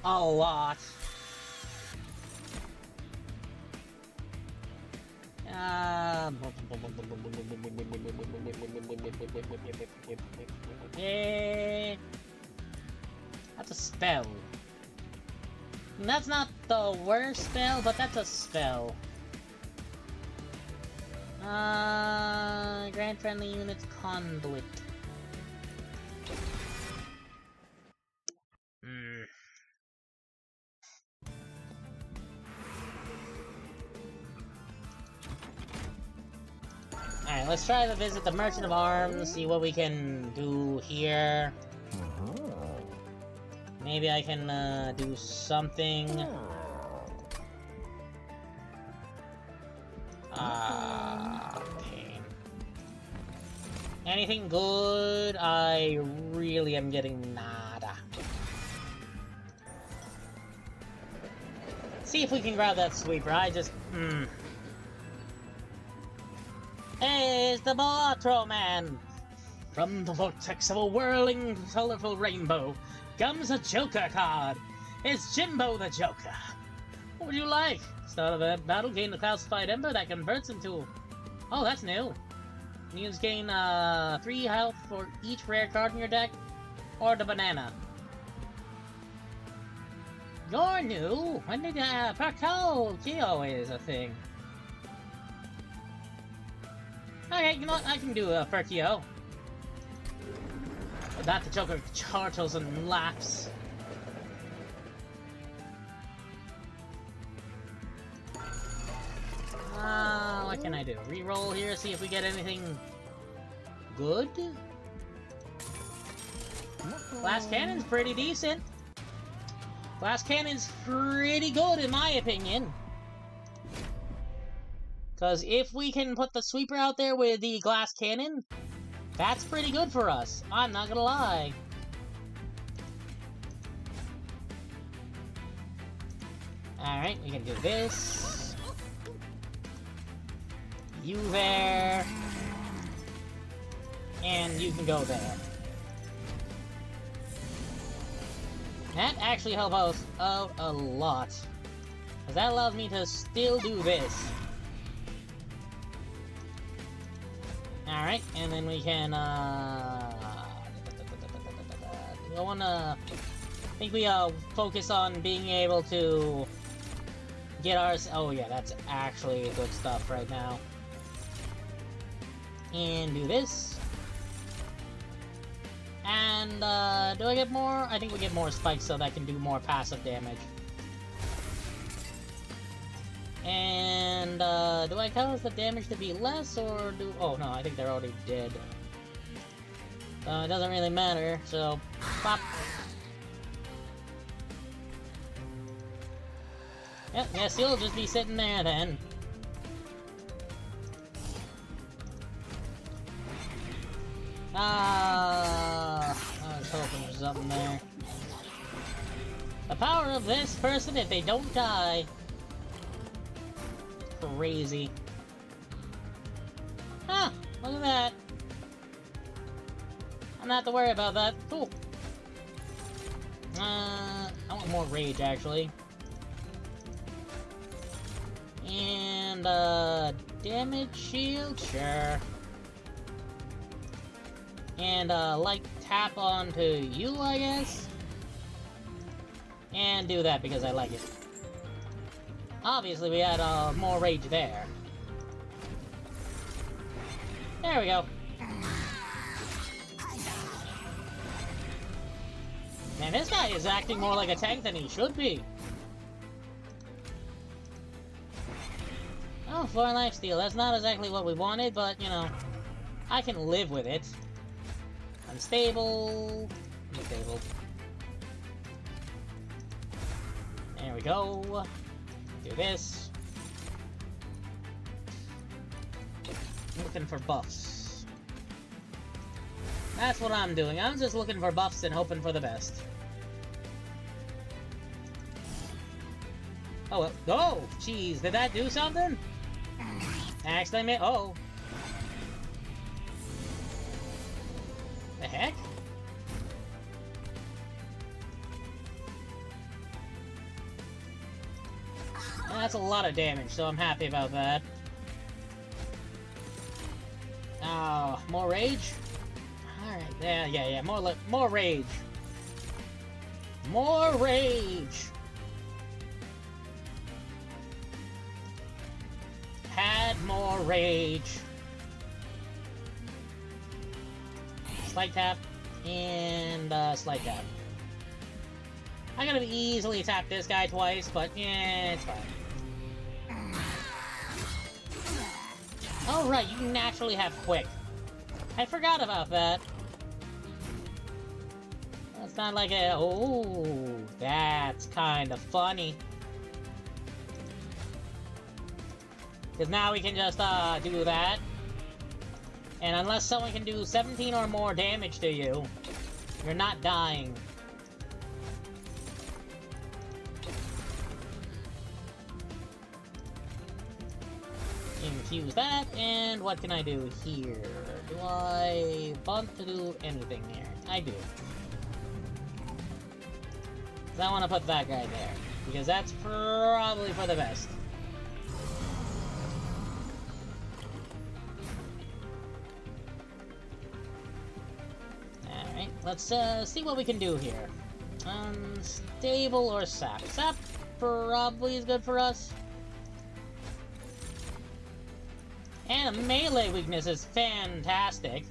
A lot. Yeah. That's a spell. And that's not the worst spell, but that's a spell. Grant friendly units conduit. Alright, let's try to visit the Merchant of Arms, see what we can do here. Maybe I can, do something. Pain. Anything good? I really am getting nada. See if we can grab that sweeper. I just, It's the Botro Man! From the vortex of a whirling, colorful rainbow comes a Joker card! It's Jimbo the Joker! What would you like? Start of a battle, gain the calcified ember that converts into... Oh, that's new! Units gain 3 health for each rare card in your deck, or the banana. You're new! When did Kyo is a thing? Okay, you know what? I can do a Perkio. That the Joker chartles and laughs. What can I do? Reroll here, see if we get anything good? Glass Cannon's pretty decent. Glass Cannon's pretty good in my opinion. Because if we can put the sweeper out there with the Glass Cannon, that's pretty good for us. I'm not gonna lie. Alright, we can do this. You there. And you can go there. That actually helps us out a lot. Because that allows me to still do this. Alright, and then we can, I think we, focus on being able to get ours... Oh yeah, that's actually good stuff right now. And do this. And, do I get more? I think we get more spikes so that can do more passive damage. And, do I cause the damage to be less, or do... Oh, no, I think they're already dead. It doesn't really matter, so... Pop! Yep, guess you'll just be sitting there, then. I was hoping for something there. The power of this person if they don't die. Crazy. Huh, look at that. I'm not have to worry about that. Cool. I want more rage, actually. And, damage shield? Sure. And, light tap onto you, I guess? And do that because I like it. Obviously, we had, more rage there. There we go. Man, this guy is acting more like a tank than he should be. Oh, 4 lifesteal. That's not exactly what we wanted, but, you know, I can live with it. Unstable. Unstable. There we go. Do this. I'm looking for buffs. That's what I'm doing. I'm just looking for buffs and hoping for the best. Oh, well. Oh! Jeez, did that do something? Actually, oh. The heck? That's a lot of damage, so I'm happy about that. Oh, more rage? Alright, yeah, more rage. More rage! Had more rage. Slide tap, and slide tap. I'm gonna easily tap this guy twice, but yeah, it's fine. Oh right, you naturally have quick. I forgot about that. That's not like a... Oh, that's kind of funny. Because now we can just do that. And unless someone can do 17 or more damage to you, you're not dying. Infuse that, and what can I do here? Do I want to do anything here? I do. Because I want to put that guy there, because that's probably for the best. Alright, let's see what we can do here. Stable or sap? Sap probably is good for us. And a melee weakness is fantastic.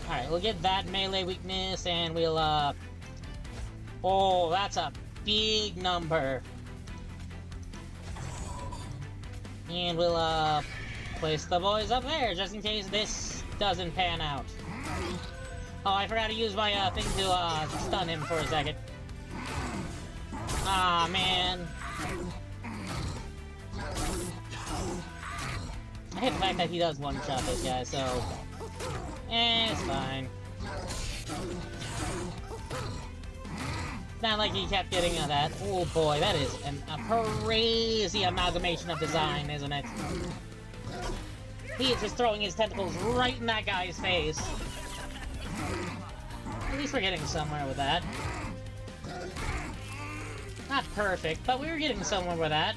Alright, we'll get that melee weakness, and we'll, oh, that's a big number. And we'll, place the boys up there, just in case this doesn't pan out. Oh, I forgot to use my, thing to, stun him for a second. Ah, man. I hate the fact that he does one-shot this guy, so... it's fine. It's not like he kept getting that. Oh boy, that is a crazy amalgamation of design, isn't it? He is just throwing his tentacles right in that guy's face. At least we're getting somewhere with that. Not perfect, but we were getting somewhere with that.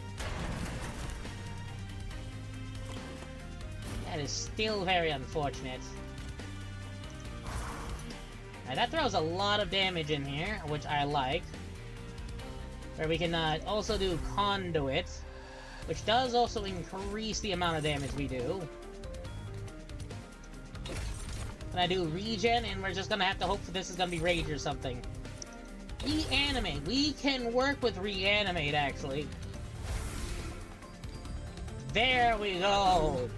That is still very unfortunate. Now, that throws a lot of damage in here, which I like. Where we can also do Conduit, which does also increase the amount of damage we do. And I do Regen, and we're just gonna have to hope that this is gonna be Rage or something. Reanimate. We can work with Reanimate, actually. There we go!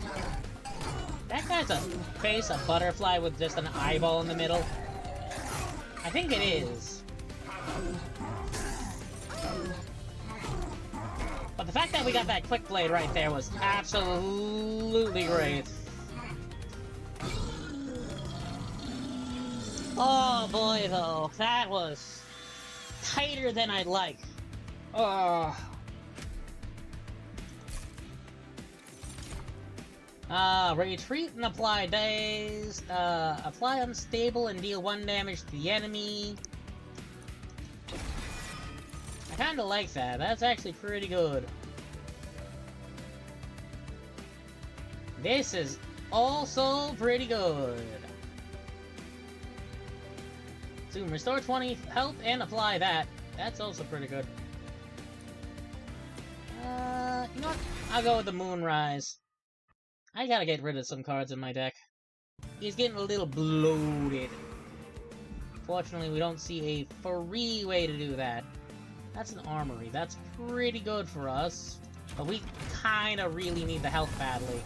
That guy's a face, a butterfly with just an eyeball in the middle. I think it is. But the fact that we got that quick blade right there was absolutely great. Oh boy, though, that was tighter than I'd like. Oh. Retreat and apply dazed. Apply unstable and deal 1 damage to the enemy. I kinda like that. That's actually pretty good. This is also pretty good. Soon restore 20 health and apply that. That's also pretty good. You know what? I'll go with the Moonrise. I gotta get rid of some cards in my deck. He's getting a little bloated. Fortunately, we don't see a free way to do that. That's an armory. That's pretty good for us. But we kinda really need the health badly.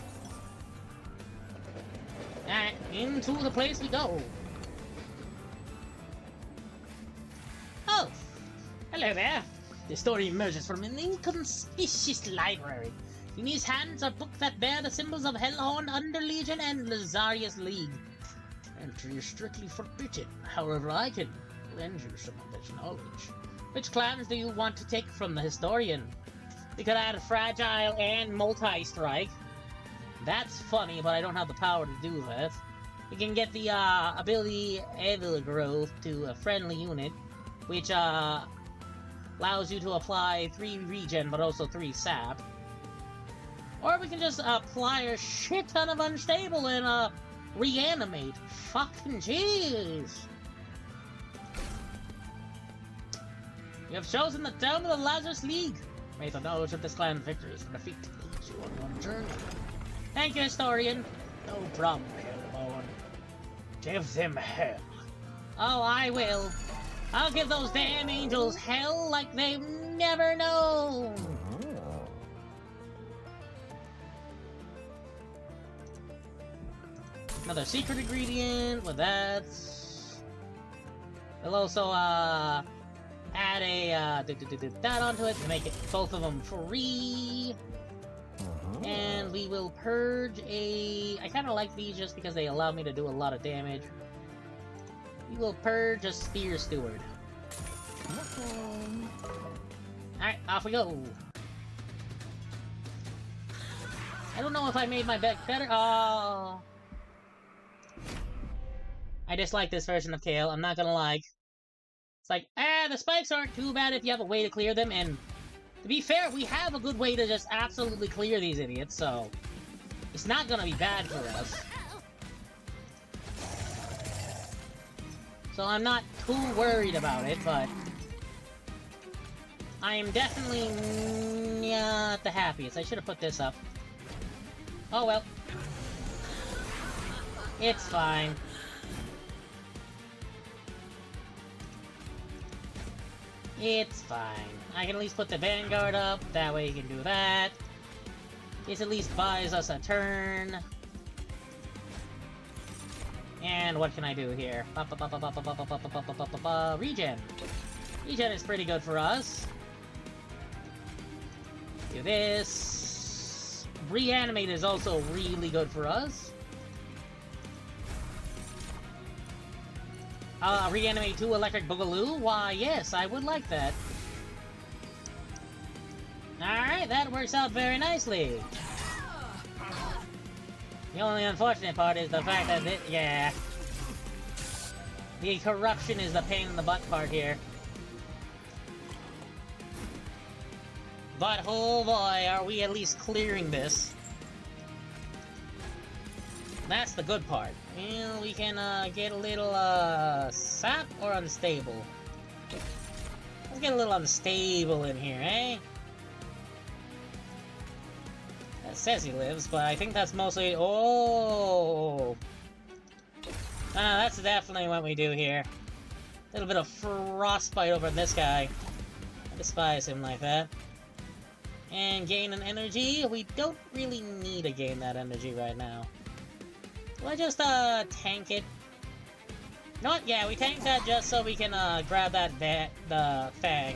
Alright, into the place we go. Oh! Hello there. The story emerges from an inconspicuous library. In his hands are books that bear the symbols of Hellhorn, Underlegion, and Lazarius League. Entry is strictly forbidden. However, I can lend you some of this knowledge. Which clans do you want to take from the historian? We could add Fragile and Multi-Strike. That's funny, but I don't have the power to do that. We can get the ability Evil Growth to a friendly unit, which allows you to apply 3 regen, but also 3 sap. Or we can just apply a shit ton of unstable and reanimate. Fucking jeez. You have chosen the Dome of the Lazarus League. May the knowledge of this clan's victories and defeat lead you on one journey. Thank you, historian. No problem, Hellborn. Give them hell. Oh, I will. I'll give those damn angels hell like they've never known. Another secret ingredient with that. We'll also add a that onto it to make it both of them free. And we will purge a... I kind of like these just because they allow me to do a lot of damage. We will purge a Spear Steward. Alright, off we go. I don't know if I made my deck better. Oh. I dislike this version of Kale, I'm not gonna lie. It's like, the spikes aren't too bad if you have a way to clear them, and to be fair, we have a good way to just absolutely clear these idiots, so it's not gonna be bad for us. So I'm not too worried about it, but I am definitely not the happiest. I should have put this up. Oh well. It's fine. It's fine. I can at least put the Vanguard up, that way you can do that. This at least buys us a turn. And what can I do here? Regen. Regen is pretty good for us. Do this. Reanimate is also really good for us. Reanimate 2 Electric Boogaloo? Why, yes, I would like that. Alright, that works out very nicely. The only unfortunate part is the fact that yeah. The corruption is the pain in the butt part here. But oh boy, are we at least clearing this. That's the good part. And we can get a little sap or unstable. Let's get a little unstable in here, eh? That says he lives, but I think that's mostly... Oh! That's definitely what we do here. A little bit of frostbite over this guy. I despise him like that. And gain an energy. We don't really need to gain that energy right now. Will I just, tank it? You know what? Yeah, we tank that just so we can, grab that the Fang.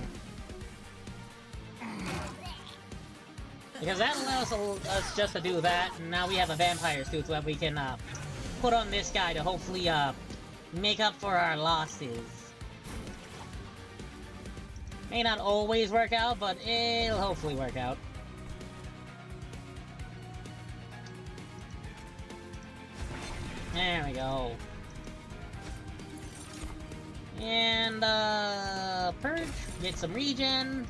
Because that allows us just to do that, and now we have a Vampire Suit that we can, put on this guy to hopefully, make up for our losses. May not always work out, but it'll hopefully work out. There we go. And, purge, get some regen.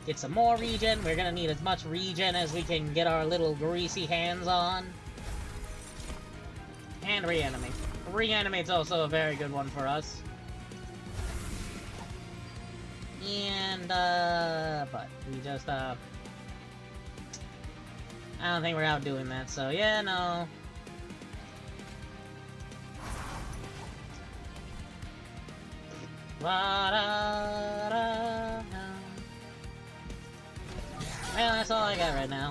Get some more regen. We're gonna need as much regen as we can get our little greasy hands on. And reanimate. Reanimate's also a very good one for us. And, but we just, I don't think we're out doing that, so yeah, no. Well, that's all I got right now.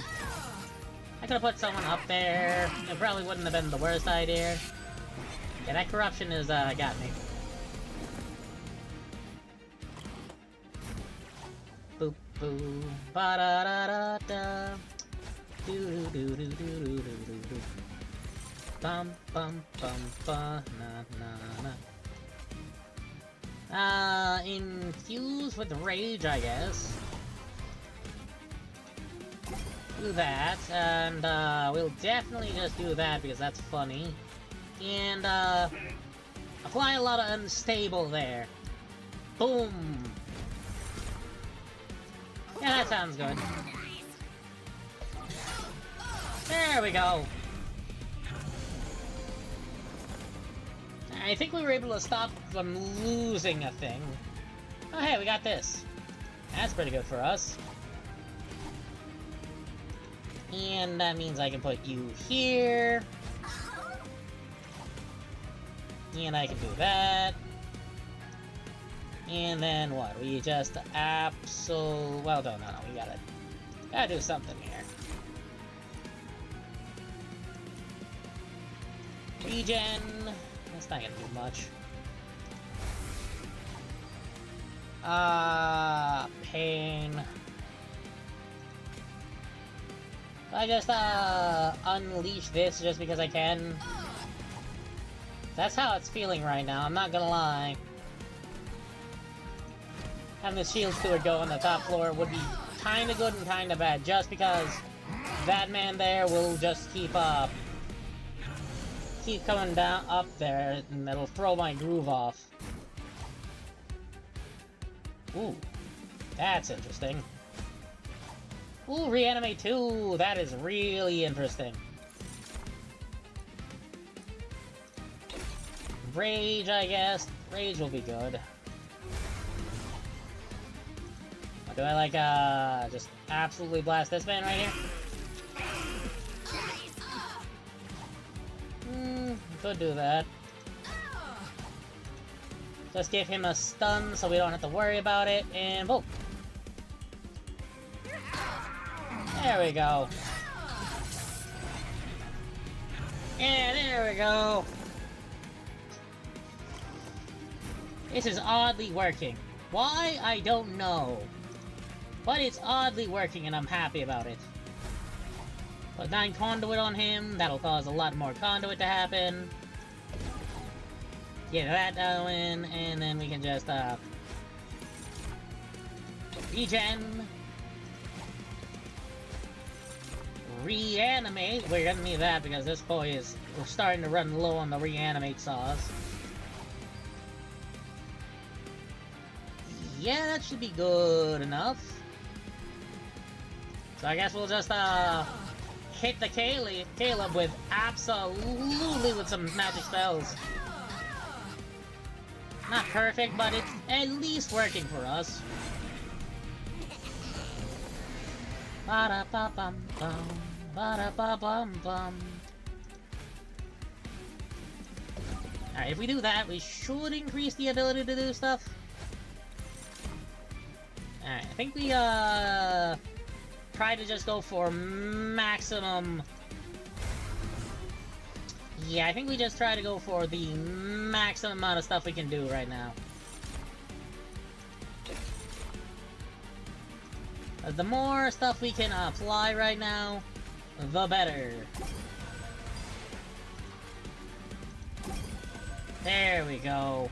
I could've put someone up there. It probably wouldn't have been the worst idea. Yeah, that corruption is, got me. Boop, boop, ba-da-da-da-da. Do-do-do-do-do-do-do-do. Bum, bum, bum, ba, na, na, na. Infuse with rage, I guess. Do that, and, we'll definitely just do that because that's funny. And, apply a lot of unstable there. Boom! Yeah, that sounds good. There we go. I think we were able to stop them losing a thing. Oh, hey, we got this. That's pretty good for us. And that means I can put you here. And I can do that. And then what? We just well, no, we gotta do something here. Regen. That's not gonna do much. Pain. I just, unleash this just because I can. That's how it's feeling right now, I'm not gonna lie. Having the shield steward go on the top floor would be kinda good and kinda bad, just because that man there will just keep coming down up there, and that'll throw my groove off. Ooh, that's interesting. Ooh, reanimate too! That is really interesting. Rage, I guess. Rage will be good. Or do I like, just absolutely blast this man right here? Could do that. Just give him a stun so we don't have to worry about it, and boom! There we go. And there we go. This is oddly working. Why? I don't know. But it's oddly working and I'm happy about it. Put 9 conduit on him, that'll cause a lot more conduit to happen. Get that going, and then we can just, regen. Reanimate. We're gonna need that because this boy we're starting to run low on the reanimate sauce. Yeah, that should be good enough. So I guess we'll just, hit the Caleb with absolutely some magic spells. Not perfect, but it's at least working for us. Ba-da-ba-bum-bum, ba-da-ba-bum-bum. Alright, if we do that, we should increase the ability to do stuff. Alright, I think we, try to just go for maximum... Yeah, I think we just try to go for the maximum amount of stuff we can do right now. The more stuff we can apply right now, the better. There we go.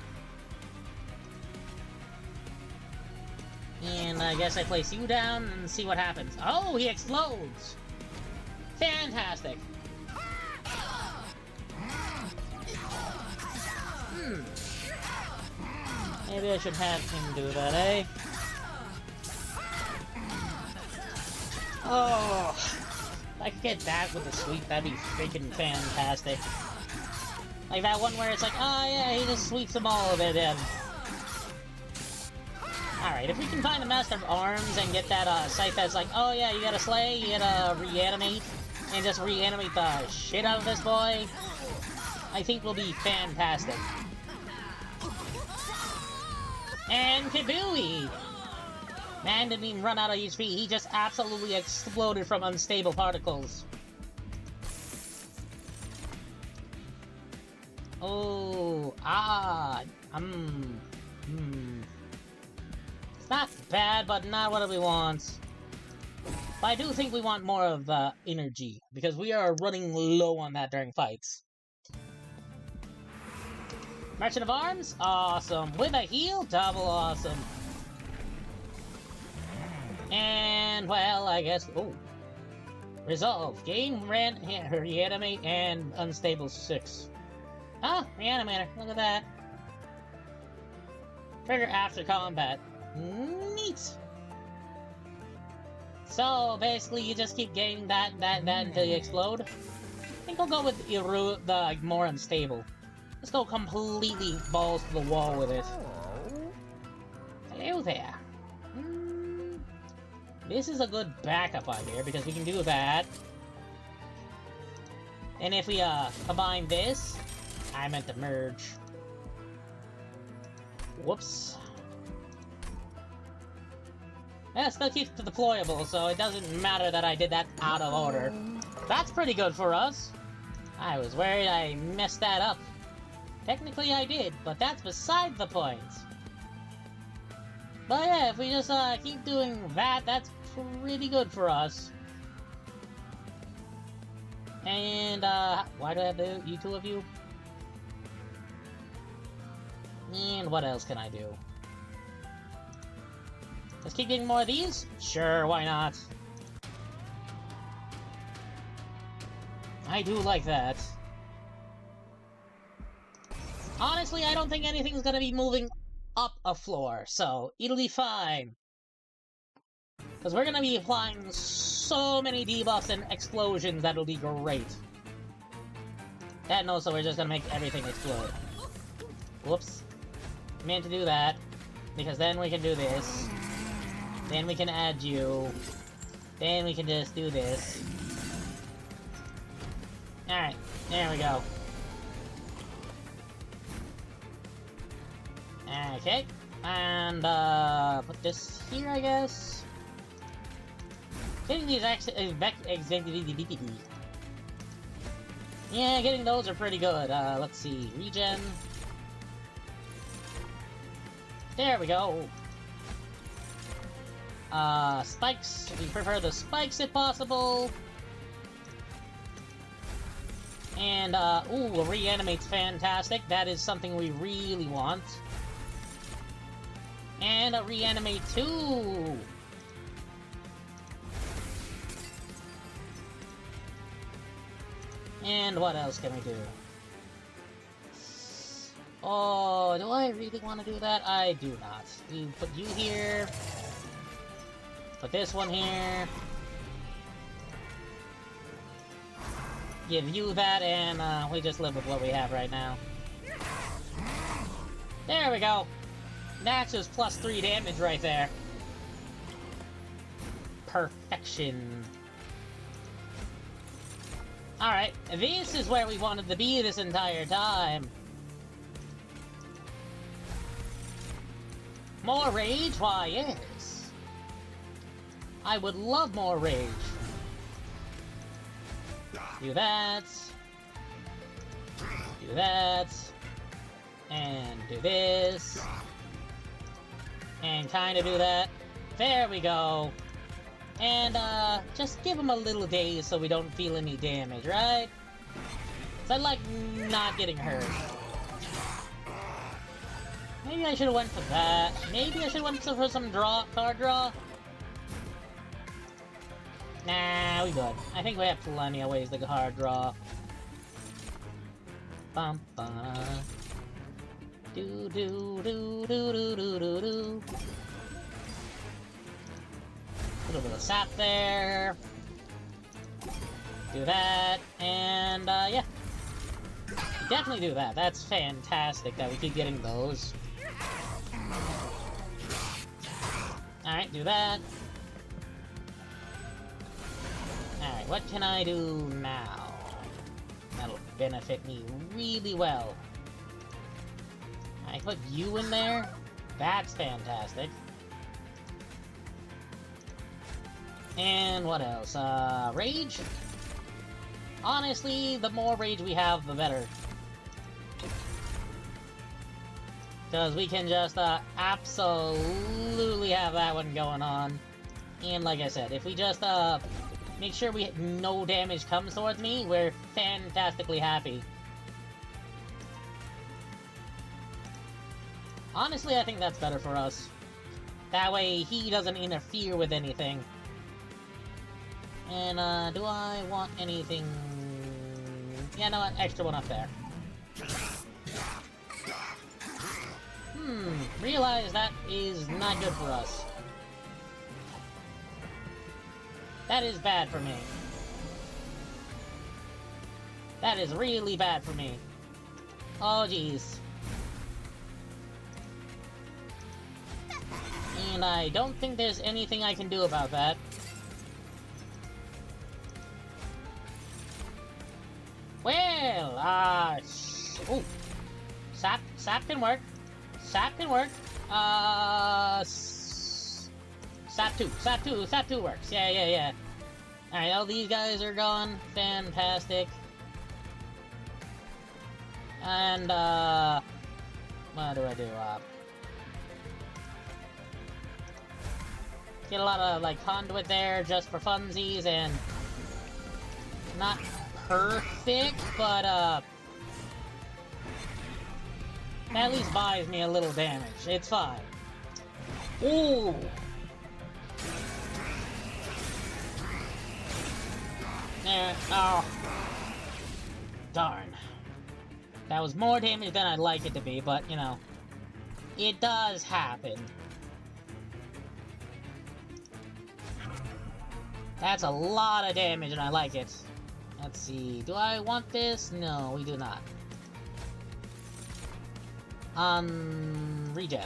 And I guess I place you down and see what happens. Oh, he explodes! Fantastic! Maybe I should have him do that, eh? Oh! If I could get that with a sweep, that'd be freaking fantastic. Like that one where it's like, oh yeah, he just sweeps them all of it in. Alright, if we can find the Master of Arms and get that, site that's like, oh yeah, you gotta slay, you gotta reanimate, and just reanimate the shit out of this boy, I think will be fantastic. And Kabooey! Man didn't even run out of HP, he just absolutely exploded from unstable particles. Oh, It's not bad, but not what we want. But I do think we want more of the energy, because we are running low on that during fights. Merchant of Arms? Awesome. With a heal? Double awesome. And, well, I guess... Oh. Resolve. Gain, reanimate, and unstable 6. Ah, reanimator. Look at that. Trigger after combat. Neat. So basically, you just keep getting that until you explode. I think I'll go with the more unstable. Let's go completely balls to the wall with it. Hello there. This is a good backup idea because we can do that. And if we combine this, I meant to merge. Whoops. Yeah, still keeps the deployable, so it doesn't matter that I did that out of order. That's pretty good for us. I was worried I messed that up. Technically I did, but that's beside the point. But yeah, if we just keep doing that, that's pretty good for us. And why do I have you two of you? And what else can I do? Let's keep getting more of these? Sure, why not? I do like that. Honestly, I don't think anything's gonna be moving up a floor, so it'll be fine. Because we're gonna be applying so many debuffs and explosions that'll be great. And also, we're just gonna make everything explode. Whoops. I meant to do that, because then we can do this. Then we can add you. Then we can just do this. Alright, there we go. Okay, and put this here, I guess. Getting these yeah, getting those are pretty good. Let's see, regen. There we go. Spikes. We prefer the spikes if possible. And, ooh, reanimate's fantastic. That is something we really want. And a reanimate too! And what else can we do? Oh, do I really want to do that? I do not. We put you here. Put this one here. Give you that, and we just live with what we have right now. There we go. That's just +3 damage right there. Perfection. Alright, this is where we wanted to be this entire time. More rage? Why, yes. I would love more rage. Do that. Do that. And do this. And kinda do that. There we go. And, just give him a little daze so we don't feel any damage, right? 'Cause I like not getting hurt. Maybe I should've went for that. Maybe I should've went for some card draw. Nah, we good. I think we have plenty of ways to card draw. Bum bum. Do do do do do do do do. A little bit of sap there. Do that, and yeah. Definitely do that. That's fantastic that we keep getting those. Alright, do that. Alright, what can I do now? That'll benefit me really well. I put you in there? That's fantastic. And what else? Rage? Honestly, the more rage we have, the better. Because we can just, absolutely have that one going on. And like I said, if we just, make sure no damage comes towards me, we're fantastically happy. Honestly, I think that's better for us. That way, he doesn't interfere with anything. And, do I want anything... Yeah, no, extra one up there. Realize that is not good for us. That is bad for me. That is really bad for me. Oh, jeez. And I don't think there's anything I can do about that. Well, ooh. Sap can work. Sap can work. Sap 2 works. Yeah. Alright, all these guys are gone. Fantastic. And, what do I do? Get a lot of, like, conduit there just for funsies, and not perfect, but, at least buys me a little damage. It's fine. Ooh! There. Oh. Darn. That was more damage than I'd like it to be, but, you know, it does happen. That's a lot of damage, and I like it. Let's see. Do I want this? No, we do not. Regen.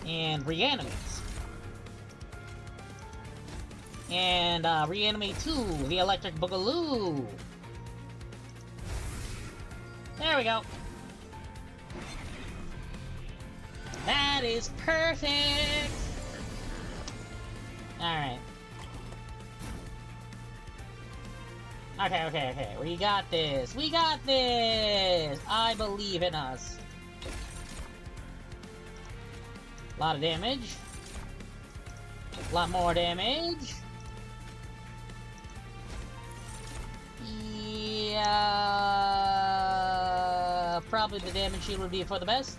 And reanimate. And, reanimate 2, the electric boogaloo. There we go. That is perfect! Alright. Okay. We got this. We got this! I believe in us. A lot of damage. A lot more damage. Yeah, probably the damage shield would be for the best.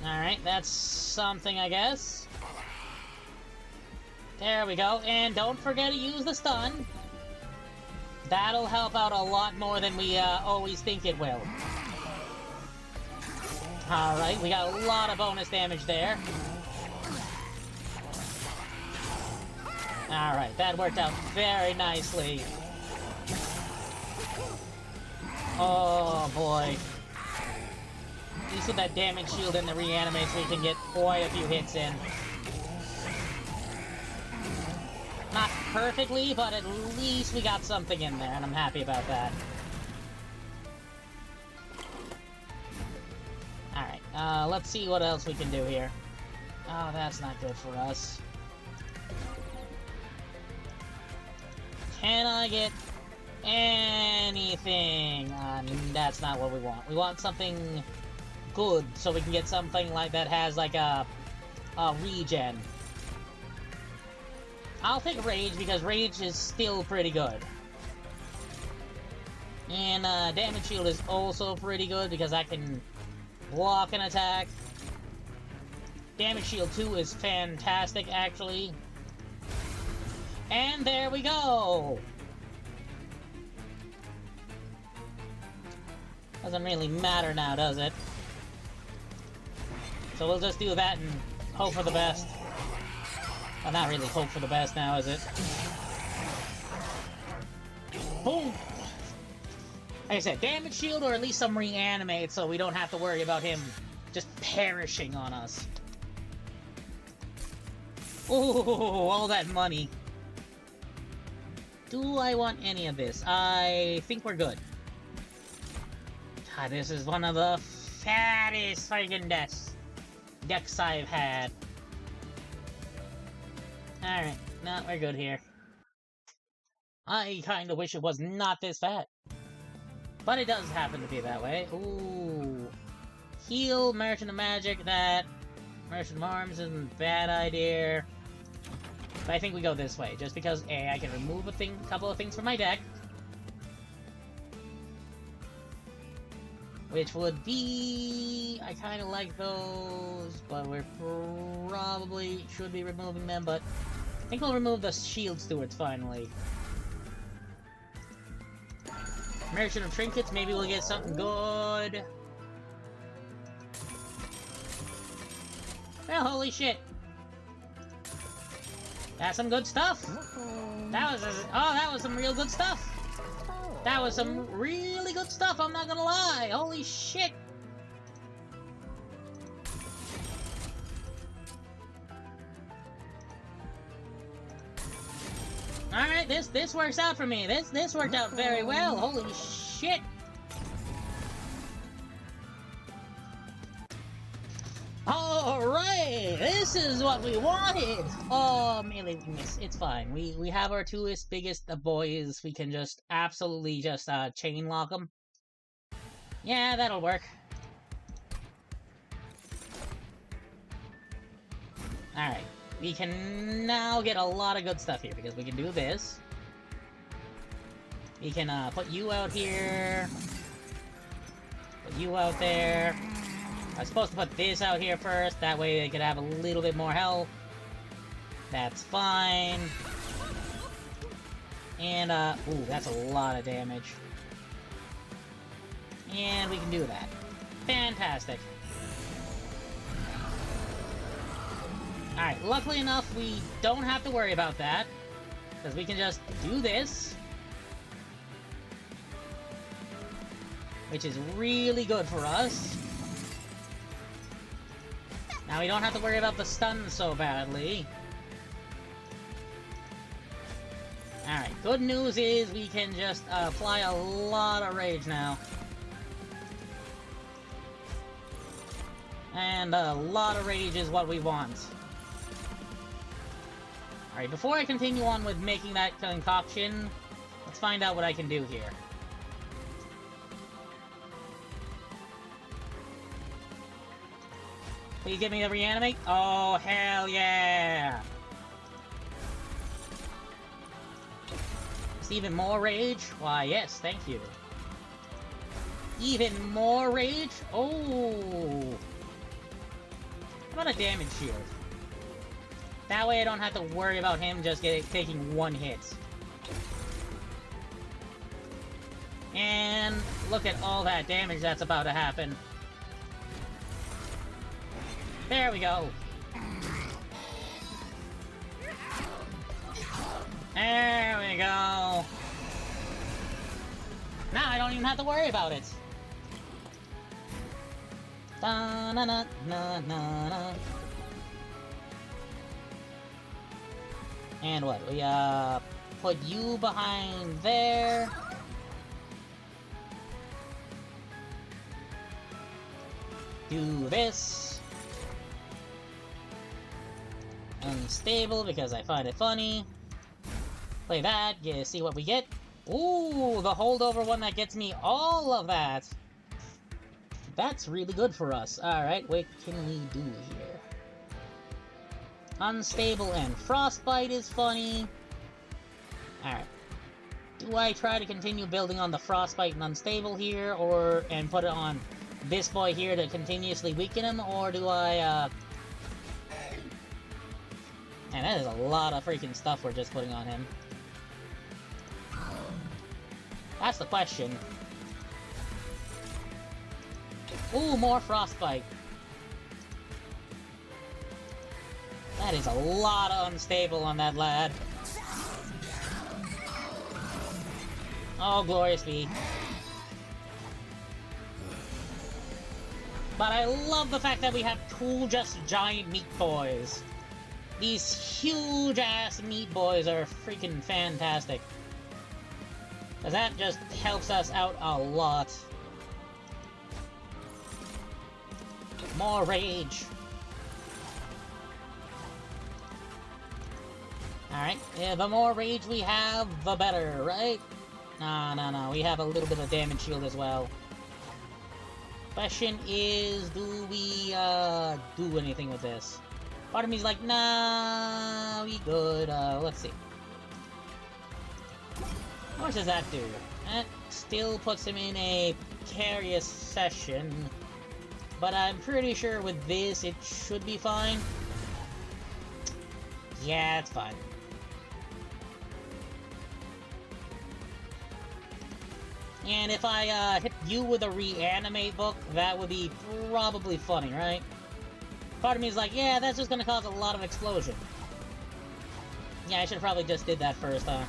Alright, that's something, I guess. There we go, and don't forget to use the stun. That'll help out a lot more than we always think it will. Alright, we got a lot of bonus damage there. Alright, that worked out very nicely. Oh boy. At least with that damage shield and the reanimates, we can get quite a few hits in. Not perfectly, but at least we got something in there, and I'm happy about that. Alright, let's see what else we can do here. Oh, that's not good for us. Can I get anything? That's not what we want. We want something good, so we can get something like that has like a regen. I'll take Rage, because Rage is still pretty good. And Damage Shield is also pretty good, because I can block an attack. Damage Shield 2 is fantastic, actually. And there we go! Doesn't really matter now, does it? So we'll just do that and hope for the best. Well, not really hope for the best now, is it? Boom! Like I said, damage shield or at least some reanimate so we don't have to worry about him just perishing on us. Ooh, all that money. Do I want any of this? I think we're good. God, this is one of the fattest friggin' decks I've had. Alright, no, we're good here. I kinda wish it was not this fat. But it does happen to be that way. Ooh. Heal, Merchant of Magic, that. Merchant of Arms isn't a bad idea. But I think we go this way, just because A, I can remove a couple of things from my deck. Which would be... I kinda like those, but we're probably should be removing them, but I think we'll remove the Shield Stewards finally. Merchant of Trinkets, maybe we'll get something good. Well, holy shit. That's some good stuff. That was some real good stuff. That was some really good stuff, I'm not gonna lie. Holy shit. Alright, this works out for me. This worked out very well. Holy shit. Alright, this is what we wanted! Oh, melee weakness, it's fine. We have our two biggest boys, we can just absolutely just chain lock them. Yeah, that'll work. Alright, we can now get a lot of good stuff here, because we can do this. We can put you out here. Put you out there. I was supposed to put this out here first, that way they could have a little bit more health. That's fine. And, ooh, that's a lot of damage. And we can do that. Fantastic. Alright, luckily enough, we don't have to worry about that. Because we can just do this. Which is really good for us. Now we don't have to worry about the stun so badly. Alright, good news is we can just apply a lot of rage now. And a lot of rage is what we want. Alright, before I continue on with making that concoction, let's find out what I can do here. Please get me to reanimate. Oh, hell yeah! Is even more rage? Why, yes, thank you. Even more rage? Oh! How about a damage shield? That way I don't have to worry about him just taking one hit. And look at all that damage that's about to happen. There we go. There we go. Now I don't even have to worry about it. Da na na na na na. And what? We put you behind there. Do this. Unstable because I find it funny. Play that, yeah, see what we get. Ooh, the holdover one that gets me all of that. That's really good for us. Alright, what can we do here? Unstable and frostbite is funny. Alright. Do I try to continue building on the frostbite and unstable here, and put it on this boy here to continuously weaken him, or do I, Man, that is a lot of freaking stuff we're just putting on him. That's the question. Ooh, more frostbite. That is a lot of unstable on that lad. Oh, glorious be. But I love the fact that we have two just giant meat boys. These huge-ass meat boys are freaking fantastic. Because that just helps us out a lot. More rage. Alright, yeah, the more rage we have, the better, right? No, we have a little bit of damage shield as well. Question is, do we, do anything with this? Part of me's like, nah, we good, let's see. How much does that do? That still puts him in a precarious session. But I'm pretty sure with this, it should be fine. Yeah, it's fine. And if I hit you with a reanimate book, that would be probably funny, right? Part of me is like, yeah, that's just gonna cause a lot of explosion. Yeah, I should have probably just did that first, huh?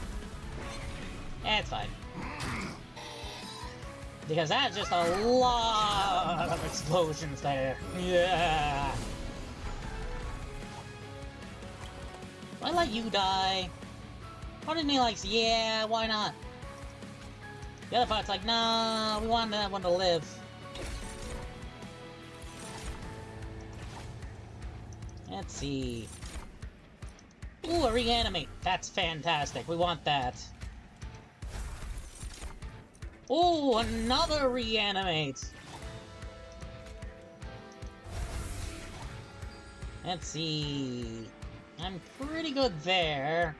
Eh, it's fine. Because that's just a lot of explosions there. Yeah! I let you die. Part of me likes, yeah, why not? The other part's like, nah, we want that one to live. Let's see. Ooh, a reanimate. That's fantastic. We want that. Ooh, another reanimate. Let's see. I'm pretty good there.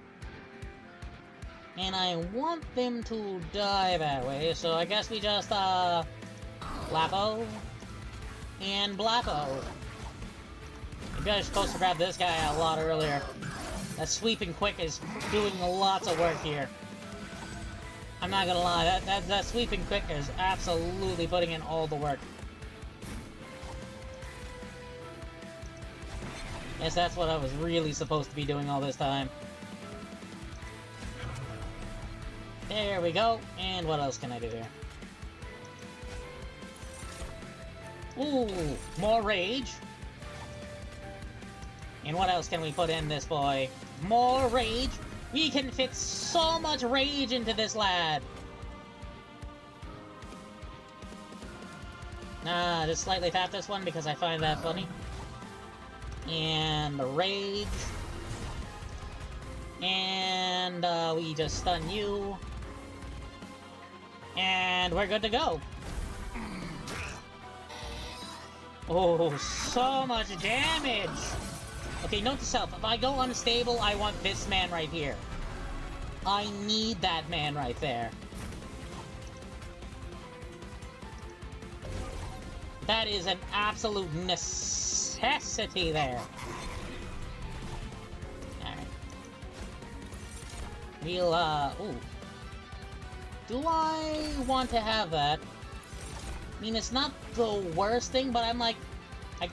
And I want them to die that way, so I guess we just, Blappo. And Blappo. Maybe I was supposed to grab this guy a lot earlier. That sweeping quick is doing lots of work here. I'm not gonna lie, that sweeping quick is absolutely putting in all the work. Yes, that's what I was really supposed to be doing all this time. There we go. And what else can I do here? Ooh, more rage. And what else can we put in this boy? More rage. We can fit so much rage into this lad. Just slightly tap this one because I find that funny. And rage. And we just stun you. And we're good to go. Oh, so much damage! Okay, note to self, if I go unstable, I want this man right here. I need that man right there. That is an absolute necessity there. Alright. We'll, ooh. Do I want to have that? I mean, it's not the worst thing, but I'm like, I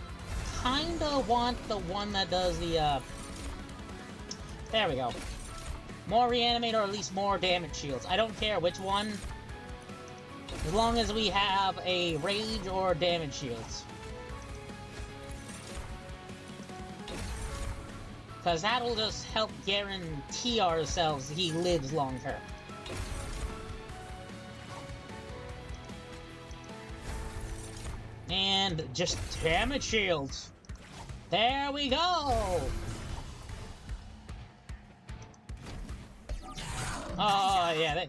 kinda want the one that does the, there we go. More reanimate, or at least more damage shields. I don't care which one, as long as we have a rage or damage shields. Because that'll just help guarantee ourselves he lives long term. And just damage shields. There we go! Oh, yeah,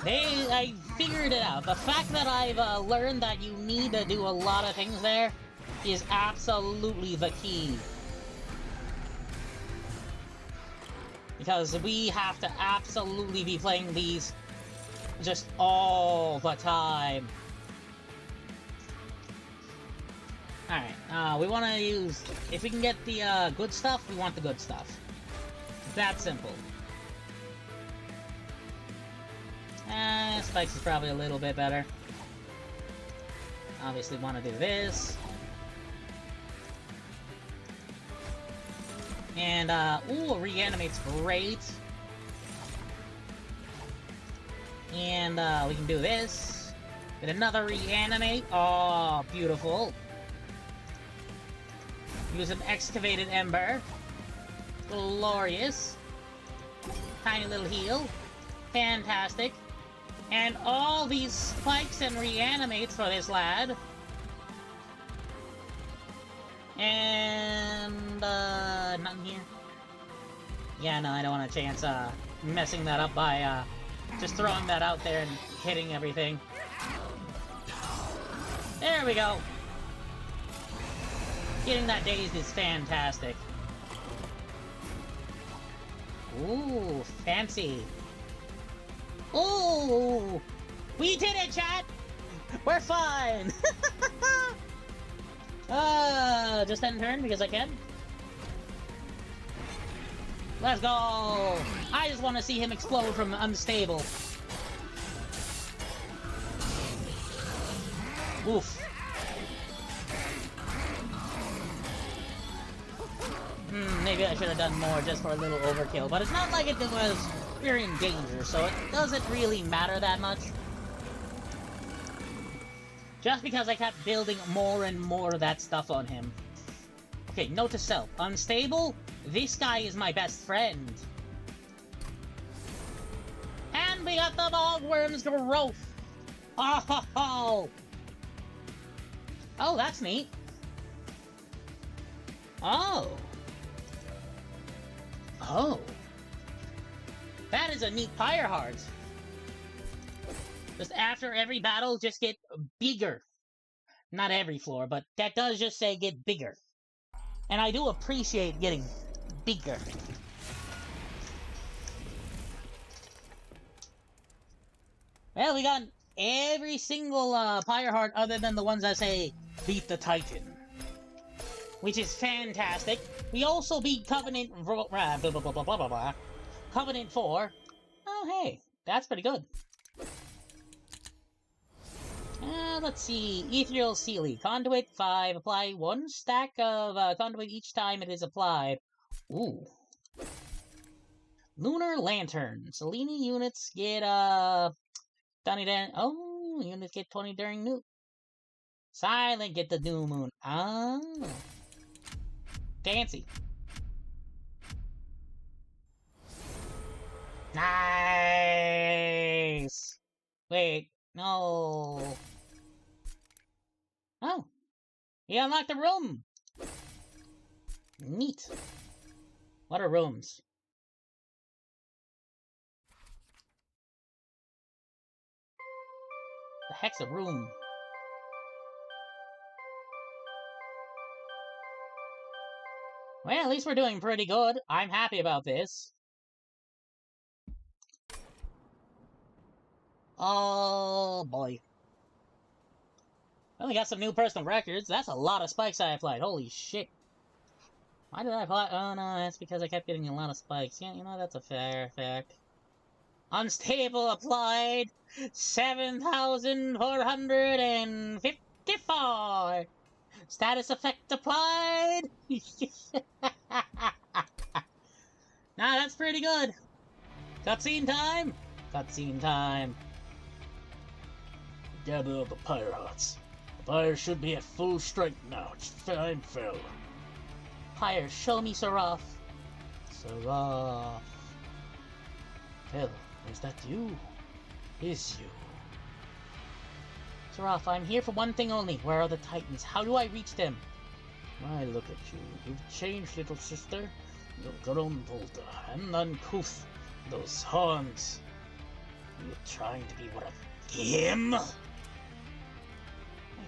I figured it out. The fact that I've learned that you need to do a lot of things there is absolutely the key. Because we have to absolutely be playing these just all the time. Alright, we want to use... If we can get the good stuff, we want the good stuff. That simple. Spikes is probably a little bit better. Obviously want to do this. And, ooh, reanimate's great. And, we can do this. Get another reanimate. Oh, beautiful. Use an excavated ember. Glorious. Tiny little heal. Fantastic. And all these spikes and reanimates for this lad. And, nothing here. Yeah, no, I don't want a chance, messing that up by, just throwing that out there and hitting everything. There we go. Getting that dazed is fantastic. Ooh, fancy. Ooh! We did it, chat! We're fine! Just end turn because I can. Let's go! I just want to see him explode from unstable. Oof. maybe I should have done more just for a little overkill, but it's not like we're in danger, so it doesn't really matter that much. Just because I kept building more and more of that stuff on him. Okay, note to self. Unstable? This guy is my best friend. And we got the Bogworm's growth! Oh ho ho! Oh, that's neat. Oh. Oh. That is a neat pyre heart. Just after every battle, just get bigger. Not every floor, but that does just say get bigger. And I do appreciate getting bigger. Well, we got every single pyre heart other than the ones that say beat the Titan. Which is fantastic. We also beat Covenant Covenant 4. Oh, hey. That's pretty good. Let's see. Ethereal Sealy. Conduit 5. Apply 1 stack of conduit each time it is applied. Ooh. Lunar Lantern. Selene units get, 20 during... Oh, units get 20 during new... Silent get the new moon. Oh. Fancy. Nice! Wait, no. Oh. He unlocked the room! Neat. What are rooms? The heck's a room? Well, at least we're doing pretty good. I'm happy about this. Oh, boy. Well, we got some new personal records. That's a lot of spikes I applied. Holy shit. Why did I apply? Oh, no, that's because I kept getting a lot of spikes. Yeah, you know, that's a fair fact. Unstable applied. 7,454. Status effect applied. Nah, that's pretty good. Cutscene time. Cutscene time. Gather all the pyre hearts. The pyre should be at full strength now. It's time fell. Pyre, show me Seraph. Seraph. Phil, is that you? Is you? Seraph, I'm here for one thing only. Where are the Titans? How do I reach them? Why, look at you. You've changed, little sister. You've grown bolder and uncouth. Those horns. You're trying to be one of him? I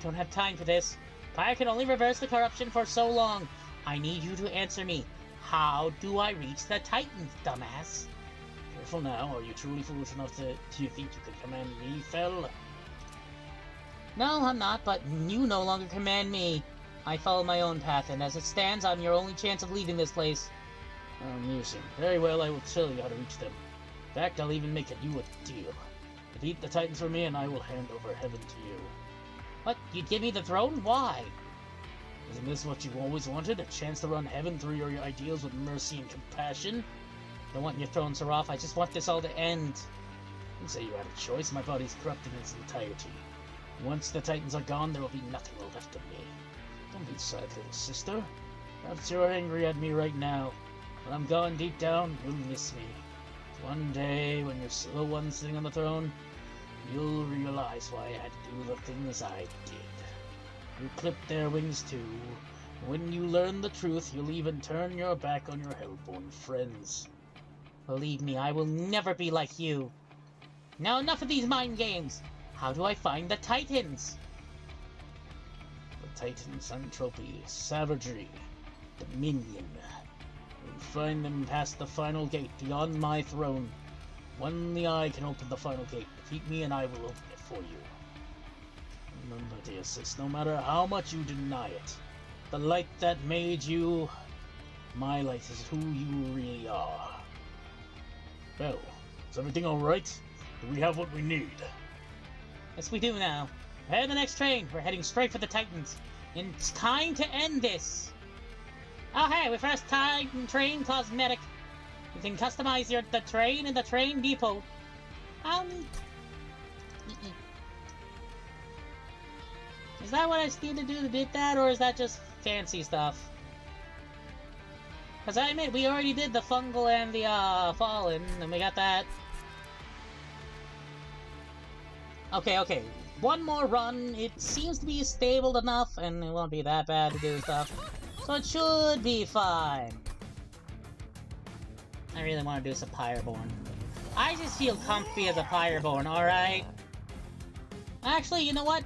don't have time for this. Pyre can only reverse the corruption for so long. I need you to answer me. How do I reach the Titans, dumbass? Careful now. Are you truly foolish enough to... Do you think you can command me, Fel? No, I'm not, but you no longer command me. I follow my own path, and as it stands, I'm your only chance of leaving this place. Amusing. Very well, I will tell you how to reach them. In fact, I'll even make you a deal. Defeat the Titans for me, and I will hand over heaven to you. What? You'd give me the throne? Why? Isn't this what you've always wanted? A chance to run heaven through your ideals with mercy and compassion? I don't want your throne, Seraph. I just want this all to end. You say you had a choice. My body's corrupt in its entirety. Once the Titans are gone, there will be nothing left of me. Don't be sad, little sister. Perhaps you're angry at me right now. When I'm gone deep down, you'll miss me. One day, when you're still the one sitting on the throne, you'll realize why I had to do the things I did. You clipped their wings too. When you learn the truth, you'll even turn your back on your hellborn friends. Believe me, I will never be like you. Now enough of these mind games. How do I find the Titans? The Titans, entropy, savagery, dominion. You'll find them past the final gate, beyond my throne. Only I can open the final gate. Defeat me and I will open it for you. Remember, dear sis, no matter how much you deny it, the light that made you, my light is who you really are. Well, is everything alright? Do we have what we need? Yes, we do now. Ahead of the next train. We're heading straight for the Titans. And it's time to end this. Oh hey, we first time train cosmetic. You can customize the train in the train depot. How neat. Is that what I just need to do to get that, or is that just fancy stuff? Because I admit, we already did the fungal and the fallen, and we got that. Okay. One more run. It seems to be stable enough, and it won't be that bad to do stuff. So it should be fine. I really want to do some Pyreborn. I just feel comfy as a Pyreborn, alright? Actually, you know what?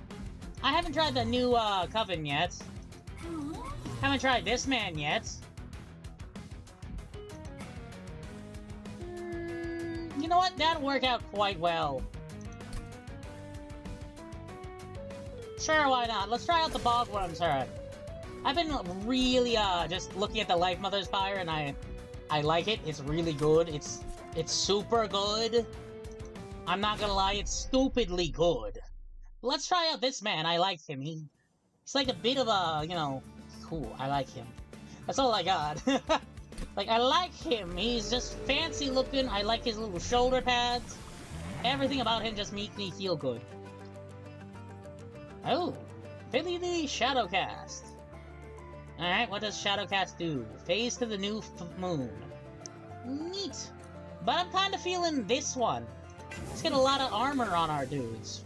I haven't tried the new Coven yet. Haven't tried this man yet. You know what? That'll work out quite well. Sure, why not? Let's try out the Bogworm's Herd. I've been really just looking at the Life Mother's Pyre, and I like it. It's really good. It's super good. I'm not gonna lie, it's stupidly good. Let's try out this man. I like him. He's like a bit of a, you know, cool. I like him. That's all I got. Like, I like him. He's just fancy looking. I like his little shoulder pads. Everything about him just makes me feel good. Oh, Finity Shadowcast. Alright, what does Shadowcast do? Phase to the new moon. Neat. But I'm kind of feeling this one. Let's get a lot of armor on our dudes.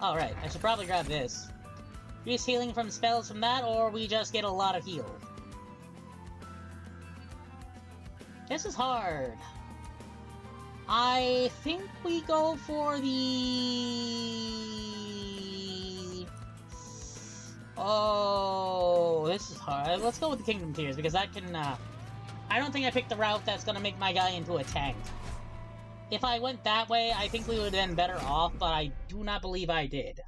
Alright, I should probably grab this. Increase healing from spells from that, or we just get a lot of heal. This is hard. I think we go for the... Oh, this is hard. Let's go with the Kingdom Tears, because that can, I don't think I picked the route that's gonna make my guy into a tank. If I went that way, I think we would have been better off, but I do not believe I did.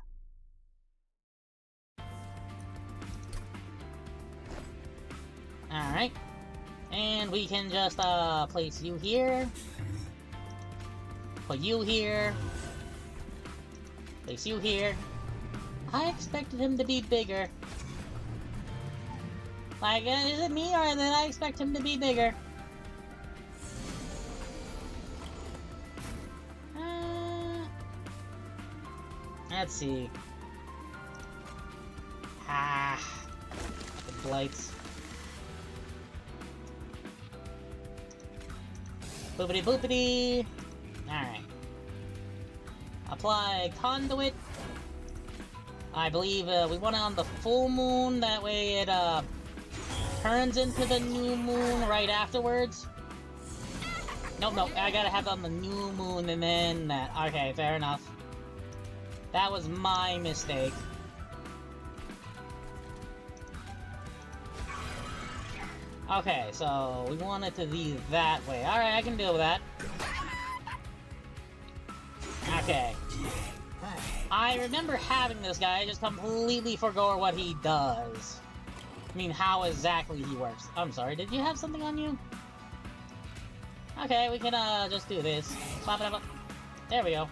Alright. And we can just, place you here. Put you here. Place you here. I expected him to be bigger. Like, is it me, or did I expect him to be bigger? Let's see. The blights. Boopity boopity! Alright. Apply conduit. I believe we want it on the full moon, that way it turns into the new moon right afterwards. Nope, I gotta have it on the new moon and then that. Okay, fair enough. That was my mistake. Okay, so we want it to be that way. Alright, I can deal with that. Okay. I remember having this guy, I just completely forgot what he does. I mean, how exactly he works. I'm sorry, did you have something on you? Okay, we can, just do this. Pop it up. There we go.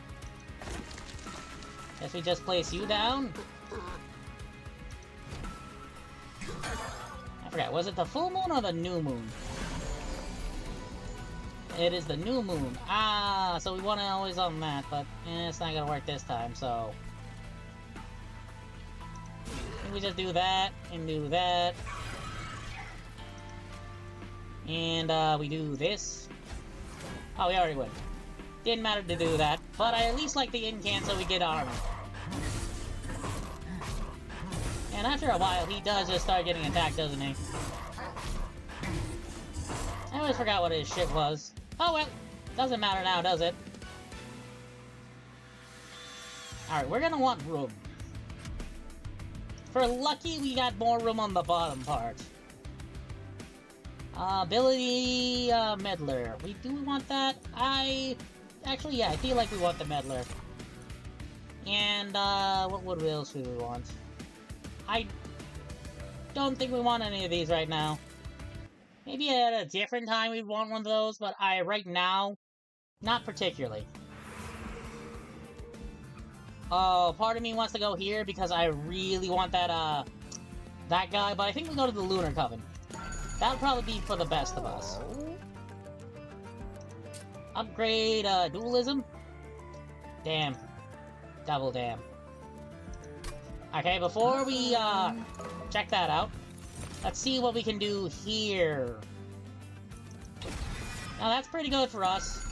Guess we just place you down. I forgot, was it the full moon or the new moon? It is the new moon. Ah, so we want to always on that, but it's not gonna work this time, so... we just do that, and do that. And, we do this. Oh, we already went. Didn't matter to do that, but I at least like the incan so we get armor. And after a while, he does just start getting attacked, doesn't he? I always forgot what his shit was. Oh well, doesn't matter now, does it? Alright, we're gonna want room. For lucky, we got more room on the bottom part. Ability, Meddler. Do we want that? Actually, yeah, I feel like we want the Meddler. And, what else do we want? I don't think we want any of these right now. Maybe at a different time we'd want one of those, but right now, not particularly. Oh, part of me wants to go here because I really want that, that guy, but I think we go to the Lunar Coven. That'll probably be for the best of us. Upgrade, dualism? Damn. Double damn. Okay, before we, check that out, let's see what we can do here. Now, that's pretty good for us.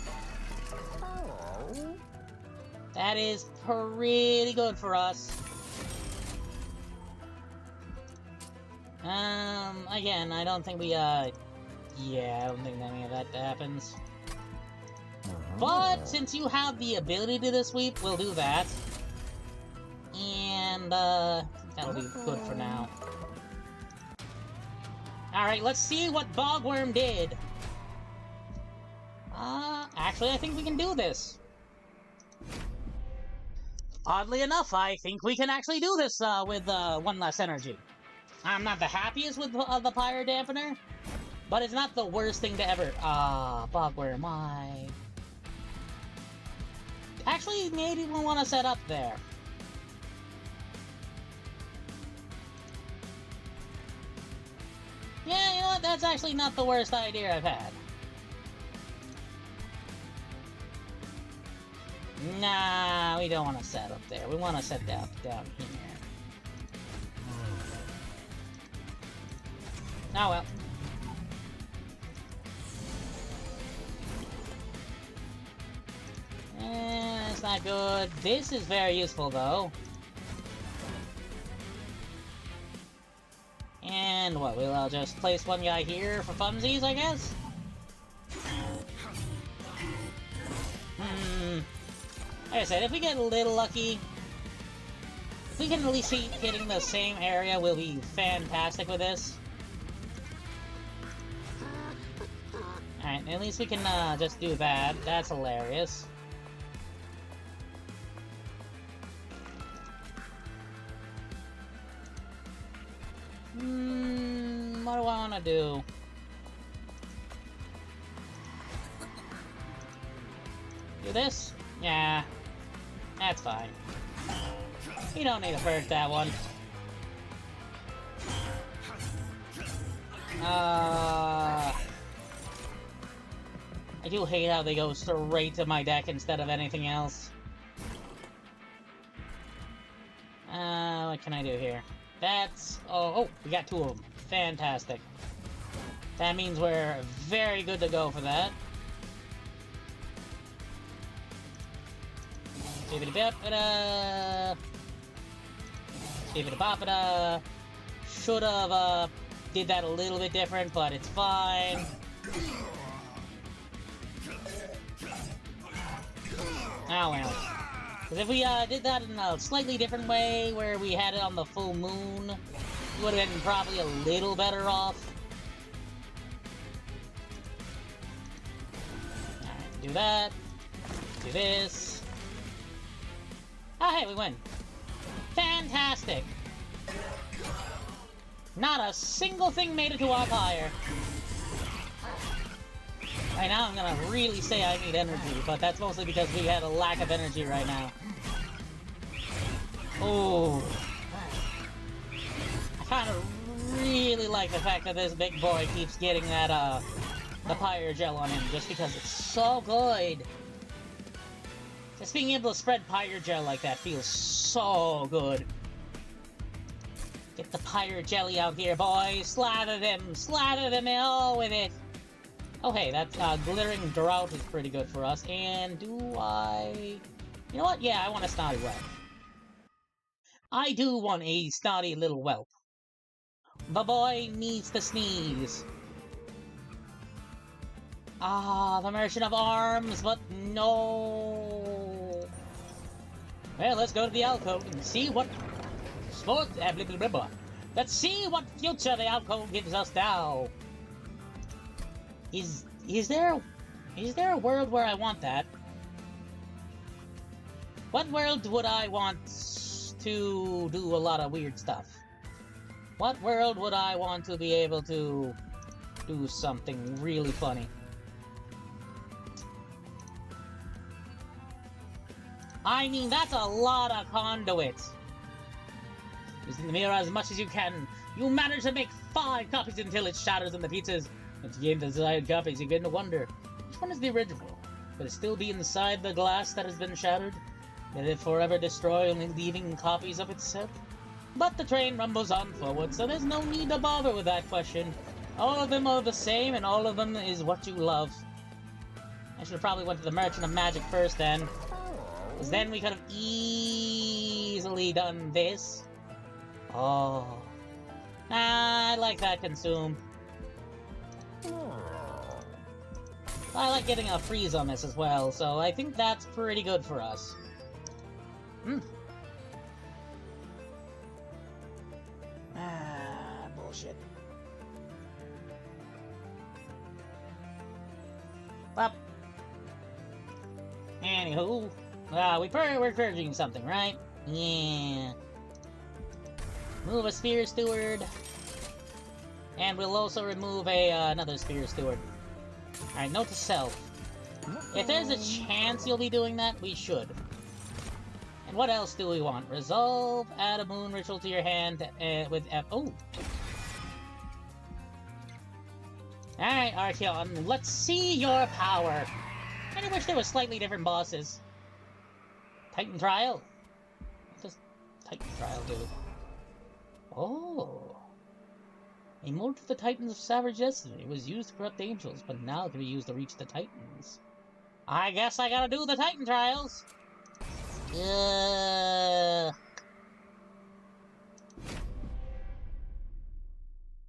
That is pretty good for us. Again, I don't think we, yeah, I don't think any of that happens. But, since you have the ability to the sweep, we'll do that. And, that'll be good for now. Alright, let's see what Bogworm did. Actually, I think we can do this. Oddly enough, I think we can actually do this, with, one less energy. I'm not the happiest with the Pyre Dampener, but it's not the worst thing to ever... Bogworm, why? Actually, maybe we'll want to set up there. Yeah, you know what? That's actually not the worst idea I've had. Nah, we don't want to set up there. We want to set down here. Oh well. That's not good. This is very useful, though. And what, we'll just place one guy here for funsies, I guess? Like I said, if we get a little lucky, if we can at least keep hitting the same area, we'll be fantastic with this. Alright, at least we can just do that. That's hilarious. What do I want to do? Do this? Yeah, that's fine. You don't need to purge that one. I do hate how they go straight to my deck instead of anything else. What can I do here? That's... Oh, we got two of them. Fantastic. That means we're very good to go for that. Skibidi-bop-da. Skibidi-bop-da. Should've, did that a little bit different, but it's fine. Oh well. Because if we, did that in a slightly different way, where we had it on the full moon, we would've been probably a little better off. Alright, do that. Do this. Oh, hey, we win. Fantastic! Not a single thing made it to our pyre. Right now, I'm gonna really say I need energy, but that's mostly because we had a lack of energy right now. Oh. I kind of really like the fact that this big boy keeps getting that, the pyre gel on him, just because it's so good. Just being able to spread pyre gel like that feels so good. Get the pyre jelly out here, boys! Slather them all with it! Oh hey, that glittering drought is pretty good for us, and do I... You know what? Yeah, I want a snotty whelp. I do want a snotty little whelp. The boy needs to sneeze. Ah, the Merchant of Arms, but no... Well, let's go to the alcove and see what... Blah, blah, blah, blah. Let's see what future the alcove gives us now. Is there a world where I want that? What world would I want to do a lot of weird stuff? What world would I want to be able to do something really funny? I mean, that's a lot of conduit. Using the mirror as much as you can. You managed to make 5 copies until it shatters in the pieces. Once you gain the desired copies, you begin to wonder, which one is the original? Could it still be inside the glass that has been shattered? Did it forever destroy, only leaving copies of itself? But the train rumbles on forward, so there's no need to bother with that question. All of them are the same, and all of them is what you love. I should have probably went to the Merchant of Magic first then. Because then we could have easily done this. Oh. I like that consume. I like getting a freeze on this as well, so I think that's pretty good for us. Bullshit. Up. Anywho, we're purging something, right? Yeah. Move a Spear Steward. And we'll also remove another Spear Steward. Alright, note to self. If there's a chance you'll be doing that, we should. And what else do we want? Resolve, add a moon ritual to your hand with F. Oh! Alright, Archeon, let's see your power! I wish there were slightly different bosses. Titan Trial? What does Titan Trial do? Oh! A mode for the Titans of Savage Destiny. It was used to corrupt angels, but now it can be used to reach the Titans. I guess I gotta do the Titan Trials!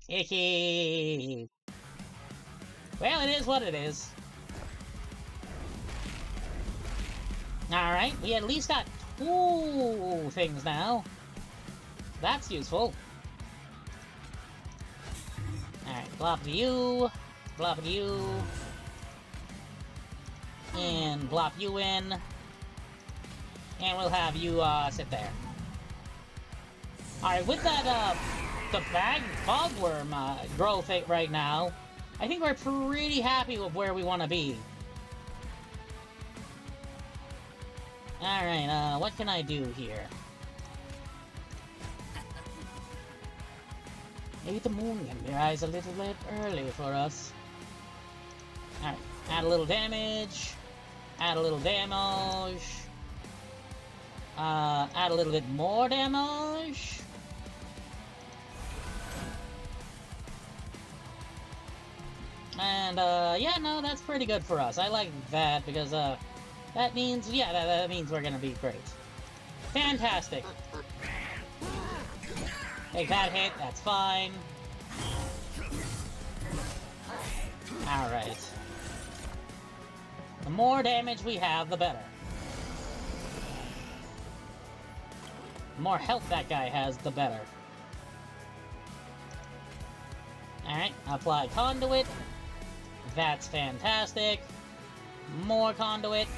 Icky! Well, it is what it is. Alright, we at least got 2 things now. That's useful. Alright, blop to you, and blop you in, and we'll have you, sit there. Alright, with that, the bag fogworm, growth right now, I think we're pretty happy with where we want to be. Alright, what can I do here? Maybe the moon can rise a little bit early for us. Alright, add a little damage. Add a little damage. Add a little bit more damage. And, yeah, no, that's pretty good for us. I like that because, that means, yeah, that means we're gonna be great. Fantastic. Take that hit, that's fine. Alright. The more damage we have, the better. The more health that guy has, the better. Alright, apply conduit. That's fantastic. More conduit.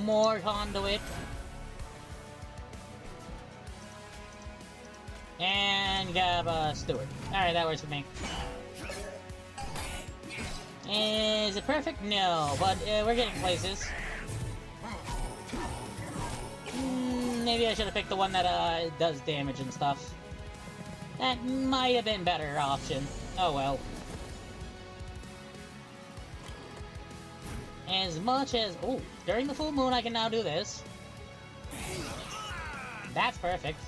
More conduit. And grab a steward. Alright, that works for me. Is it perfect? No, but we're getting places. Maybe I should have picked the one that does damage and stuff. That might have been a better option. Oh well. As much as... Oh, during the full moon I can now do this. That's perfect.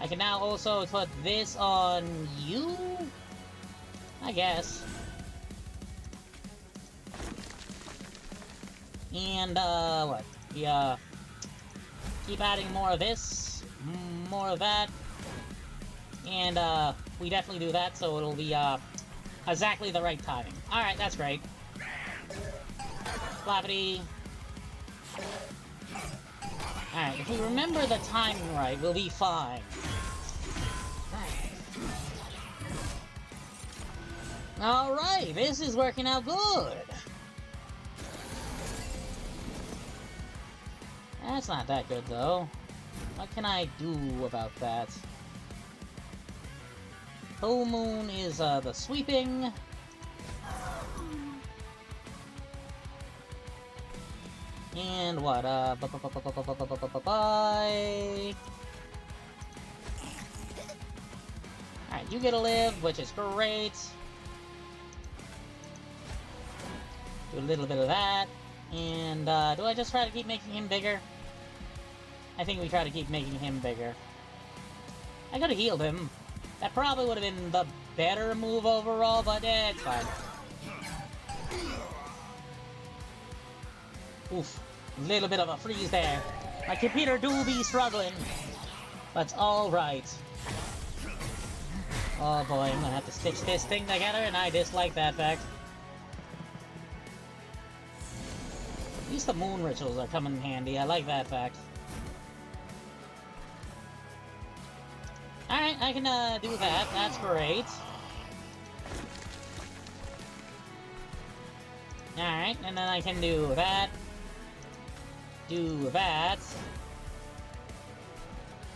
I can now also put this on you? I guess. And, what? We, keep adding more of this, more of that. And, we definitely do that, so it'll be, exactly the right timing. Alright, that's great. Flappity. Alright, if we remember the timing right, we'll be fine. Alright, this is working out good. That's not that good, though. What can I do about that? Full moon is, the sweeping. And what, bye. Alright, you get a live, which is great. Do a little bit of that. And, do I just try to keep making him bigger? I think we try to keep making him bigger. I could've healed him. That probably would have been the better move overall, but it's fine. Oof. A little bit of a freeze there. My computer do be struggling. But it's alright. Oh boy, I'm gonna have to stitch this thing together, and I dislike that fact. At least the moon rituals are coming in handy. I like that fact. Alright, I can do that. That's great. Alright, and then I can do that. Do that.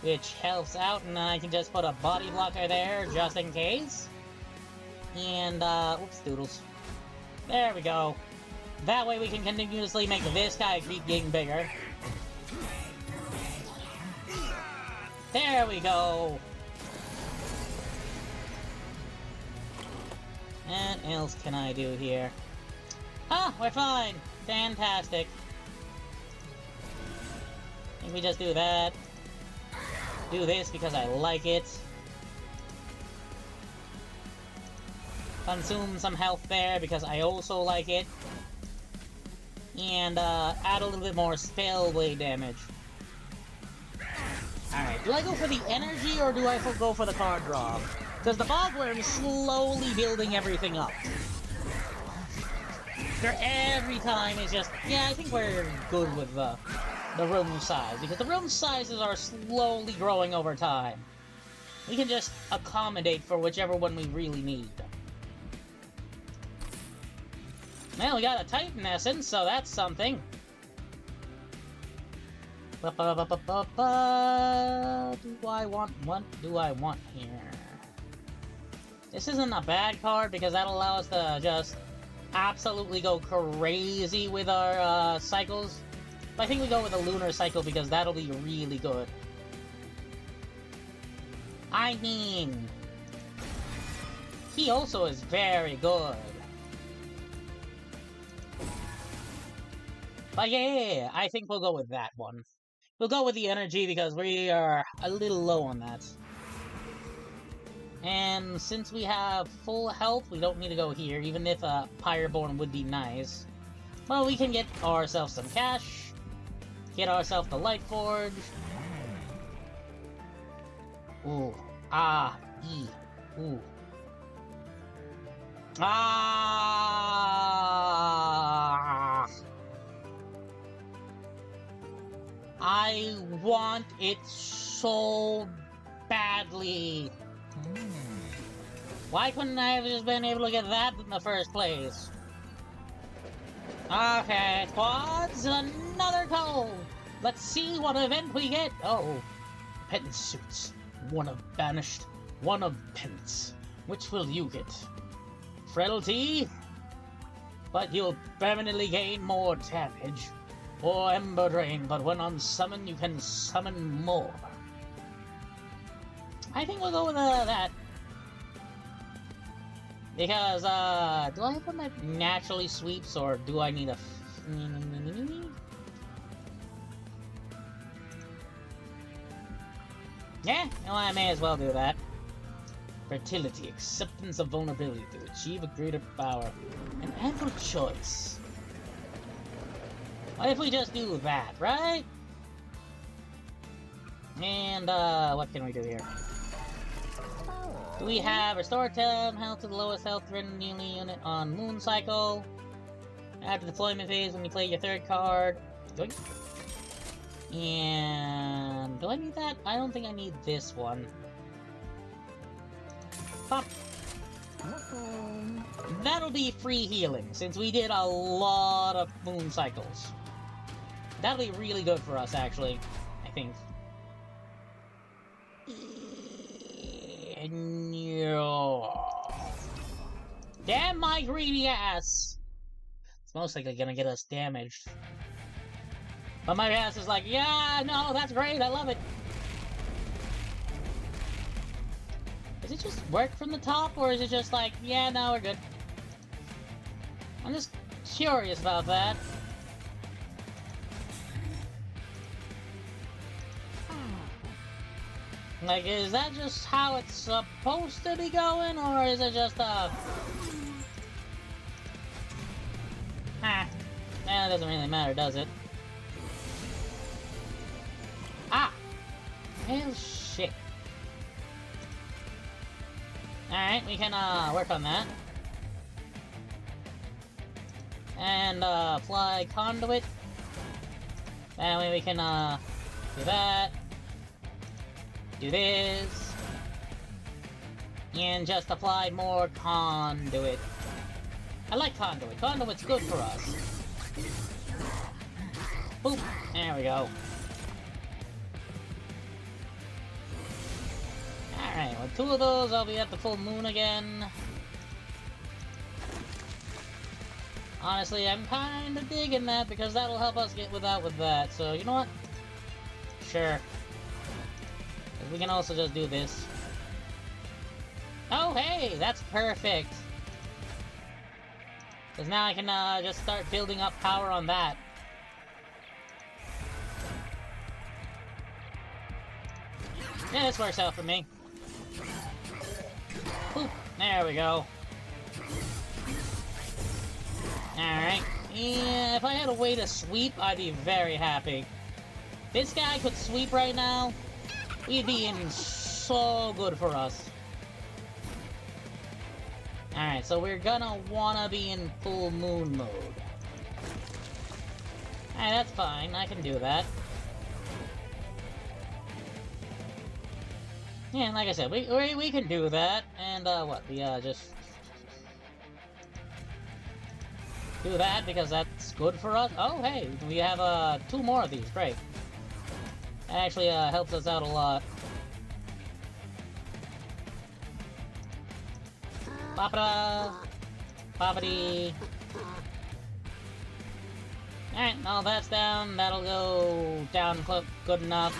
Which helps out, and then I can just put a body blocker there, just in case. And, oops, doodles. There we go. That way we can continuously make this guy keep getting bigger. There we go! And what else can I do here? Ah, we're fine! Fantastic. I think we just do that. Do this because I like it. Consume some health there because I also like it. And, add a little bit more spell blade damage. Alright, do I go for the energy or do I go for the card draw? Because the Bogworm is slowly building everything up. Every time is just... Yeah, I think we're good with the room size, because the room sizes are slowly growing over time. We can just accommodate for whichever one we really need. Well, we got a Titan Essence, so that's something. Do I want... What do I want here? This isn't a bad card, because that'll allow us to just absolutely go crazy with our cycles. But I think we go with a lunar cycle because that'll be really good. I mean, he also is very good. But yeah, I think we'll go with that one. We'll go with the energy because we are a little low on that. And since we have full health, we don't need to go here, even if a Pyreborn would be nice. Well, we can get ourselves some cash. Get ourselves the Light Forge. Ooh. Ah. E. Ooh. Ah. I want it so badly. Why couldn't I have just been able to get that in the first place? Okay, quads, another goal! Let's see what event we get! Oh, penance suits. One of banished, one of penance. Which will you get? Frailty? But you'll permanently gain more damage. Or Ember Drain, but when on summon, you can summon more. I think we'll go with that. Because, do I have one that naturally sweeps, or do I need a... Yeah, well, I may as well do that. Fertility, acceptance of vulnerability to achieve a greater power. An ample choice. What if we just do that, right? And, what can we do here? Do we have restore 10 health to the lowest health threatened unit on Moon Cycle? After deployment phase, when you play your third card. Doink. And do I need that? I don't think I need this one. Pop. That'll be free healing, since we did a lot of Moon Cycles. That'll be really good for us, actually, I think. Damn my greedy ass! It's most likely gonna get us damaged. But my ass is like, yeah, no, that's great, I love it. Does it just work from the top, or is it just like, yeah, no, we're good? I'm just curious about that. Like, is that just how it's supposed to be going, or is it just, That doesn't really matter, does it? Ah! Hell shit. Alright, we can, work on that. And, fly conduit. That way we can, do that. Do this. And just apply more conduit. I like conduit. Conduit's good for us. Boop. There we go. Alright, with 2 of those, I'll be at the full moon again. Honestly, I'm kinda digging that, because that'll help us get without with that. So, you know what? Sure. We can also just do this. Oh, hey! That's perfect! Because now I can, just start building up power on that. Yeah, this works out for me. Boop. There we go. Alright. Yeah, if I had a way to sweep, I'd be very happy. This guy could sweep right now. We'd be in so good for us. Alright, so we're gonna wanna be in full moon mode. Alright, that's fine. I can do that. Yeah, like I said, we can do that. And, what? We, just... do that because that's good for us. Oh, hey, we have, 2 more of these. Great. That actually, helps us out a lot. Papa-da! Poppity! Alright, all that's down. That'll go down good enough.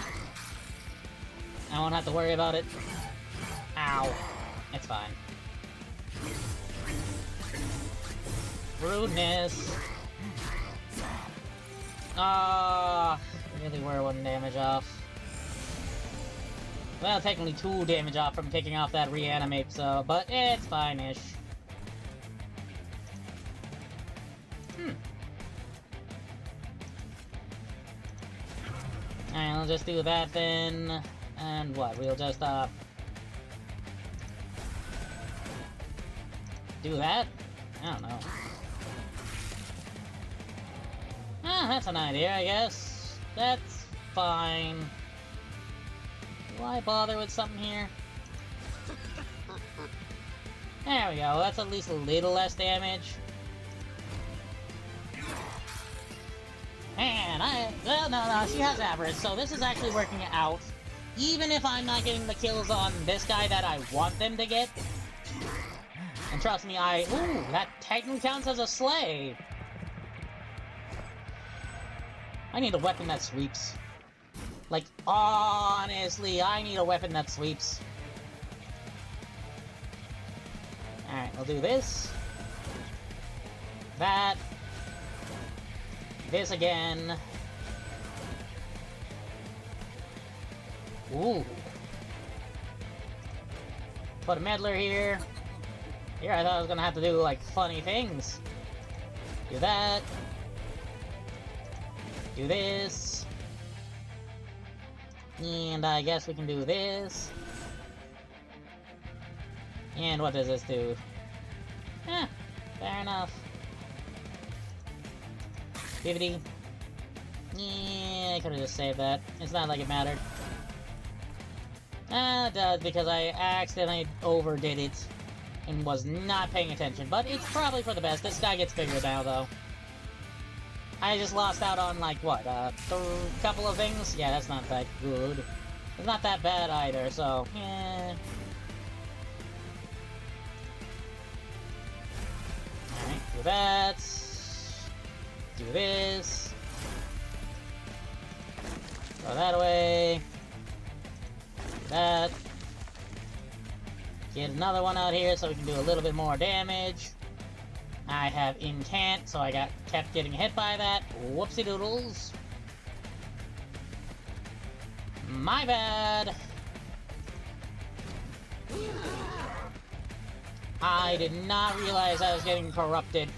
I won't have to worry about it. Ow. It's fine. Rudeness. Ah, really were 1 damage off. Well, technically 2 damage off from taking off that reanimate, so, but it's fine-ish. Alright, we'll just do that then. And what? We'll just, do that? I don't know. Ah, that's an idea, I guess. That's fine. Why bother with something here? There we go, that's at least a little less damage. Man, well, no, she has average, so this is actually working out. Even if I'm not getting the kills on this guy that I want them to get. And trust me, ooh, that technically counts as a slay. I need a weapon that sweeps. Like, honestly, I need a weapon that sweeps. Alright, we'll do this. That. This again. Ooh. Put a meddler here. Here, I thought I was gonna have to do, like, funny things. Do that. Do this. And I guess we can do this. And what does this do? Eh, fair enough. Bibbidi. Yeah, I could've just saved that. It's not like it mattered. Ah, it does, because I accidentally overdid it and was not paying attention. But it's probably for the best. This guy gets bigger now, though. I just lost out on, like, what, a couple of things? Yeah, that's not that good. It's not that bad either, so, yeah. Alright, do that. Do this. Go that away. Do that. Get another one out here so we can do a little bit more damage. I have Incant, so I kept getting hit by that. Whoopsie doodles. My bad. I did not realize I was getting corrupted.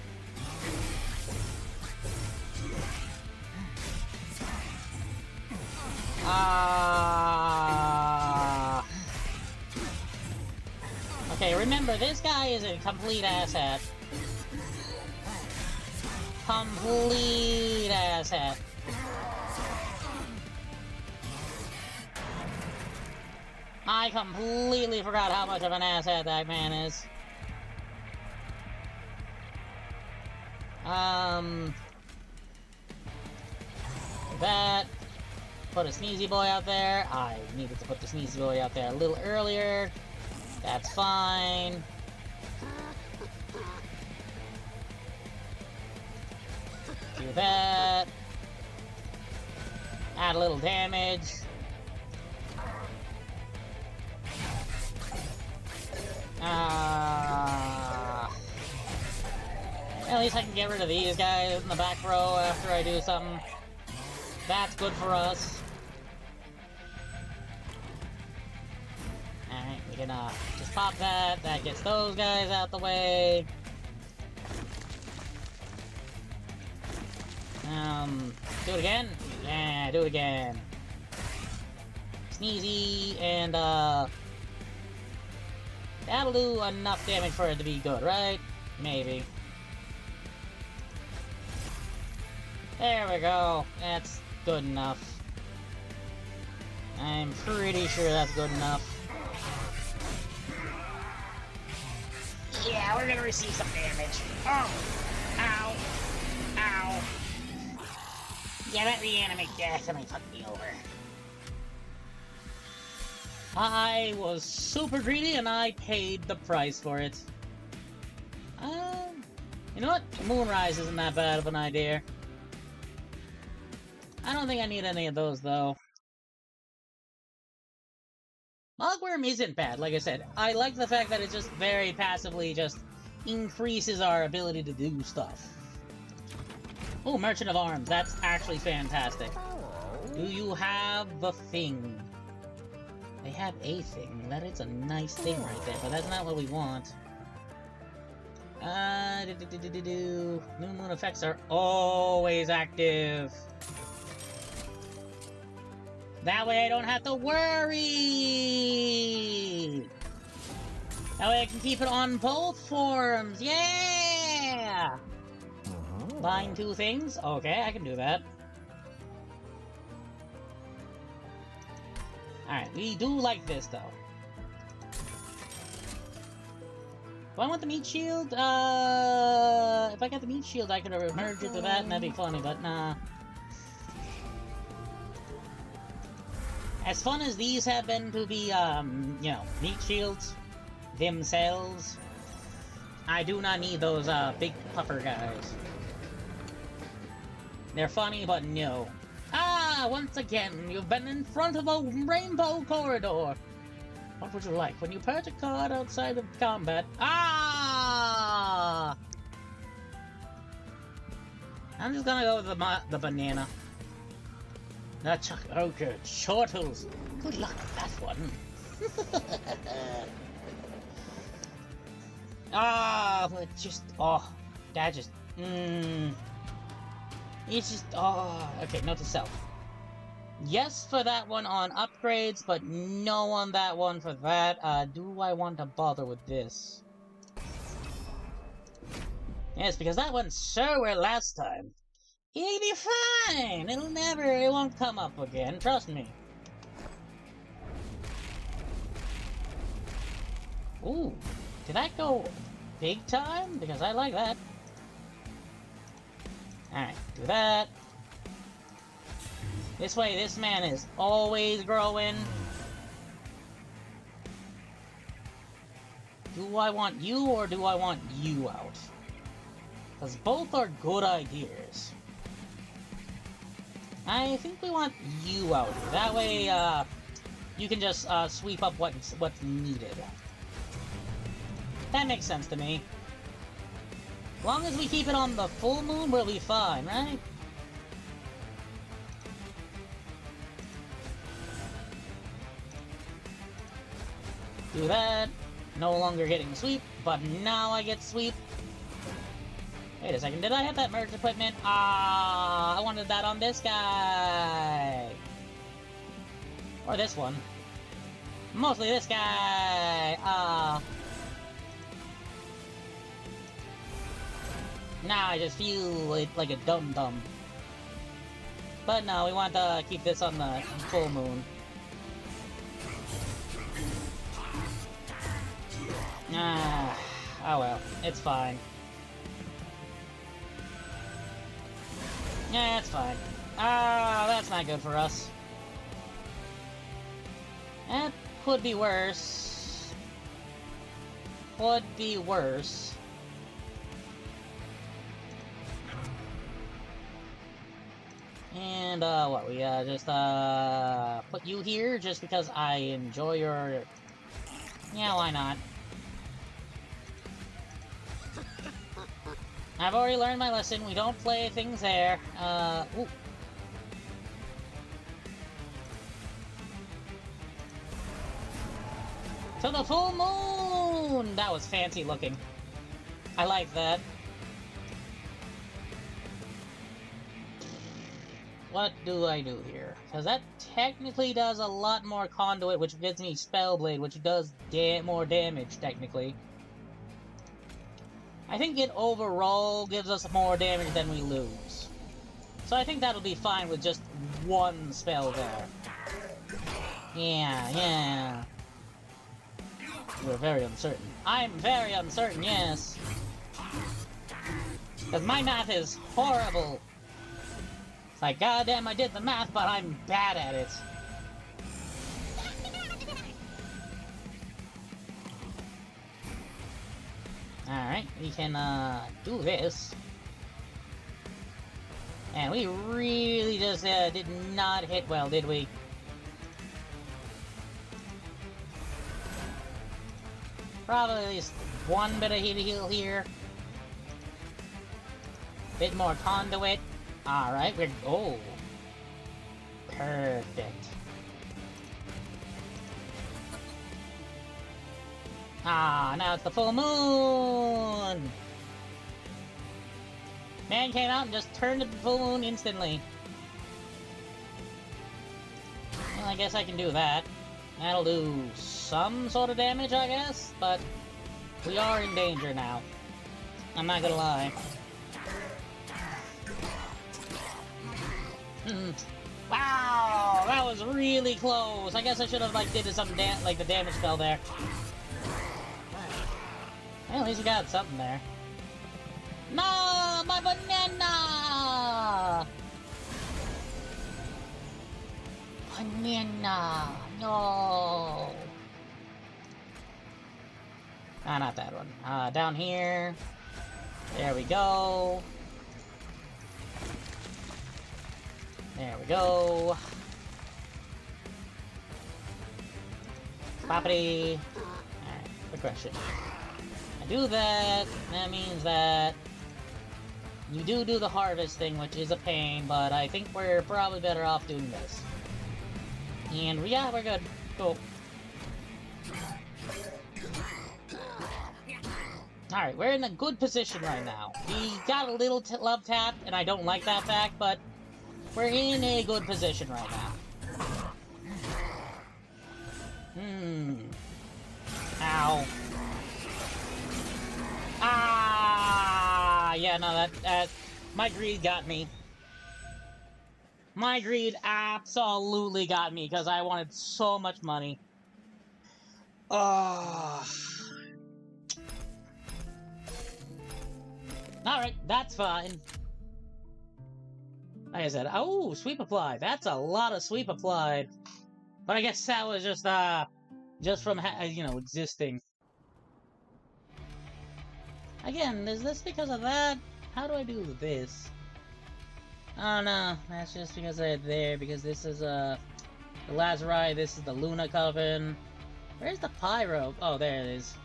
Okay, remember, this guy is a complete asshat. Complete asshat. I completely forgot how much of an asshat that man is. That. Put a Sneezy Boy out there. I needed to put the Sneezy Boy out there a little earlier. That's fine. Do that. Add a little damage. At least I can get rid of these guys in the back row after I do something. That's good for us. Alright, we can just pop that. That gets those guys out the way. Do it again? Yeah, do it again. Sneezy, and that'll do enough damage for it to be good, right? Maybe. There we go. That's good enough. I'm pretty sure that's good enough. Yeah, we're gonna receive some damage. Oh! Ow! Ow! Yeah, that reanimate definitely fucked me over. I was super greedy and I paid the price for it. You know what? Moonrise isn't that bad of an idea. I don't think I need any of those, though. Mogworm isn't bad, like I said. I like the fact that it just very passively just increases our ability to do stuff. Oh, Merchant of Arms. That's actually fantastic. Do you have the thing? They have a thing. That is a nice thing right there, but that's not what we want. New moon effects are always active. That way I don't have to worry! That way I can keep it on both forms! Yeah! Buying two things? Okay, I can do that. Alright, we do like this, though. Do I want the meat shield? If I got the meat shield, I could have merged it to that, and that'd be funny, but nah. As fun as these have been to be, you know, meat shields themselves, I do not need those, big puffer guys. They're funny, but no. Ah, once again, you've been in front of a rainbow corridor. What would you like? When you purge a card outside of combat... Ah! I'm just gonna go with the banana. Oh good, Chortles. Good luck with that one. But just, that just, it's just, okay, note to self. Yes for that one on upgrades, but no on that one for that. Do I want to bother with this? Yes, because that went so well last time. It'll be fine! It won't come up again, trust me. Ooh, did that go big time? Because I like that. Alright, do that. This way, this man is always growing. Do I want you or do I want you out? Because both are good ideas. I think we want you out here. That way, you can just sweep up what's needed. That makes sense to me. As long as we keep it on the full moon, we'll be fine, right? Do that. No longer getting sweep, but now I get sweep. Wait a second, did I have that merge equipment? Ah, I wanted that on this guy. Or this one. Mostly this guy. Ah. Now I just feel like a dum-dum. But no, we want to keep this on the full moon. Ah, oh well, it's fine. Yeah, it's fine. Ah, that's not good for us. That could be worse. Could be worse. And, what, we, just, put you here just because I enjoy your... Yeah, why not? I've already learned my lesson. We don't play things there. Ooh. To the full moon! That was fancy looking. I like that. What do I do here? Because that technically does a lot more conduit, which gives me Spellblade, which does more damage, technically. I think it overall gives us more damage than we lose. So I think that'll be fine with just one spell there. Yeah. You're very uncertain. I'm very uncertain, yes. Because my math is horrible. It's like, goddamn, I did the math, but I'm bad at it. Alright, we can, do this. And we really just, did not hit well, did we? Probably at least one bit of heal here. Bit more conduit. Alright, we're... Oh. Perfect. Ah, now it's the full moon! Man came out and just turned the full moon instantly. Well, I guess I can do that. That'll do some sort of damage, I guess, but we are in danger now. I'm not gonna lie. Wow, that was really close. I guess I should have did some the damage spell there. Well, at least we got something there. No, my banana! Banana, no. Ah, not that one. Down here. There we go. There we go. Property. Alright, quick question. I do that. That means that you do the harvest thing, which is a pain, but I think we're probably better off doing this. And yeah, we're good. Cool. Alright, we're in a good position right now. We got a little love tap, and I don't like that fact, but we're in a good position right now. Ow. Ah! Yeah, no, that my greed got me. My greed absolutely got me, because I wanted so much money. Oh. Alright, that's fine. Like I said, oh, sweep applied. That's a lot of sweep applied. But I guess that was just from, existing. Again, is this because of that? How do I do this? Oh no, that's just because they're there, because this is, the Lazari, this is the Luna Coven. Where's the Pyro? Oh, there it is.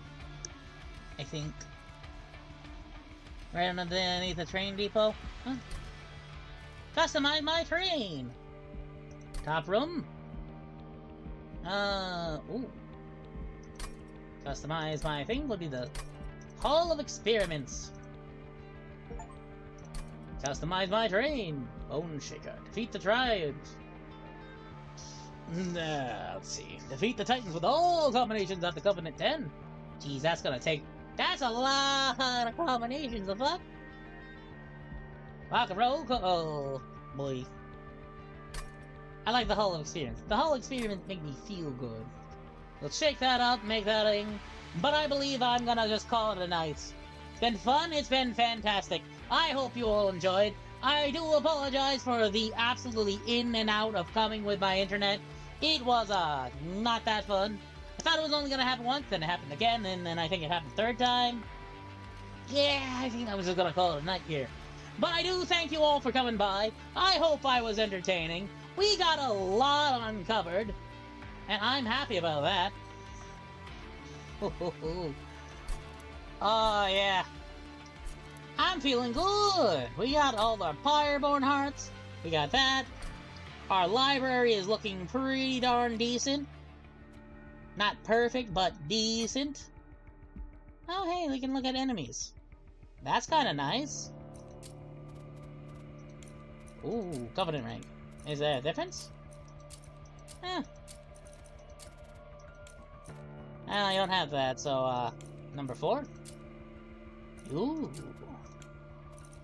I think. Right underneath the train depot. Huh? Customize my train! Top room? Ooh. Customize my thing will be the Hall of Experiments. Customize my train! Bone Shaker. Defeat the tribes. Let's see. Defeat the Titans with all combinations of the Covenant 10. Jeez, that's gonna take... That's a lot of combinations of fuck. Rock and roll. Oh, boy. I like the Hall of Experience. The Hall of Experience make me feel good. Let's shake that up, make that thing. But I believe I'm gonna just call it a night. It's been fun, it's been fantastic. I hope you all enjoyed. I do apologize for the absolutely in and out of coming with my internet. It was, not that fun. I thought it was only gonna happen once, then it happened again, and then I think it happened a third time. Yeah, I think I was just gonna call it a night here. But I do thank you all for coming by. I hope I was entertaining. We got a lot uncovered, and I'm happy about that. Oh, yeah. I'm feeling good. We got all our Pyreborn hearts. We got that. Our library is looking pretty darn decent. Not perfect, but decent. Oh, hey, we can look at enemies. That's kind of nice. Ooh, Covenant rank. Is there a difference? Eh. Well, I don't have that, so, number 4? Ooh.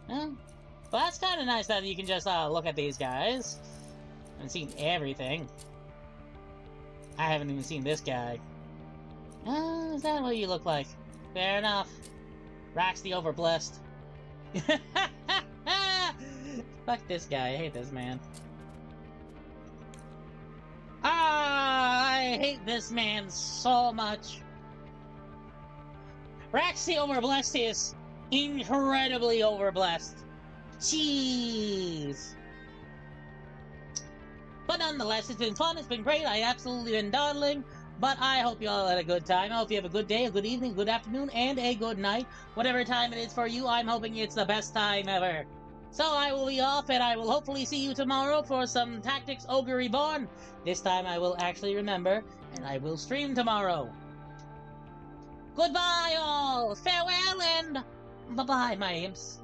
Well, that's kind of nice that you can just, look at these guys. I haven't seen everything. I haven't even seen this guy. Is that what you look like? Fair enough. Rax the Overblessed. Fuck this guy, I hate this man. I hate this man so much. Rax the Overblessed is incredibly overblessed. Jeez. But nonetheless, it's been fun, it's been great, I absolutely been dawdling. But I hope you all had a good time. I hope you have a good day, a good evening, a good afternoon, and a good night. Whatever time it is for you, I'm hoping it's the best time ever. So I will be off, and I will hopefully see you tomorrow for some Tactics Ogre Reborn. This time I will actually remember, and I will stream tomorrow. Goodbye, all! Farewell, and bye-bye, my imps.